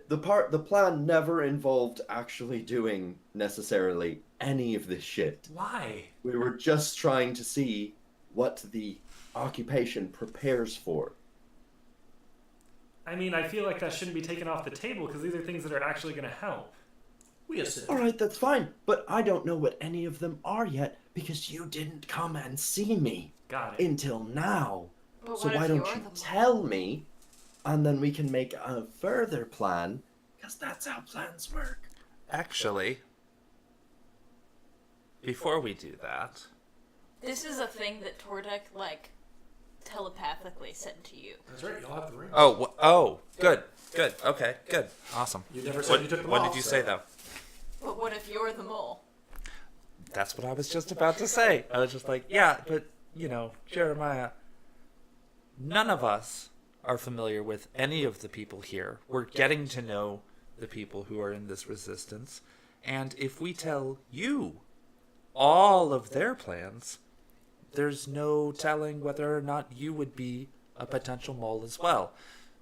the plan never involved actually doing necessarily any of this shit. Why? We were just trying to see what the occupation prepares for. I mean, I feel like that shouldn't be taken off the table because these are things that are actually going to help. We assume. All right, that's fine, but I don't know what any of them are yet because you didn't come and see me Got it. until now. But So what why if don't you're you the mole? tell me, and then we can make a further plan, because that's how plans work. Actually, before we do that, This is a thing that Tordek telepathically said to you. That's right. You'll have the ring. good, okay, good, awesome. You never said What, you took them what off, did you so- say though? But what if you're the mole? That's what I was just about to say. I was just like, yeah, but, Jeremiah, none of us are familiar with any of the people here. We're getting to know the people who are in this resistance. And if we tell you all of their plans, there's no telling whether or not you would be a potential mole as well.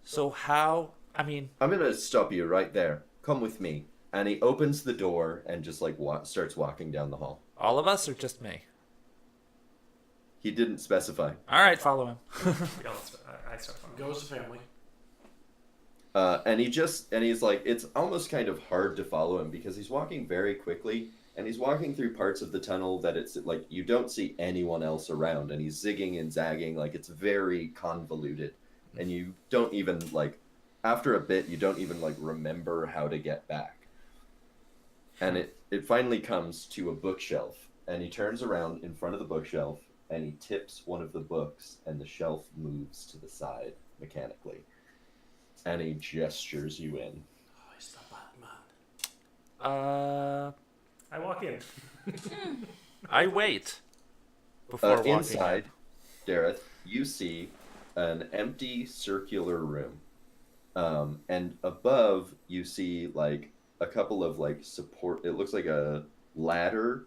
So how, I'm gonna stop you right there. Come with me. And he opens the door and just starts walking down the hall. all of us or just me? He didn't specify. All right, follow him. I start following. Goes the family. And he's like, it's almost kind of hard to follow him because he's walking very quickly and he's walking through parts of the tunnel that it's like you don't see anyone else around, and he's zigging and zagging, like it's very convoluted, and you don't even after a bit, you don't even like remember how to get back. And it finally comes to a bookshelf, and he turns around in front of the bookshelf, and he tips one of the books, and the shelf moves to the side mechanically. And he gestures you in. Oh, he's the Batman. I walk in. I wait before walking Inside, Dareth, you see an empty circular room. And above, you see like a couple of like support. It looks like a ladder,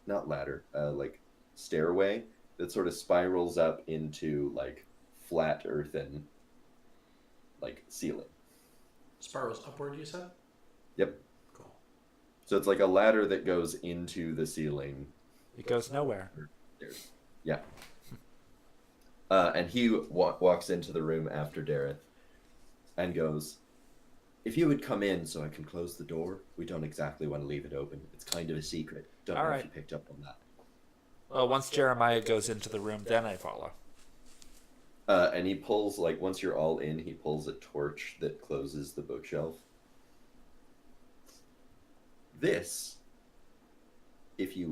not ladder, like stairway that sort of spirals up into like flat earthen like ceiling. Spirals upward, you said? Yep. Cool. So it's like a ladder that goes into the ceiling. It goes nowhere. Yeah. And he walks into the room after Dareth and goes, "If you would come in so I can close the door, we don't exactly want to leave it open. It's kind of a secret. Don't know if you picked up on that." Well, once Jeremiah goes into the room, then I follow. And he pulls, like, once you're all in, he pulls a torch that closes the bookshelf. This, if we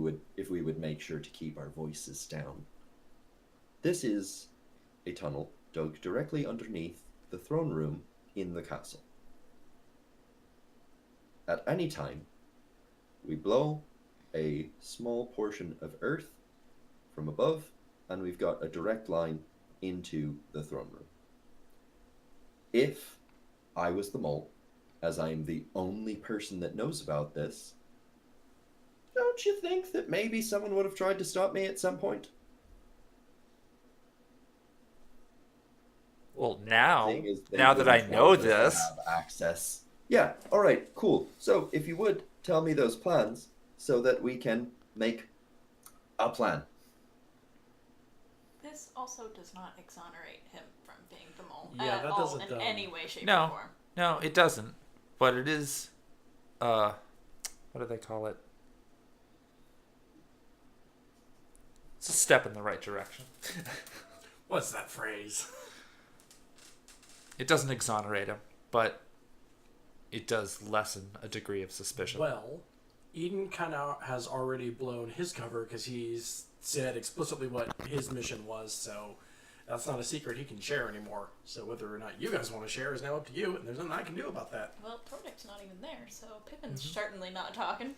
would make sure to keep our voices down, this is a tunnel dug directly underneath the throne room in the castle. At any time, we blow a small portion of earth from above, and we've got a direct line into the throne room. If I was the mole, as I am the only person that knows about this, don't you think that maybe someone would have tried to stop me at some point? Well, now Thing is, they that I wouldn't know want us to this, have access. Yeah, alright, cool. So if you would tell me those plans so that we can make a plan. This also does not exonerate him from being the mole Yeah, at that all doesn't, in any way, shape, No. or form. no, it doesn't. But it is, what do they call it? It's a step in the right direction. What's that phrase? It doesn't exonerate him, but it does lessen a degree of suspicion. Well, Eden kind of has already blown his cover because he's said explicitly what his mission was, so that's not a secret he can share anymore. So whether or not you guys want to share is now up to you, and there's nothing I can do about that. Well, Tordek's not even there, so Pippin's certainly not talking.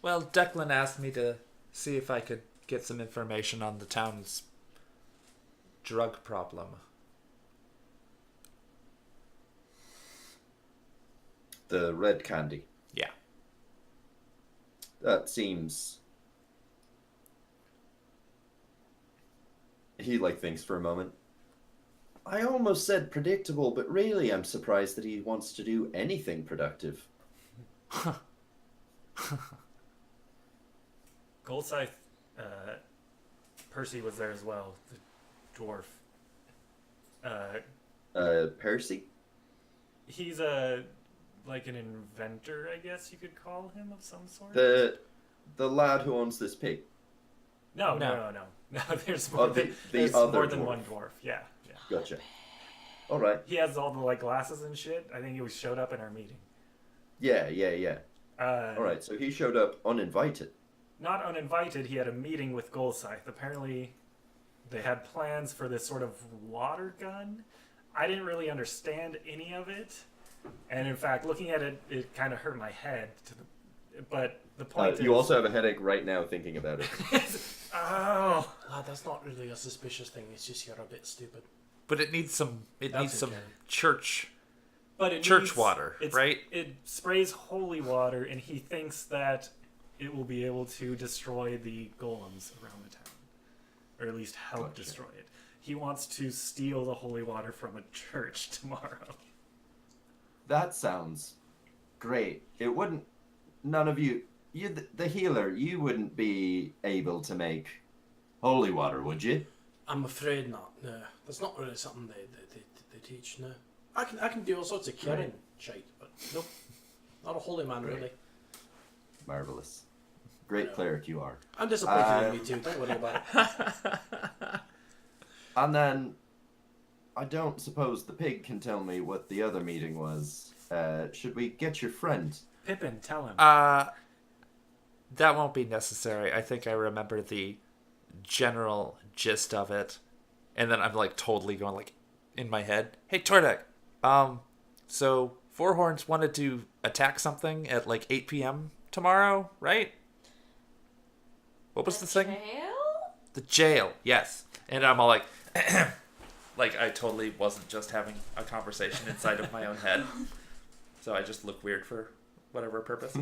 Well, Declan asked me to see if I could get some information on the town's drug problem. The red candy. Yeah. That seems... He, like, thinks for a moment. I almost said predictable, but really I'm surprised that he wants to do anything productive. Goldscythe, Percy was there as well, the dwarf. Percy? He's like an inventor, I guess you could call him, of some sort. The lad who owns this pig. No. There's more there's other more than dwarf. one dwarf. Yeah. Gotcha. All right. He has all the like glasses and shit. I think he showed up in our meeting. Yeah. All All right, so he showed up uninvited. Not uninvited. He had a meeting with Goldscythe. Apparently, they had plans for this sort of water gun. I didn't really understand any of it, and in fact, looking at it, it kind of hurt my head. But the point is, You also have a headache right now thinking about it. oh, Lad, that's not really a suspicious thing. It's just you're a bit stupid. But it needs some. It That's needs some okay. church. but it Church needs- water, right? It sprays holy water, and he thinks that it will be able to destroy the golems around the town, or at least help Gotcha. destroy it. He wants to steal the holy water from a church tomorrow. That sounds great. It wouldn't. None of you, the healer, you wouldn't be able to make holy water, would you? I'm afraid not. No, that's not really something they teach. No, I can do all sorts of curing shite, but nope, not a holy man really. Marvelous. Great cleric you are. I'm disappointed in me too. Don't worry about it. And then, I don't suppose the pig can tell me what the other meeting was. Should we get your friend? Pippin, tell him. That won't be necessary. I think I remember the general gist of it. And then I'm like totally going like in my head, hey Tordek, so Four Horns wanted to attack something at like 8 p.m. tomorrow, right? What was the thing? Jail? The jail, yes. And I'm all like, like I totally wasn't just having a conversation inside of my own head. So I just look weird for whatever purpose.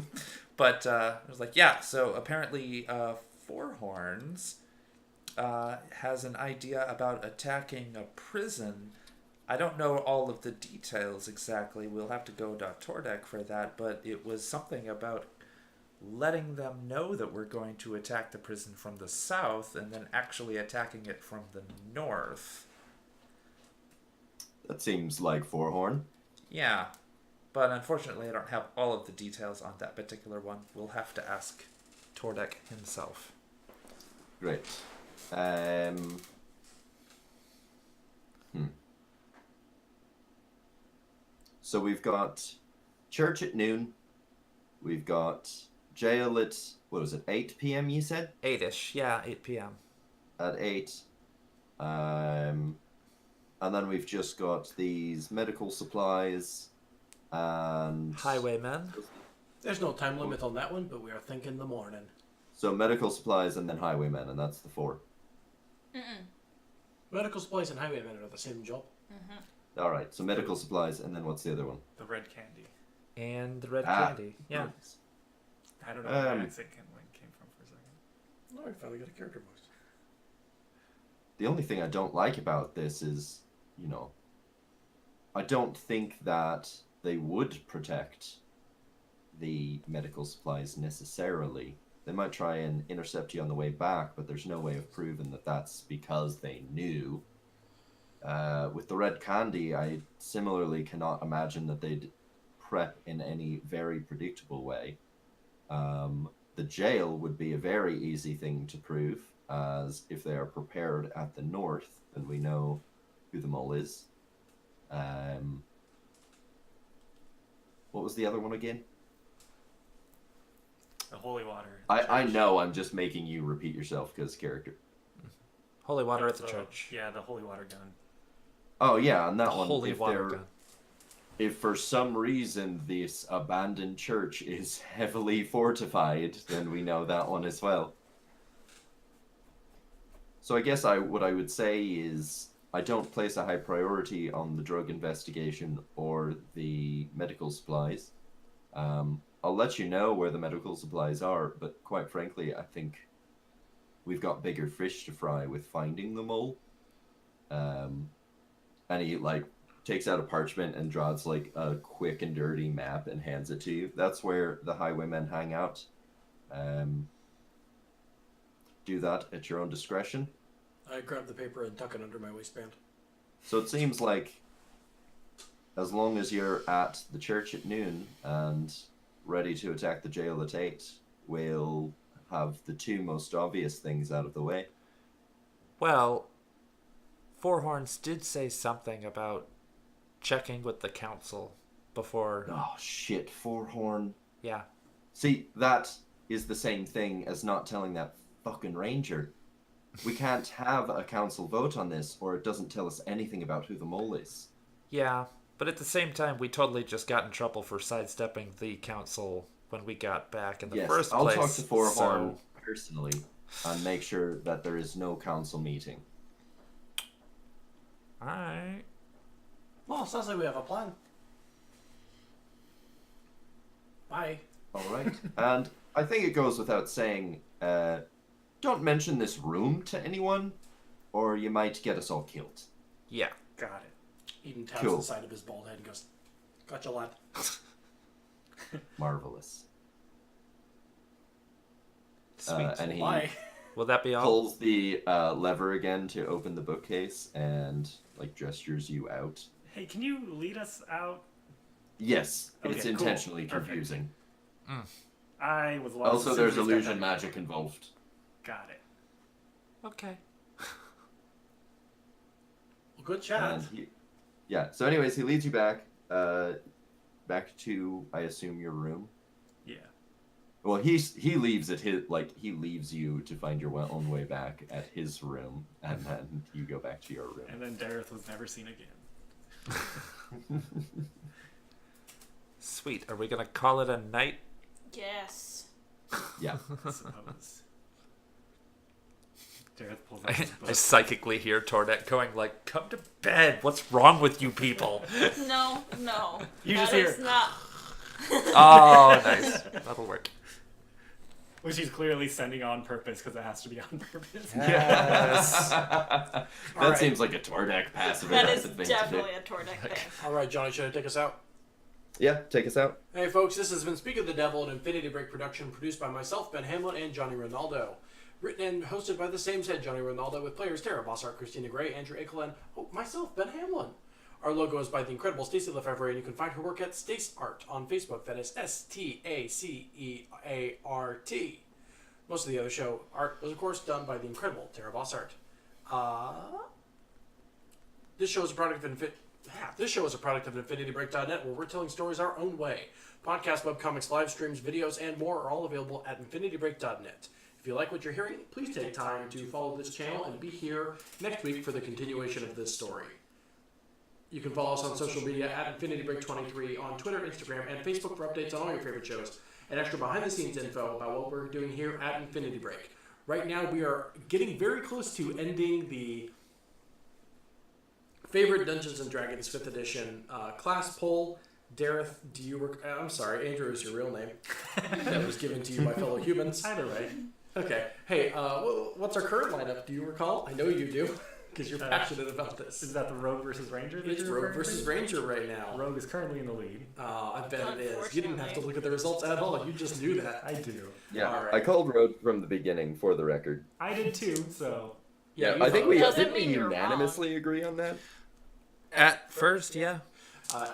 But I was like, yeah, so apparently Four Horns has an idea about attacking a prison. I don't know all of the details exactly. We'll have to go to Tordek for that, but it was something about letting them know that we're going to attack the prison from the south and then actually attacking it from the north. That seems like Fourhorn. Yeah, but unfortunately I don't have all of the details on that particular one. We'll have to ask Tordek himself. Great. So we've got church at noon. We've got jail at, what was it, 8 p.m. you said? 8-ish, yeah, 8 p.m. At 8. And then we've just got these medical supplies and... Highwaymen. There's no time limit on that one, but we are thinking the morning. So medical supplies and then highwaymen, and that's the 4. Medical supplies and highwaymen are the same job. Alright, so medical supplies, and then what's the other one? The red candy. And the red candy. Yeah. Nice. I don't know where that accent came from for a second. Oh, I finally got a character voice. The only thing I don't like about this is, you know, I don't think that they would protect the medical supplies necessarily. They might try and intercept you on the way back, but there's no way of proving that that's because they knew. With the red candy, I similarly cannot imagine that they'd prep in any very predictable way. The jail would be a very easy thing to prove, as if they are prepared at the north, then we know who the mole is. What was the other one again? The holy water. I know, I'm just making you repeat yourself because character. Holy water at the church. Yeah, the holy water gun. Oh yeah, on that The one. holy if water they're- gun. If for some reason this abandoned church is heavily fortified, then we know that one as well. So I guess what I would say is I don't place a high priority on the drug investigation or the medical supplies. I'll let you know where the medical supplies are, but quite frankly, I think we've got bigger fish to fry with finding the mole. And he takes out a parchment and draws a quick and dirty map and hands it to you. That's where the highwaymen hang out. Do that at your own discretion. I grab the paper and tuck it under my waistband. So it seems like as long as you're at the church at noon and ready to attack the jail at 8, we'll have the 2 most obvious things out of the way. Well, Four Horns did say something about checking with the council before. Oh shit, Fourhorn. Yeah. See, that is the same thing as not telling that fucking ranger. We can't have a council vote on this, or it doesn't tell us anything about who the mole is. Yeah, but at the same time, we totally just got in trouble for sidestepping the council when we got back in the first I'll place. talk to Fourhorn so- personally and make sure that there is no council meeting. Alright. Well, sounds like we have a plan. Bye. All right. And I think it goes without saying, don't mention this room to anyone, or you might get us all killed. Yeah. Got it. Eden taps Cool. the side of his bald head and goes, "Gotcha, lad." Marvelous. Sweet. And he Bye. Will that be all? pulls the lever again to open the bookcase and gestures you out. Hey, can you lead us out? Yes, Okay, it's cool. intentionally Perfect. confusing. I was lost. Also, as there's soon as we got illusion that. magic involved. Got it. Okay. Good chat. So anyways, he leads you back to, I assume, your room. Yeah. Well, he leaves at his, he leaves you to find your own way back at his room, and then you go back to your room. And then Dareth was never seen again. Sweet. Are we gonna call it a night? Yes. Yeah. I suppose. Dareth pulls out his book. I psychically hear Tordet going like, "Come to bed. What's wrong with you people?" No. You That just hear- is not. Oh, nice. That'll work. Which he's clearly sending on purpose because it has to be on purpose. Yes. That right. seems like a Tordek passive That is aggressive thing definitely to a Tordek thing. All right, Johnny, should I take us out? do. Yeah, take us out. Hey folks, this has been Speak of the Devil, an Infinity Break production produced by myself, Ben Hamlin, and Johnny Rinaldo. Written and hosted by the same said Johnny Rinaldo, with players Terra, Bosart, Christina Gray, Andrew Eakle, and myself, Ben Hamlin. Our logo is by the incredible Stacy LeFevre, and you can find her work at Stace Art on Facebook. That is STACEART. Most of the other show art was, of course, done by the incredible Terra Bosart. This show is a product of InfinityBreak.net, where we're telling stories our own way. Podcasts, webcomics, live streams, videos, and more are all available at InfinityBreak.net. If you like what you're hearing, please take time to follow this channel and be here next week for the continuation of this story. You can follow us on social media at InfinityBreak23 on Twitter, Instagram, and Facebook for updates on all your favorite shows and extra behind-the-scenes info about what we're doing here at Infinity Break. Right now, we are getting very close to ending the favorite Dungeons & Dragons 5th edition class poll. Dareth, do you work? I'm sorry, Andrew is your real name. That was given to you by fellow humans. Either way. Okay. Hey, what's our current lineup? Do you recall? I know you do, because you're passionate about this. Is that the Rogue versus Ranger? that It's you're Rogue referring to? versus Ranger right now. Rogue is currently in the lead. I bet it is. You didn't have to look at the results at all. You just knew that. I do. Yeah, All right. I called Road from the beginning, for the record. I did too, so. Yeah, I think we Doesn't didn't we mean you're unanimously agree on that. At first, yeah.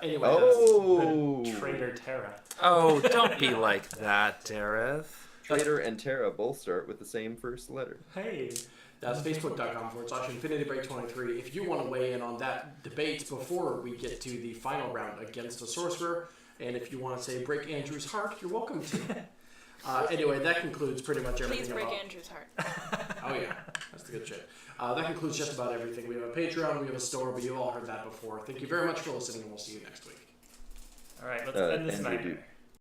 Anyway, Oh, The traitor Terra. Oh, don't be like that, Dareth. Trader and Terra both start with the same first letter. Hey. that's facebook.com/InfinityBreak23. If you want to weigh in on that debate before we get to the final round against a sorcerer, and if you want to say break Andrew's heart, you're welcome to. Anyway, that concludes pretty much everything. Please break about... Andrew's heart. Oh yeah, that's the good shit. That concludes just about everything. We have a Patreon, we have a store, but you've all heard that before. Thank you very much for listening, and we'll see you next week. Alright, let's end this Andrew, nightmare. do-